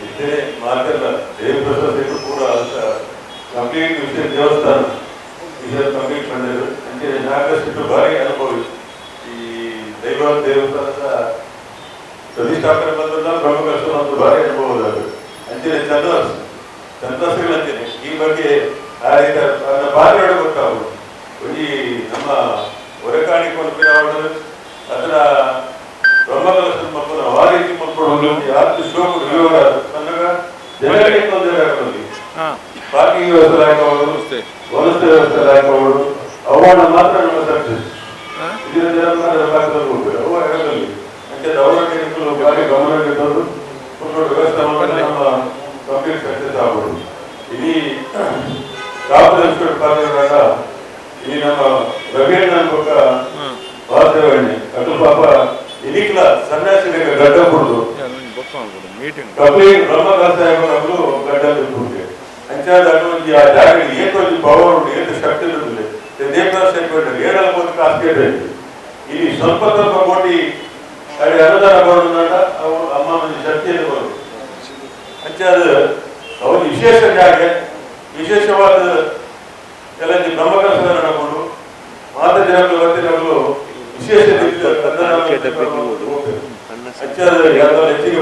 ಇದೇ ಮಾತೆಲ್ಲ ದೇವಪ್ರಸಾದ ಕೂಡ ಕಂಪ್ಲೀಟ್ ವಿಷಯ ದೇವಸ್ಥಾನ ಇದರ ಕಂಪ್ಲೀಟ್ ಮಾಡಿದ್ರು ಅಂದ್ರೆ ನಾಲ್ಕಷ್ಟು ಬಾರಿ ಅನುಭವಿ ಈ ದೈವ ದೇವಸ್ಥಾನದ ಪ್ರತಿಷ್ಠಾಪನೆ ಬಂದ ಪ್ರಮುಖ ಒಂದು ಬಾರಿ ಅನುಭವದಾದ್ರು ಅಂಚನೆ ಚಂದ್ರಸ್ಗಳಂತೇನೆ ಈ ಬಗ್ಗೆ ಬಾರಿ ಗೊತ್ತಾವು ಈ ನಮ್ಮ ಹೊರೆಕಾಣಿಕೆ ಮಲ್ಪಿನ ಅದರ ಬ್ರಹ್ಮಕಲಶ ಮಕ್ಕಳು ಆ ರೀತಿ ಮಕ್ಕಳು ಯಾರು ಶೋಕ ನನಗ ಜನರಿಗೆ ತೊಂದರೆ ಆಗೋದು ಪಾರ್ಕಿಂಗ್ ವ್ಯವಸ್ಥೆ ಹಾಕಬಹುದು, ವನಸ್ಥೆ ವ್ಯವಸ್ಥೆ ಹಾಕಬಹುದು. ಅವುಗಳನ್ನ ಮಾತ್ರ ನಮ್ಮ ಸಕ್ಸಸ್ ಇದರಿಂದ ಅವು ಹೇಳದಲ್ಲಿ ಯಾಕೆ ದೌರ್ಜನ್ಯಗಳು ಬಾರಿ ಗಮನ ಇಟ್ಟರು ವ್ಯವಸ್ಥೆ ನಮ್ಮ ಕಂಪ್ಲೀಟ್ ಸಕ್ಸಸ್ ಆಗ್ಬೋದು. ಇಡೀ ಕಾಪುರೇಶ್ವರ ಪಾರ್ಕ ಈ ನಮ್ಮ ರವೀಣ ಅನ್ಬೇಕ ವಾಸ್ತವಣ್ಣೆ ಅದು ಪಾಪ ಇದಕ್ಲ ಸನ್ಯಾಸಿಗಳಿಗೆ ಗಡ್ಡ ಕೊಡುದು ಕಪಿ ಬ್ರಹ್ಮದಾಸ ಸಾಹೇಬರು ಗಡ್ಡ ಕೊಡುತ್ತೆ ಅಂಚಾದ ಒಂದು ಆ ಜಾಗ ಏಕೊಂದು ಪವರ್ ಉಂಟು ಏನು ಶಕ್ತಿ ಇರುತ್ತದೆ ದೇವದಾಸ ಸಾಹೇಬ್ ಏಳಲ್ಬೋದು ಕಾಸ್ಕೆ ಇಲ್ಲಿ ಸ್ವಲ್ಪ ಸ್ವಲ್ಪ ಕೋಟಿ ಅಲ್ಲಿ ಅನುದಾನ ಬರೋಣ ಅವು ಅಮ್ಮ ಒಂದು ಶಕ್ತಿಯನ್ನು ಬರೋದು ಅಂಚಾದ ಅವರು ವಿಶೇಷ ಜಾಗ ವಿಶೇಷವಾದ ಎಲ್ಲ ಬ್ರಹ್ಮಕಲಸ ನಡಕೊಂಡು ಮಾತ ಜನಗಳು ವತಿಗಳು ವಿಶೇಷ ರೀತಿಯ ಹೆಚ್ಚಿಗೆ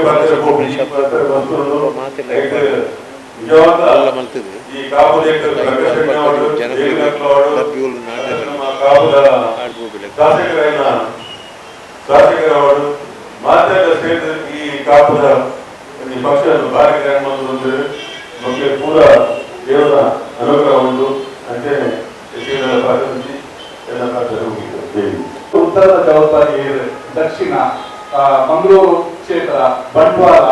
ಈ ಕಾಪುದ ಶಾಸಕರವರು ಮಾತಾಡ ಸೇರಿದ ಈ ಕಾಪುದ ಪಕ್ಷ ಭಾರಿ ಗ್ರಾಮಕ್ಕೆ ಪೂರ ದೇವರ ಅನುಗ್ರಹ ಉಂಟು ಅಂತೇನೆ ಪಾಠಿ ಎಲ್ಲ ಉತ್ತರದ ಜವಾಬ್ದಾರಿ ದಕ್ಷಿಣ ಮಂಗಳೂರು ಕ್ಷೇತ್ರ ಬಂಟ್ವಾಳ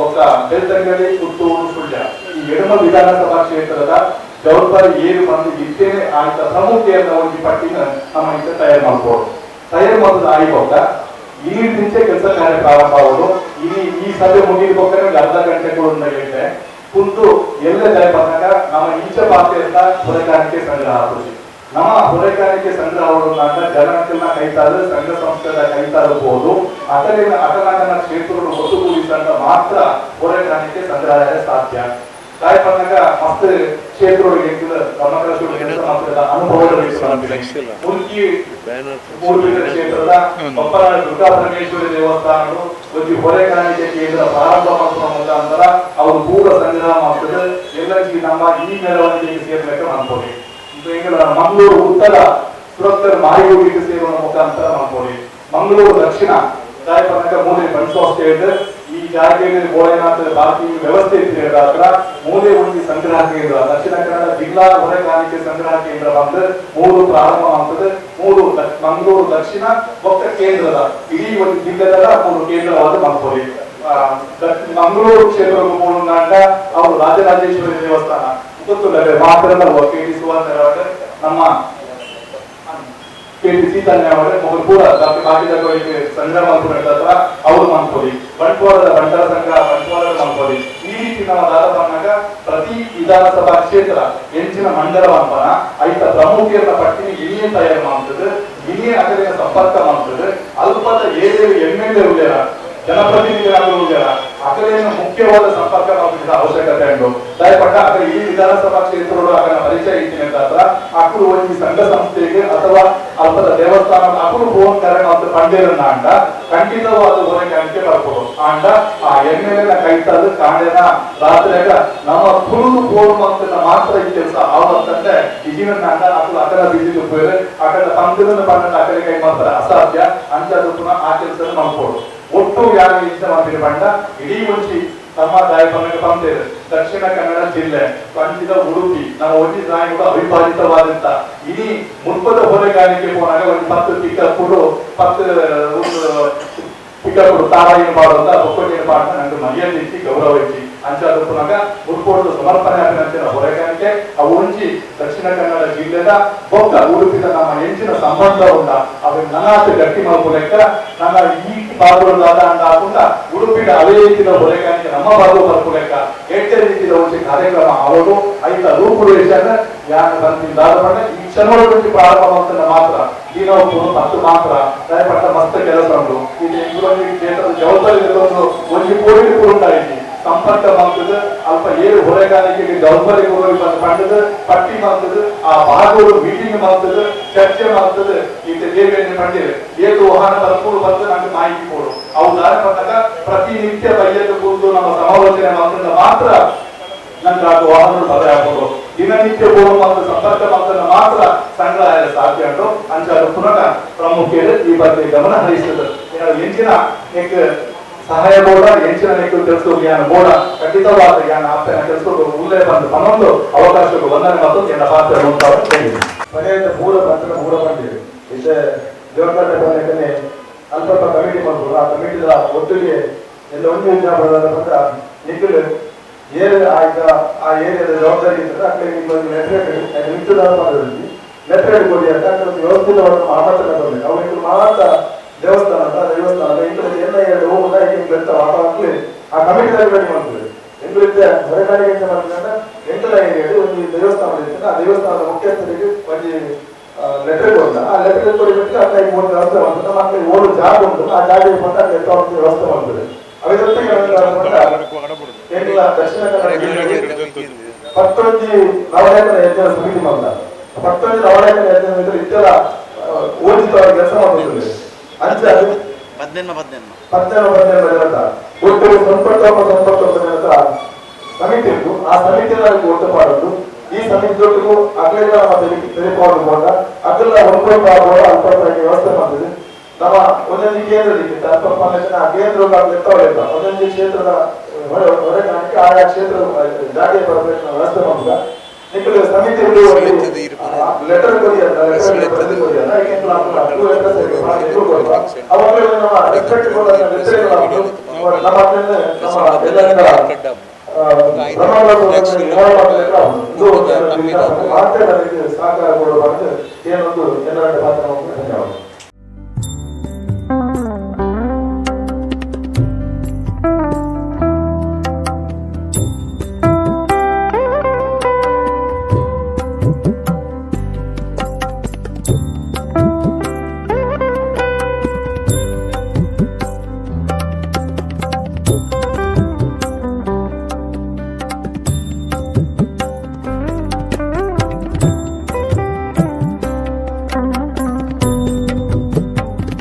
ಒಕ್ಕ ಬೆಳ್ತಂಗಡಿ ಪುತ್ತೂರು ಸುಳ್ಯ ಈ ಎಡಮ ವಿಧಾನಸಭಾ ಕ್ಷೇತ್ರದ ಜವಾಬ್ದಾರಿ ಏನು ಬಂದು ಇದ್ದೇನೆ ಆಯ್ತ ಪ್ರಮುಖ ಒಂದು ಪಟ್ಟಿನ ನಮ್ಮ ಈಗ ತಯಾರು ಮಾಡ್ಬೋದು. ತಯಾರು ಮಾಡೋದು ಆಯ್ಬೋದ ಈ ನಿಂಚೆ ಕೆಲಸ ಕಾರ್ಯ ಪ್ರಾರಂಭ ಆಗೋದು. ಈ ಸಭೆ ಮುಗಿಬೇಕಾದ್ರೆ ಅರ್ಧ ಗಂಟೆ ಕೂಡ ಹೇಳಿದೆ ಕುಂತು ಎಲ್ಲ ಜಯ ಬಂದಾಗ ನಮ್ಮ ಈಚೆ ಪಾತ್ರೆಯಿಂದ ಹೊರೆಗಾರಿಕೆ ಸಂಗ್ರಹ ಆಗೋದು. ನಮ್ಮ ಹೊರೆಗಾರಿಕೆ ಸಂಗ್ರಹವನ್ನು ಜನಕ್ಕೆಲ್ಲ ಕೈತಾರು ಸಂಘ ಸಂಸ್ಥೆದ ಕೈತಾರಬಹುದು ಅದರಿಂದ ಅಟನಾಟನ ಕ್ಷೇತ್ರಗಳು ಒಟ್ಟುಗೂಡಿಸಿದಾಗ ಮಾತ್ರ ಹೊರೆಗಾರಿಕೆ ಸಂಗ್ರಹ ಸಾಧ್ಯ. ತಾಯಿ ಬಂದಾಗ ಮಸ್ತ್ ಕ್ಷೇತ್ರಗಳಿಗೆ ಅನುಭವ ಕ್ಷೇತ್ರದ ಒಪ್ಪರ ದುರ್ಗಾ ಪರಮೇಶ್ವರಿ ದೇವಸ್ಥಾನಗಳು ಒಂದು ಹೊರೆಗಾರಿಕೆ ಕೇಂದ್ರ ಪ್ರಾರಂಭ ಮಾಡುವ ಮುಖಾಂತರ ಅವರು ಪೂರ್ವ ಸಂಗ್ರಹ ಮಾಡ್ತದೆ ಎಲ್ಲರಿಗೂ ನಮ್ಮ ಈ ಮೆರವಣಿಗೆಗೆ ಸೇರ್ಬೇಕು ಅನ್ಕೊಳ್ಳಿ. ಮಂಗಳೂರು ಉತ್ತರ ಸುರಕ್ಷರ ಮಾಹಿತಿ ಸೇರುವ ಮುಖಾಂತರ ಮಾಡ್ಕೊಳ್ಳಿ. ಮಂಗಳೂರು ದಕ್ಷಿಣ ತಾಯಿ ಬಂದಾಗ ಮೂಲೆ ಬಣಿಸುವಷ್ಟೇ ಇದೆ. ಈ ಜಾಗದಲ್ಲಿ ಗೋಳೆನಾಥ ಬಾಕಿ ವ್ಯವಸ್ಥೆ ಇದ್ರೆ ಹತ್ರ ಮೂಲೆ ಉಳಿಸಿ ಸಂಗ್ರಹ ಕೇಂದ್ರ ದಕ್ಷಿಣ ಕನ್ನಡ ಜಿಲ್ಲಾ ಹೊರೆಗಾರಿಕೆ ಸಂಗ್ರಹ ಕೇಂದ್ರ ಬಂದು 3 ಪ್ರಾರಂಭ ಆಗ್ತದೆ. 3 ಮಂಗಳೂರು ದಕ್ಷಿಣ ಒಕ್ಕ ಕೇಂದ್ರದ ಇಡೀ ಒಂದು ಜಿಲ್ಲೆದ 3 ಕೇಂದ್ರವಾದ ಮಾಡ್ಕೊಳ್ಳಿ. ಮಂಗಳೂರು ಕ್ಷೇತ್ರಕ್ಕೂ ಮೂಲಂಗಾಂಡ ಅವರು ರಾಜರಾಜೇಶ್ವರಿ ದೇವಸ್ಥಾನ ಗೊತ್ತಿಲ್ಲ ಮಾತ್ರ ಕೆಟಿ ಸುವರ್ಣ ನಮ್ಮ ಕೆಟಿ ಸೀತಾನ್ಯವರೇ ಕೂಡ ಬಾಕಿದವರಿಗೆ ಸಂಗ್ರಹ ಮಾಡ್ಕೊಂಡ ಅವರು ಮಾಡ್ಕೊಳ್ಳಿ. ಬಂಟ್ವಾಳದ ಬಂಡಾರ ಸಂಘ ಬಂಟ್ವಾಳದ ಮಾಡ್ಕೊಳ್ಳಿ. ಈ ರೀತಿ ನಾವು ದಾದ ಬಂದಾಗ ಪ್ರತಿ ವಿಧಾನಸಭಾ ಕ್ಷೇತ್ರ ಹೆಂಚಿನ ಮಂಡಲ ಅಂಪನ ಐತ ಪ್ರಮುಖರ ಪಟ್ಟಿನ ಇಲ್ಲಿಯೇ ತಯಾರು ಮಾಡ್ತದೆ. ಇಲ್ಲಿಯೇ ಅಕಲಿನ ಸಂಪರ್ಕ ಮಾಡ್ತದೆ. ಅಲ್ಪದ ಏನೇನು MLA ಉಳ್ಳ್ಯಾರ ಜನಪ್ರತಿನಿಧಿಗಳು ಉಳ್ಳ್ಯಾರ ಅಕಲಿನ ಮುಖ್ಯವಾದ ಸಂಪರ್ಕ ಮಾಡಬೇಕಾದ ಅವಶ್ಯಕತೆ ಉಂಟು. ದಯಪಟ್ಟ ಅಕಲಿ ಈ ವಿಧಾನಸಭಾ ಕ್ಷೇತ್ರಗಳು ಅಕಲ ಪರಿಚಯ ಇದ್ದೀನಿ ಅಂತ ಅಕಲು ಒಂದು ಸಂಘ ಸಂಸ್ಥೆಗೆ ಅಥವಾ ಅಲ್ಪದ ದೇವಸ್ಥಾನ ಅಕಲು ಫೋನ್ ಕರೆ ಮತ್ತು ಪಂಡೇರನ್ನ ಅಂಡ ಖಂಡಿತವಾದ ಹೊರಗಾರಿಕೆ ಬರ್ಬೋದು ಅಂಡ ಆ MLA ಕೈತದ್ದು ಕಾಂಡೆನ ರಾತ್ರಿಯಾಗ ನಮ್ಮ ಕುರುದು ಫೋನ್ ಅಂತ ಮಾತ್ರ ಈ ಕೆಲಸ ಅವತ್ತಂದ್ರೆ ಈಗಿನ ಅಂಡ ಅಕಲು ಅಕಲ ಬಿದ್ದು ಬೇರೆ ಅಕಲ ತಂದಿನ ಪಂಡ ಅಕಲೆ ಕೈ ಮಾತ್ರ ಅಸಾಧ್ಯ ಅಂಚದು ಪುನಃ ಆ ಕೆಲಸ ಮಾಡ್ಬೋದು. ಒಟ್ಟು ಯಾರು ಇಷ್ಟ ಮಾಡ್ತೀರಿ ಬಂಡ ಇಡೀ ಮುಂಚಿ ನಮ್ಮ ದಾಯಪನಕ್ಕೆ ಬಂದಿದೆ. ದಕ್ಷಿಣ ಕನ್ನಡ ಜಿಲ್ಲೆ ಪಂಚಿದ ಉಡುಪಿ ನಾವು ಒಂದಿ ದಾಯಿಗಳು ಅವಿಭಾಜಿತವಾದಂತ ಇಡೀ ಮುನ್ಪದ ಹೊರೆಗಾರಿಕೆ ಹೋದಾಗ ಒಂದು 10 ಪಿಕಪ್ಪುಡು ತಾರಾಯಿನ ಮಾಡುವಂತ ಒಕ್ಕೊಟ್ಟಿನ ಪಾಠ ನಂಗೆ ಮರ್ಯಾದೆ ಇಚ್ಚಿ ಗೌರವ ಇಚ್ಚಿ ಅಂಚಾದ ಪುನಃ ಮುಟ್ಕೊಡುದು ಸಮರ್ಪಣೆ ಅಭಿನಂದನೆ ಹೊರೆಗಾರಿಕೆ ಅವು ಒಂಚಿ ದಕ್ಷಿಣ ಕನ್ನಡ ಜಿಲ್ಲೆದ ಬೊಕ್ಕ ಉಡುಪಿದ ನಮ್ಮ ಹೆಂಚಿನ ಸಂಬಂಧ ಉಂಟ ಅದ್ರ ನನಾತ ಗಟ್ಟಿ ಮಾಡ್ಕೊಲೆಕ್ಕ ನನ್ನ ಈ ಭಾಗಗಳಾದ ಅಂಡ ಹಾಕೊಂಡ ಉಡುಪಿನ ಅದೇ ರೀತಿಯ ಹೊರೆಗಾರಿಕೆ ನಮ್ಮ ಭಾಗ ಬರ್ಕೊಲೆಕ್ಕ ಎಟ್ಟೆ ರೀತಿಯ ಒಂದು ಕಾರ್ಯಕ್ರಮ ಅವರು ಐತ ರೂಪುರೇಷನ್ ಯಾರು ಬಂದಿದ್ದಾದ ಬಂದ ಈ ಚನ್ನೋಡಿ ಪ್ರಾರಂಭ ಅಂತ ಮಾತ್ರ ಈ ನಾವು 10 ಮಾತ್ರ ದಯಪಟ್ಟ ಮಸ್ತ್ ಕೆಲಸ ಉಂಟು. ಇದು ಕ್ಷೇತ್ರದ ಜವಾಬ್ದಾರಿ ಒಂದು ಕೋಟಿ ಉಂಟಾಯಿತು ಸಂಪರ್ಕ ಮಾಡ್ತದೆ ಅಲ್ಪ ಏಳು ಹೊರೆಗಾರಿಕೆಗೆ ಜವಾಬ್ದಾರಿ ಪಂಡದ ಪಟ್ಟಿ ಮಾಡ್ತದೆ ಆ ಭಾಗಗಳು ಮೀಟಿಂಗ್ ಮಾಡ್ತದೆ ಚರ್ಚೆ ಮಾಡ್ತದೆ. ಈಗ ದೇವೇಂದ್ರ ಪಂಡಿತರು ಏಳು ವಾಹನ ಬರ್ಕೊಂಡು ಬಂದು ನಮ್ಗೆ ಮಾಹಿತಿ ಕೊಡು ಅವು ದಾರಿ ಬಂದಾಗ ಪ್ರತಿನಿತ್ಯ ಬೈಯಲು ಕೂತು ನಮ್ಮ ಸಮಾಲೋಚನೆ ಮಾಡಿದ್ರೆ ಮಾತ್ರ ನಂಗೆ ಅದು ವಾಹನಗಳು ಬದಲಾಗಿ ಹಾಕೋದು ದಿನನಿತ್ಯ ಹೋಗುವ ಮತ್ತು ಸಂಪರ್ಕ ಮಾಡೋದನ್ನ ಮಾತ್ರ ಸಂಗ್ರಹ ಸಾಧ್ಯ ಉಂಟು ಅಂಚಾದ ಪುನಃ ಪ್ರಮುಖರು ಈ ಬಗ್ಗೆ ಗಮನ ಹರಿಸುತ್ತದೆ. ಹೆಚ್ಚಿನ ಸಹಾಯ ಬೋರ್ಡ ಹೆಚ್ಚಿನ ನೆಕ್ಕು ತಿಳಿಸು ಜ್ಞಾನ ಬೋರ್ಡ ಖಂಡಿತವಾದ ಜ್ಞಾನ ಆಪ್ತನ ಕೆಲಸಗಳು ಉಲ್ಲೇ ಬಂದು ತನ್ನೊಂದು ಅವಕಾಶಗಳು ಒಂದನೇ ಮತ್ತು ಎನ್ನ ಪಾತ್ರ ಹೇಳಿದೆ ಮನೆಯಿಂದ ಮೂಲ ಪತ್ರ ಮೂಲ ಬಂದಿದೆ ಇದೆ ದೇವಸ್ಥಾನ ಬಂದಕ್ಕೆ ಅಲ್ಪ ಕಮಿಟಿ ಮಾಡ್ಬೋದು ಆ ಕಮಿಟಿದ ಒಟ್ಟಿಗೆ ಎಲ್ಲ ಒಂದು ಯೋಜನೆ ಬರೋದ್ರ ನಿಖಿಲ್ ಏನು ಆಯ್ತ ಆ ಏರಿಯಾದ ಜವಾಬ್ದಾರಿ ಇರ್ತದೆ ಅక్కడ ನಿಮ್ಮೊಂದು ಲೆಟರ್ ಮಾಡೋದ್ರಲ್ಲಿ ಲೆಟರ್ ಕೊಡಿ ಅಂತ ಅక్కడ ವ್ಯವಸ್ಥಿತವಾದ ಆಮಂತ್ರಣ ಬರಬೇಕು ಅವ್ರಿಗೆ ಮಾತ್ರ ದೇವಸ್ಥಾನದ ಇಂಟ್ರೆಸ್ಟ್ ಎಲ್ಲ ಎರಡು ಹೋಗುದಾ ಈಗ ಬರ್ತಾವ ಆ ಕಮಿಟಿದಾಗ ರೆಡಿ ಮಾಡ್ತಾರೆ ಎಂಗ್ಳಿದ್ದೆ ಹೊರಗಾಡಿಗೆ ಎಂತ ಮಾಡ್ತಾರೆ ಎಂಟಲ ಏರಿಯಾಡು ಒಂದು ದೇವಸ್ಥಾನ ಇರ್ತದೆ ಆ ದೇವಸ್ಥಾನದ ಮುಖ್ಯಸ್ಥರಿಗೆ ಒಂದು ಲೆಟರ್ ಕೊಡ್ದ ಆ ಲೆಟರ್ ಕೊಡಿಬಿಟ್ಟು ಅక్కడ ಮೂರು ವ್ಯವಸ್ಥೆ ಮಾಡ್ತಾರೆ ನಮ್ಮ ಅక్కడ ಓಡು ಜಾಗ ಉಂಟು ಆ ಜಾಗ ಬಂದು ಅక్కడ ಎತ್ತವರಿಗೆ ವ್ಯವಸ್ಥೆ ಮಾಡ್ತಾರೆ ಅದರೊಟ್ಟಿಗೆ ಏನಿಲ್ಲ ದಕ್ಷಿಣ ಕನ್ನಡ 11 ನವಲೇಖನ ಯಜ್ಞ ಸಮಿತಿ ಮಾಡ್ದ 11 ನವಲೇಖನ ಯಜ್ಞ ಇದ್ದೆಲ್ಲ ಓದಿತವರ ಕೆಲಸ ಮಾಡ್ತಿದ್ದಾರೆ ಅಂಚೆ ಅದು 17 ಒಟ್ಟು ಸಂಪತ್ತು ಸಮಿತಿ ಇತ್ತು ಆ ಸಮಿತಿ ಒಟ್ಟು ಮಾಡೋದು ಈ ಸಮಿತಿ ಜೊತೆಗೂ ಅಗಲಿಗಳ ತೆರೆದುಕೊಂಡು ಹೋದ ಅಗಲ 1.6 ಅಲ್ಪ ವ್ಯವಸ್ಥೆ ಮಾಡ್ತಿದೆ ನಮ್ಮ ಒಂದೊಂದು ಕೇಂದ್ರದಕ್ಕಿಂತ ಅಲ್ಪ ಆ ಕೇಂದ್ರಗಳು ಒಂದೊಂದು ಕ್ಷೇತ್ರದ ಹೊರಗಾಣಿಕೆ ಆಯಾ ಕ್ಷೇತ್ರ ಜಾತಿಯ ಬರಬೇಕು ವ್ಯವಸ್ಥೆ ಮಾಡುವ ನಿಖಿಲ್ ಸಮಿತಿ ಲೆಟರ್ ಕೊಡಿಯಲ್ಲ ಅವಾಗ ನಮ್ಮ ರೆಸ್ಪೆಕ್ಟ್ ಸಹಕಾರ ಕೊಡುವ ಏನೊಂದು ಎಲ್ಲರ ಪಾತ್ರ ಧನ್ಯವಾದ.